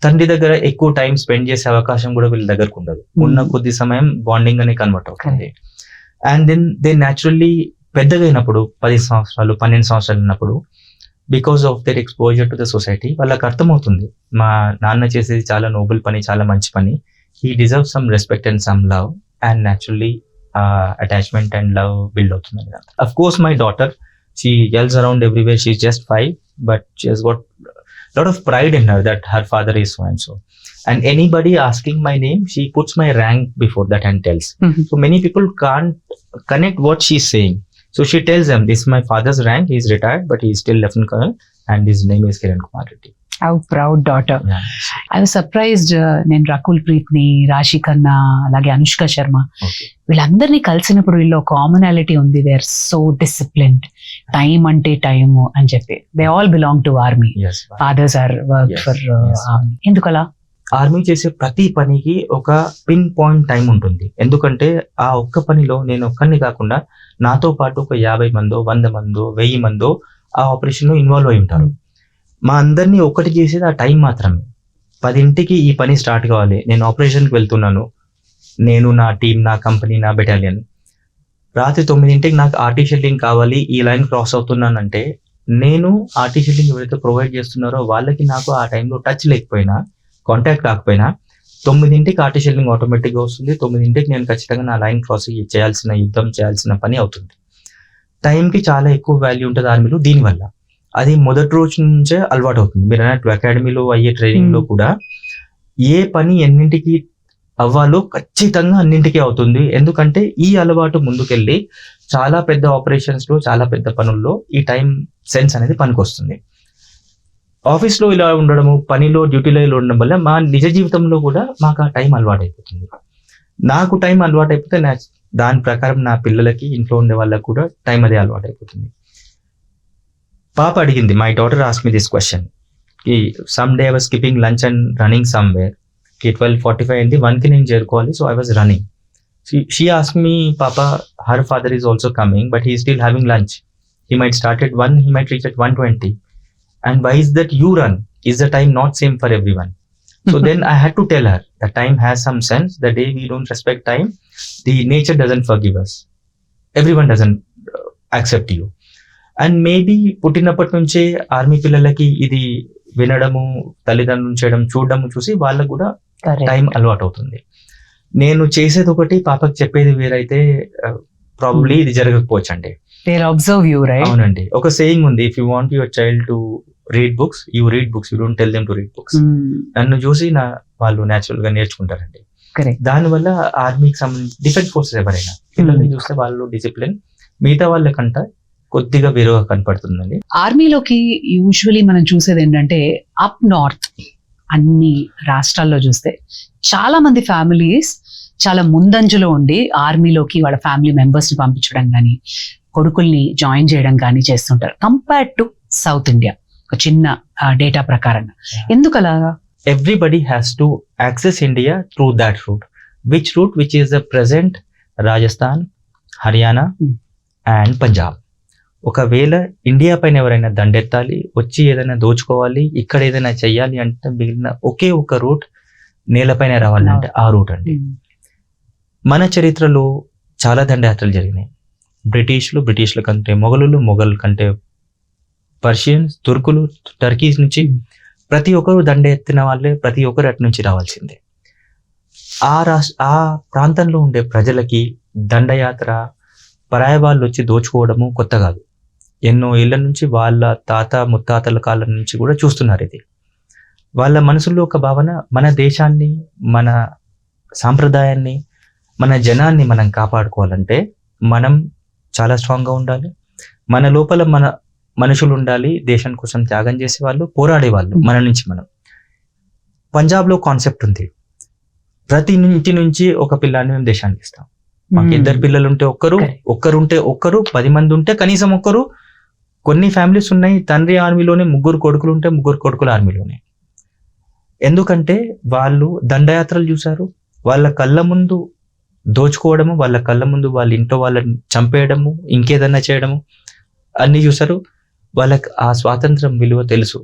S2: తండ్రి దగ్గర ఎక్కువ time spend చేసే అవకాశం కూడా వీళ్ళ దగ్గరకు ఉండదు. ఉన్న కొద్ది సమయం బాండింగ్ అని కన్వర్ట్ అవుతుంది. అండ్ దెన్ దే న్యాచురల్లీ పెద్దగా అయినప్పుడు 10 సంవత్సరాలు 12 సంవత్సరాలు ఉన్నప్పుడు, because of their exposure to the society, వాళ్ళకి అర్థమవుతుంది మా నాన్న చేసేది చాలా నోబుల్ పని, చాలా మంచి పని, he deserve some respect and some love, and naturally attachment and love build అవుతుంది. Of course my daughter, she yells around everywhere, she's just 5, but she has got lot of pride in her that her father is so and so, and anybody asking my name, she puts my rank before that and tells. So many people can't connect what she's saying, so she tells them this is my father's rank, he is retired but he is still lieutenant colonel and his name is Kiran Kumar Reddy.
S3: How proud daughter.
S2: Yeah.
S3: I was surprised. నేను రకుల్ ప్రీత్ ని, రాశి ఖన్నా, అలాగే Anushka Sharma,
S2: Okay.
S3: వీళ్ళందరినీ కలిసినప్పుడు వీళ్ళు commonality ఉంది. They are so disciplined. Time అంటే time అని చెప్పి, they all belong to army.
S2: Yes.
S3: Fathers are work
S2: Yes,
S3: for
S2: yes.
S3: Army. ఎందుకలా?
S2: ఆర్మీ చేసే ప్రతి పనికి ఒక పిన్ పాయింట్ టైం ఉంటుంది. ఎందుకంటే ఆ ఒక్క పనిలో నేను ఒక్కరిని కాకుండా నాతో పాటు ఒక 50 మందో 100 మందో 1000 మందో ఆ ఆపరేషన్ లో ఇన్వాల్వ్ అయి ఉంటారు. మా అందరినీ ఒకటి చేసేది ఆ టైం మాత్రమే. 10ంటికి ఈ పని స్టార్ట్ కావాలి, నేను ఆపరేషన్కి వెళ్తున్నాను, నేను, నా టీం, నా కంపెనీ, నా బెటాలియన్. రాత్రి 9ంటికి నాకు ఆర్టిఫిషియల్ లింక్ కావాలి, ఈ లైన్ క్రాస్ అవుతున్నానంటే, నేను ఆర్టిఫిషియల్ లింక్ ఎవరైతే ప్రొవైడ్ చేస్తున్నారో వాళ్ళకి నాకు ఆ టైంలో టచ్ లేకపోయినా, కాంటాక్ట్ కాకపోయినా, 9ంటికి ఆర్టిఫిషియల్ లింక్ ఆటోమేటిక్గా వస్తుంది. 9ంటికి నేను ఖచ్చితంగా నా లైన్ క్రాస్ చేయాల్సిన, యుద్ధం చేయాల్సిన పని అవుతుంది. టైంకి చాలా ఎక్కువ వాల్యూ ఉంటుంది ఆర్మీలో. దీనివల్ల అది మొదటి రోజు నుంచే అలవాటు అవుతుంది. మీరు అన్నట్టు అకాడమీలో అయ్యే ట్రైనింగ్ లో కూడా ఏ పని ఎన్నింటికి అవ్వాలో ఖచ్చితంగా అన్నింటికి అవుతుంది. ఎందుకంటే ఈ అలవాటు ముందుకెళ్ళి చాలా పెద్ద ఆపరేషన్స్ లో, చాలా పెద్ద పనుల్లో ఈ టైం సెన్స్ అనేది పనికొస్తుంది. ఆఫీస్ లో ఇలా ఉండడము, పనిలో డ్యూటీలో ఇలా ఉండడం వల్ల మా నిజ జీవితంలో కూడా మాకు ఆ టైం అలవాటు అయిపోతుంది. నాకు టైం అలవాటు అయిపోతే దాని ప్రకారం నా పిల్లలకి, ఇంట్లో ఉండే వాళ్ళకి కూడా టైం అదే అలవాటు అయిపోతుంది. పాప అడిగింది, my daughter ask me this question, some day I was skipping lunch and running somewhere, 12:45 అయింది, 1కి నేను చేరుకోవాలి, so I was running. She ask me, పాప, her father is also coming but he still having lunch, he might start at 1, he might reach at 1:20, and why is that you run? Is the time not same for everyone? So then I had to tell her that time has some sense. The day we don't respect time, the nature doesn't forgive us. Everyone doesn't accept you. And maybe పుట్టినప్పటి నుంచే army పిల్లలకి ఇది వినడము, తల్లిదండ్రులు చేయడం, చూడడము చూసి వాళ్ళకు కూడా టైం అలవాటు అవుతుంది. నేను చేసేది ఒకటి, పాపకి చెప్పేది వేరైతే ప్రాబబ్లీ ఇది జరగకపోవచ్చు అండి. అవునండి. ఒక సేయింగ్ ఉంది, if you want your child to read books, you read books, you don't tell them to read books. నన్ను చూసి వాళ్ళు న్యాచురల్ గా నేర్చుకుంటారండి. దానివల్ల ఆర్మీకి సంబంధించి డిఫెన్స్ ఫోర్సెస్ ఎవరైనా పిల్లల్ని చూస్తే వాళ్ళు డిసిప్లిన్ మిగతా వాళ్ళకంట కొద్దిగా వేరుగా కనపడుతుందండి.
S3: ఆర్మీలోకి యూజువలీ మనం చూసేది ఏంటంటే, అప్ నార్త్ అన్ని రాష్ట్రాల్లో చూస్తే చాలా మంది ఫ్యామిలీస్ చాలా ముందంజలో ఉండి ఆర్మీలోకి వాళ్ళ ఫ్యామిలీ మెంబర్స్ ని పంపించడం కానీ, కొడుకుల్ని జాయిన్ చేయడం కానీ చేస్తుంటారు, కంపేర్డ్ టు సౌత్ ఇండియా. ఒక చిన్న డేటా ప్రకారంగా. ఎందుకు అలాగా?
S2: Everybody has to access India through that route. Which is the present Rajasthan, Haryana and Punjab. ఒకవేళ ఇండియా పైన ఎవరైనా దండెత్తాలి, వచ్చి ఏదైనా దోచుకోవాలి, ఇక్కడ ఏదైనా చెయ్యాలి అంటే మిగిలిన ఒకే ఒక రూట్ నేలపైన రావాలంటే ఆ రూట్ అండి. మన చరిత్రలో చాలా దండయాత్రలు జరిగినాయి. బ్రిటిష్ల కంటే మొఘల్ కంటే పర్షియన్స్, తుర్కులు, టర్కీస్ నుంచి ప్రతి ఒక్కరు దండ ఎత్తిన వాళ్ళే, ప్రతి ఒక్కరు అటు నుంచి రావాల్సిందే. ఆ ప్రాంతంలో ఉండే ప్రజలకి దండయాత్ర, పరాయ వాళ్ళు వచ్చి దోచుకోవడము కొత్త కాదు. ఎన్నో ఏళ్ల నుంచి వాళ్ళ తాత ముత్తాతల కాలం నుంచి కూడా చూస్తున్నారు ఇది. వాళ్ళ మనసులో ఒక భావన, మన దేశాన్ని, మన సాంప్రదాయాన్ని, మన జనాన్ని మనం కాపాడుకోవాలంటే మనం చాలా స్ట్రాంగ్గా ఉండాలి. మన లోపల మన మనుషులు ఉండాలి, దేశం కోసం త్యాగం చేసే వాళ్ళు, పోరాడే వాళ్ళు, మన నుంచి మనం. పంజాబ్లో కాన్సెప్ట్ ఉంది, ప్రతి ఇంటి నుంచి ఒక పిల్లాన్ని మేము దేశానికి ఇస్తాం. మాకు 2 పిల్లలు ఉంటే ఒక్కరు ఉంటే ఒక్కరు, 10 మంది ఉంటే కనీసం ఒక్కరు. కొన్ని ఫ్యామిలీస్ ఉన్నాయి, తండ్రి ఆర్మీలోనే, 3 కొడుకులు ఉంటే 3 కొడుకులు ఆర్మీలోనే. ఎందుకంటే వాళ్ళు దండయాత్రలు చూశారు, వాళ్ళ కళ్ళ ముందు దోచుకోవడము, వాళ్ళ కళ్ళ ముందు వాళ్ళ ఇంట్లో వాళ్ళని చంపేయడము, ఇంకేదన్నా చేయడము అన్నీ చూశారు. వాళ్ళకి ఆ స్వాతంత్రం విలువ తెలుసు,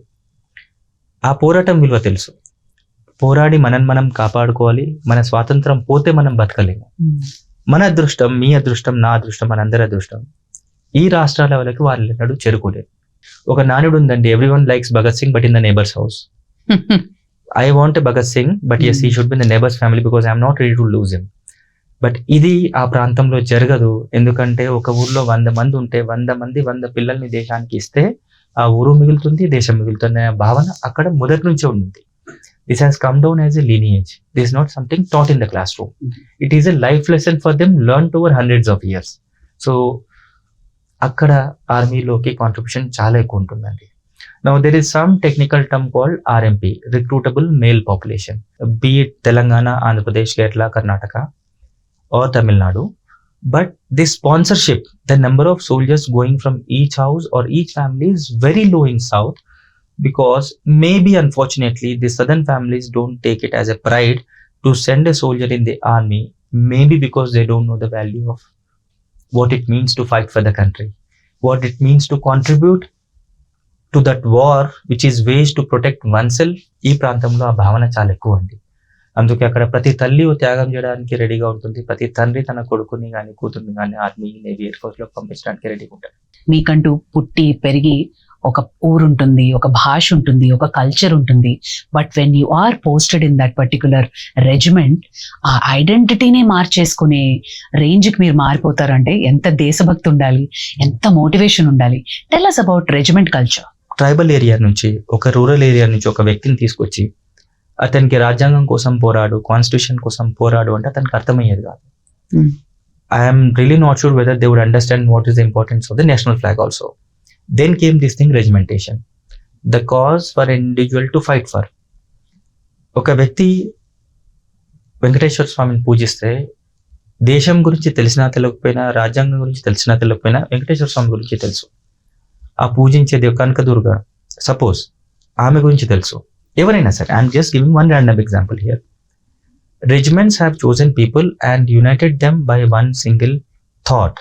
S2: ఆ పోరాటం విలువ తెలుసు. పోరాడి మనం కాపాడుకోవాలి. మన స్వాతంత్రం పోతే మనం బతకలేము. మన అదృష్టం, మీ అదృష్టం, నా అదృష్టం, మనందరి అదృష్టం ఈ రాష్ట్రాల వాళ్ళకి వాళ్ళు చేరుకోలేదు. ఒక నానుడు ఉందండి, everyone likes Bhagat Singh but in the neighbours house. I want a Bhagat Singh but yes he should be in the neighbours family because I'm not ready to lose him. But ఇది ఆ ప్రాంతంలో జరగదు. ఎందుకంటే ఒక ఊర్లో 100 మంది ఉంటే 100 మంది 100 పిల్లల్ని దేశానికి ఇస్తే ఆ ఊరు మిగులుతుంది, దేశం మిగులుతుంది అనే భావన అక్కడ మొదటి నుంచే ఉంది. This has come down as a lineage. This is not something taught in the classroom. It is a life lesson for them learned over hundreds of years. So, అక్కడ ఆర్మీలోకి కాంట్రిబ్యూషన్ చాలా ఎక్కువ ఉంటుందండి. Now there is some technical term called RMP, recruitable male population, be it Telangana, Andhra Pradesh, Kerala, Karnataka or Tamil Nadu. But this sponsorship, the number of soldiers going from each house or each family is very low in South. Because maybe unfortunately the southern families don't take it as a pride to send a soldier in the army, maybe because they don't know the value of what it means to fight for the country, what it means to contribute to that war which is waged to protect oneself. ఈ ప్రాంతంలో ఆ భావన చాలా ఎక్కువ అండి. అందుకే అక్కడ ప్రతి తల్లి త్యాగం చేయడానికి రెడీగా ఉంటుంది, ప్రతి తండ్రి తన కొడుకుని కానీ కూతుర్ని కానీ ఆర్మీ, నేవీ, ఎయిర్ ఫోర్స్ లో పంపించడానికి రెడీగా ఉంటారు.
S3: మీకంటూ పుట్టి పెరిగి ఒక ఊరు ఉంటుంది, ఒక భాష ఉంటుంది, ఒక కల్చర్ ఉంటుంది. But when you are posted in that particular regiment, ఆ ఐడెంటిటీనే మార్చేసుకునే రేంజ్కి మీరు మారిపోతారంటే ఎంత దేశభక్తి ఉండాలి, ఎంత మోటివేషన్ ఉండాలి. Tell us about regiment culture.
S2: Tribal area నుంచి, ఒక రూరల్ ఏరియా నుంచి ఒక వ్యక్తిని తీసుకొచ్చి అతనికి రాజ్యాంగం కోసం పోరాడు, కాన్స్టిట్యూషన్ కోసం పోరాడు అంటే అతనికి అర్థమయ్యేది కాదు. I'm really not sure whether they would understand what is the importance of the national flag also. Then came this thing, regimentation, the cause for an individual to fight for. ఒక వ్యక్తి వెంకటేశ్వర స్వామిని పూజిస్తే దేశం గురించి తెలిసినా తెలియకపోయినా, రాజ్యాంగం గురించి తెలిసినా తెలియకపోయినా వెంకటేశ్వర స్వామి గురించి తెలుసు. ఆ పూజించేది కనకదుర్గ సపోజ్, ఆమె గురించి తెలుసు. ఎవరైనా సరే, I'm just giving one random example here. Regiments have chosen people and united them by one single thought.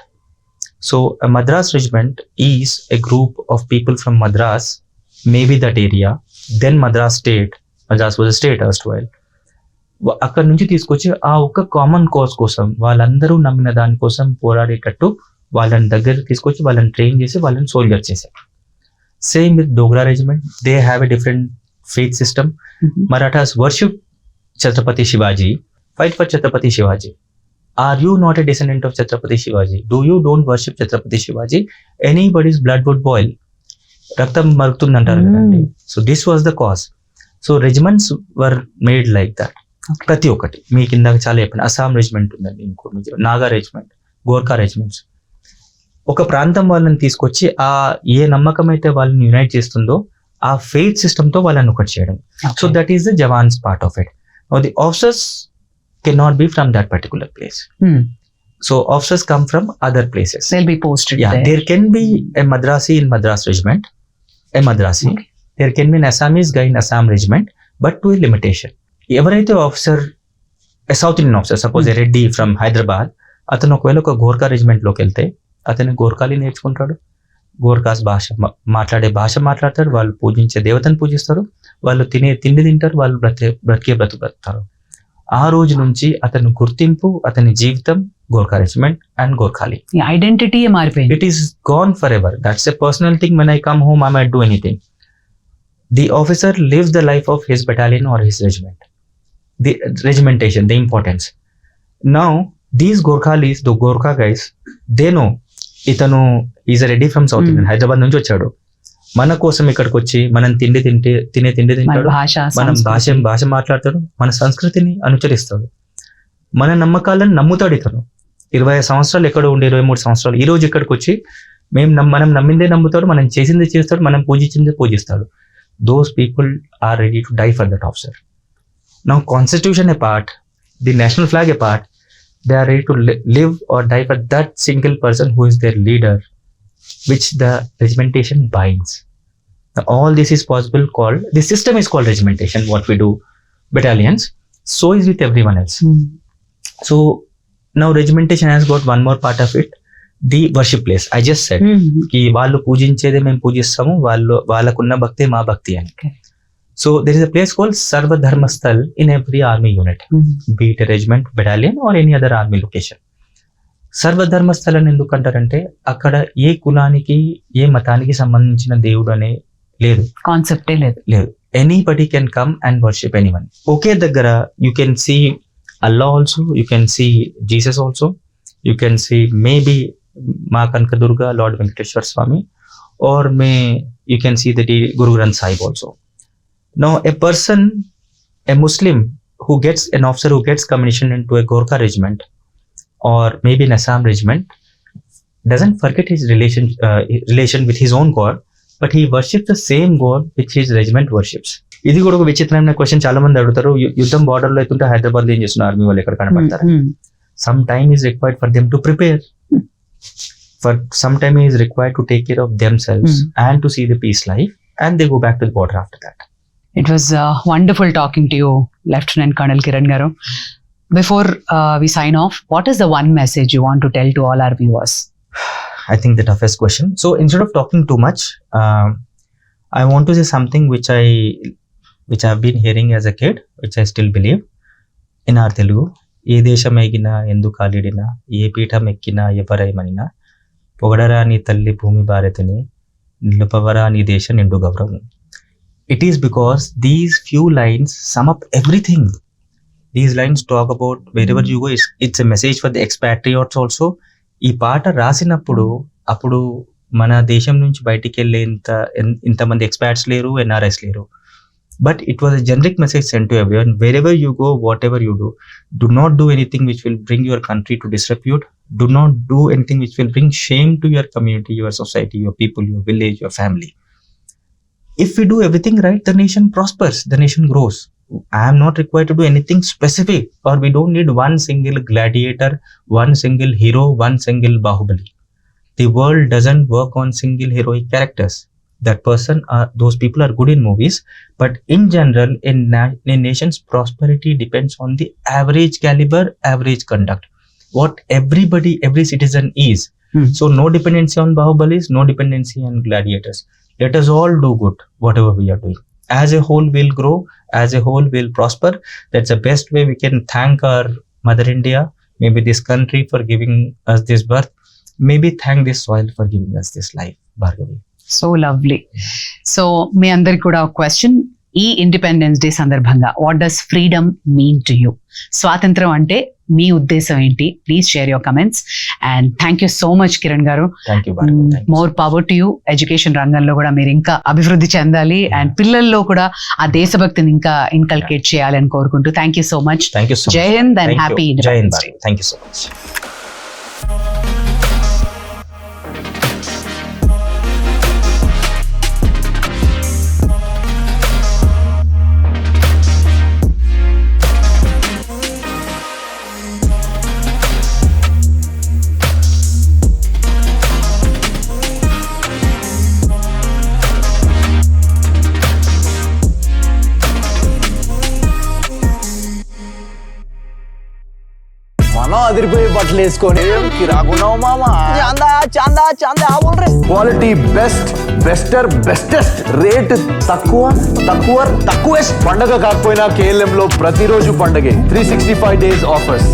S2: So a Madras regiment is a group of people from Madras, maybe that area, then Madras state. Madras was a state erstwhile. అక్కడ నుంచి తీసుకొచ్చి ఆ ఒక్క common cause కోసం, వాళ్ళందరూ నమ్మిన దానికోసం పోరాడేటట్టు వాళ్ళని దగ్గర తీసుకొచ్చి వాళ్ళని ట్రైన్ చేసి వాళ్ళని సోల్జర్ చేశారు. Same with Dogra regiment, they have a different faith system. Marathas worship Chhatrapati Shivaji, fight for Chhatrapati Shivaji. Are you not a descendant of Chhatrapati Shivaji? Do you don't worship Chhatrapati Shivaji? Anybody's blood would boil. Raktam marutundi antaru kadandi. So this was the cause. So regiments were made like that. ప్రతి ఒక్కటి మీ కింద చాలా చెప్పిన Assam regiment ఉందండి, ఇంకోటి Naga regiment, Gorkha regiments. ఒక ప్రాంతం వాళ్ళని తీసుకొచ్చి ఆ ఏ నమ్మకం అయితే వాళ్ళని యునైట్ చేస్తుందో ఆ ఫెయిత్ సిస్టమ్ తో వాళ్ళని ఒకటి చేయడం. So that is the jawans part of it. Now the officers cannot be from that particular place. So officers come from other places.
S3: They'll be posted
S2: Yeah, there can be a Madrasi in Madras regiment, a Madrasi. Okay. There can be an Assamese guy in Assam regiment, but to a limitation. ఎవరైతే officer, south Indian officer, suppose A Reddy from Hyderabad, అతను ఒకవేళ ఒక గోర్ఖా రెజిమెంట్లోకి వెళ్తే అతను గోర్ఖాలి నేర్చుకుంటాడు, గోర్ఖాస్ భాష మాట్లాడే భాష మాట్లాడతారు, వాళ్ళు పూజించే దేవతను పూజిస్తారు, వాళ్ళు తినే తిండి తింటారు, వాళ్ళు బ్రతికే బ్రతుకుతారు. ఆ రోజు నుంచి అతని గుర్తింపు, అతని జీవితం Gorkha regiment and Gorkhali.
S3: Identity మారిపోయింది.
S2: It is gone forever. That's a personal thing. When I come home I might do anything. The officer lives the life of his battalion or his regiment. The regimentation, the importance. Now these Gorkhalis, the Gorkha guys, they know ఇతను is Reddy from South Indian, Hyderabad నుంచి వచ్చాడు. మన కోసం ఇక్కడికి వచ్చి మనం తినే తిండి
S3: మన
S2: తింటాడు,
S3: భాష
S2: మనం
S3: సంస్కృతి.
S2: భాష మాట్లాడతాడు, మన సంస్కృతిని అనుసరిస్తాడు, మన నమ్మకాలను నమ్ముతాడు. ఇతను 25 సంవత్సరాలు ఎక్కడ ఉండి 23 సంవత్సరాలు ఈ రోజు ఇక్కడికి వచ్చి మనం నమ్మిందే నమ్ముతాడు, మనం చేసిందే చేస్తాడు, మనం పూజించిందే పూజిస్తాడు. Those people are ready to die for that officer. Now constitution apart, the national flag apart, they are ready to live or die for that single person who is their leader, which the regimentation binds. Now, all this is possible the system is called regimentation, what we do, battalions. So is with everyone else. So now regimentation has got one more part of it, the worship place. I just said ki వాళ్ళు పూజించేదే మేము పూజిస్తాము, వాళ్ళకున్న భక్తే మా భక్తి అని.
S3: Okay.
S2: So there is a place called Sarva Dharma Sthal in every army unit, be it a regiment, battalion or any other army location. సర్వధర్మ స్థలం ఎందుకు అంటారంటే అక్కడ ఏ కులానికి ఏ మతానికి సంబంధించిన దేవుడు అనే లేదు,
S3: కాన్సెప్టే లేదు.
S2: Anybody can come and worship anyone. ఒకే దగ్గర you can see Allah also, you can see Jesus also, you can see maybe మా Kanakadurga Lord Venkateswara Swamy, or you can see the Guru Granth Sahib also. Now a Muslim who gets an officer who gets commissioned into a Gorkha regiment or maybe an Assam regiment doesn't forget his relation with his own God, but he worships the same God which his regiment worships. ఇది కూడా ఒక విచిత్రమైన question చాలా మంది అడుగుతారు. యుద్ధం border లో అవుతుంటే హైదరాబాద్ లో ఏం చేస్తున్నారు ఆర్మీ వాళ్ళు ఎక్కడ కనపడతారు? Some time is required for them to prepare, for some time is required to take care of themselves and to see the peace life, and they go back to the border after that.
S3: It was wonderful talking to you, Lieutenant Colonel Kiran garu. Before we sign off, what is the one message you want to tell to all our viewers?
S2: I think the toughest question. So instead of talking too much, I want to say something which I've been hearing as a kid, which I still believe in our Telugu. ఏ దేశం ఎగినా ఎందు కాలిడినా, ఏ పీఠం ఎక్కినా ఎవరైమనినా, పొగడరా నీ తల్లి భూమి భారతిని, నిలుపవరా నీ దేశ నిండు గౌరవం. It is because these few lines sum up everything. These lines talk about wherever you go, it's a message for the expatriates also. ఈ పాట రాసినప్పుడు అప్పుడు మన దేశం నుంచి బయటికి వెళ్ళే ఇంతమంది ఎక్స్పాట్స్ లేరు, ఎన్ఆర్ఐస్ లేరు. But it was a generic message sent to everyone. Wherever you go, whatever you do not do anything which will bring your country to disrepute. Do not do anything which will bring shame to your community, your society, your people, your village, your family. If we do everything right, the nation prospers, the nation grows. I am not required to do anything specific, or we don't need one single gladiator, one single hero, one single Bahubali. The world doesn't work on single heroic characters. Those people are good in movies, but in general, a nation's prosperity depends on the average caliber, average conduct. What every citizen is. So no dependency on Bahubalis, no dependency on gladiators. Let us all do good, whatever we are doing. As a whole, we'll grow. As a whole, we'll prosper. That's the best way we can thank our Mother India, maybe this country for giving us this birth, maybe thank this soil for giving us this life, Bhargavi.
S3: So lovely. So మీ అందరికి కూడా ఒక question, ఈ Independence Day సందర్భంగా what does freedom mean to you? స్వాతంత్రం అంటే మీ ఉద్దేశం ఏంటి? Please share your comments. And thank you so much Kiran garu. More power to you. Education రంగంలో కూడా మీరు ఇంకా అభివృద్ధి చెందాలి అండ్ పిల్లల్లో కూడా ఆ దేశభక్తిని ఇంకా ఇన్కల్కేట్ చేయాలి అని కోరుకుంటూ thank you so much. Jai Hind and happy Independence Day.
S2: Thank you so much.
S1: మనం అదిరిపోయే బట్టలు వేసుకొని కిరాకున్నావు మామ. చాందా చాందా చాందా బోల్ రే. క్వాలిటీ బెస్ట్, బెస్టర్, బెస్టెస్ట్, రేట్ తక్కువ తక్కువెస్ట్. పండగ కాకపోయినా KLM లో ప్రతిరోజు పండగే. 365 days ఆఫర్స్.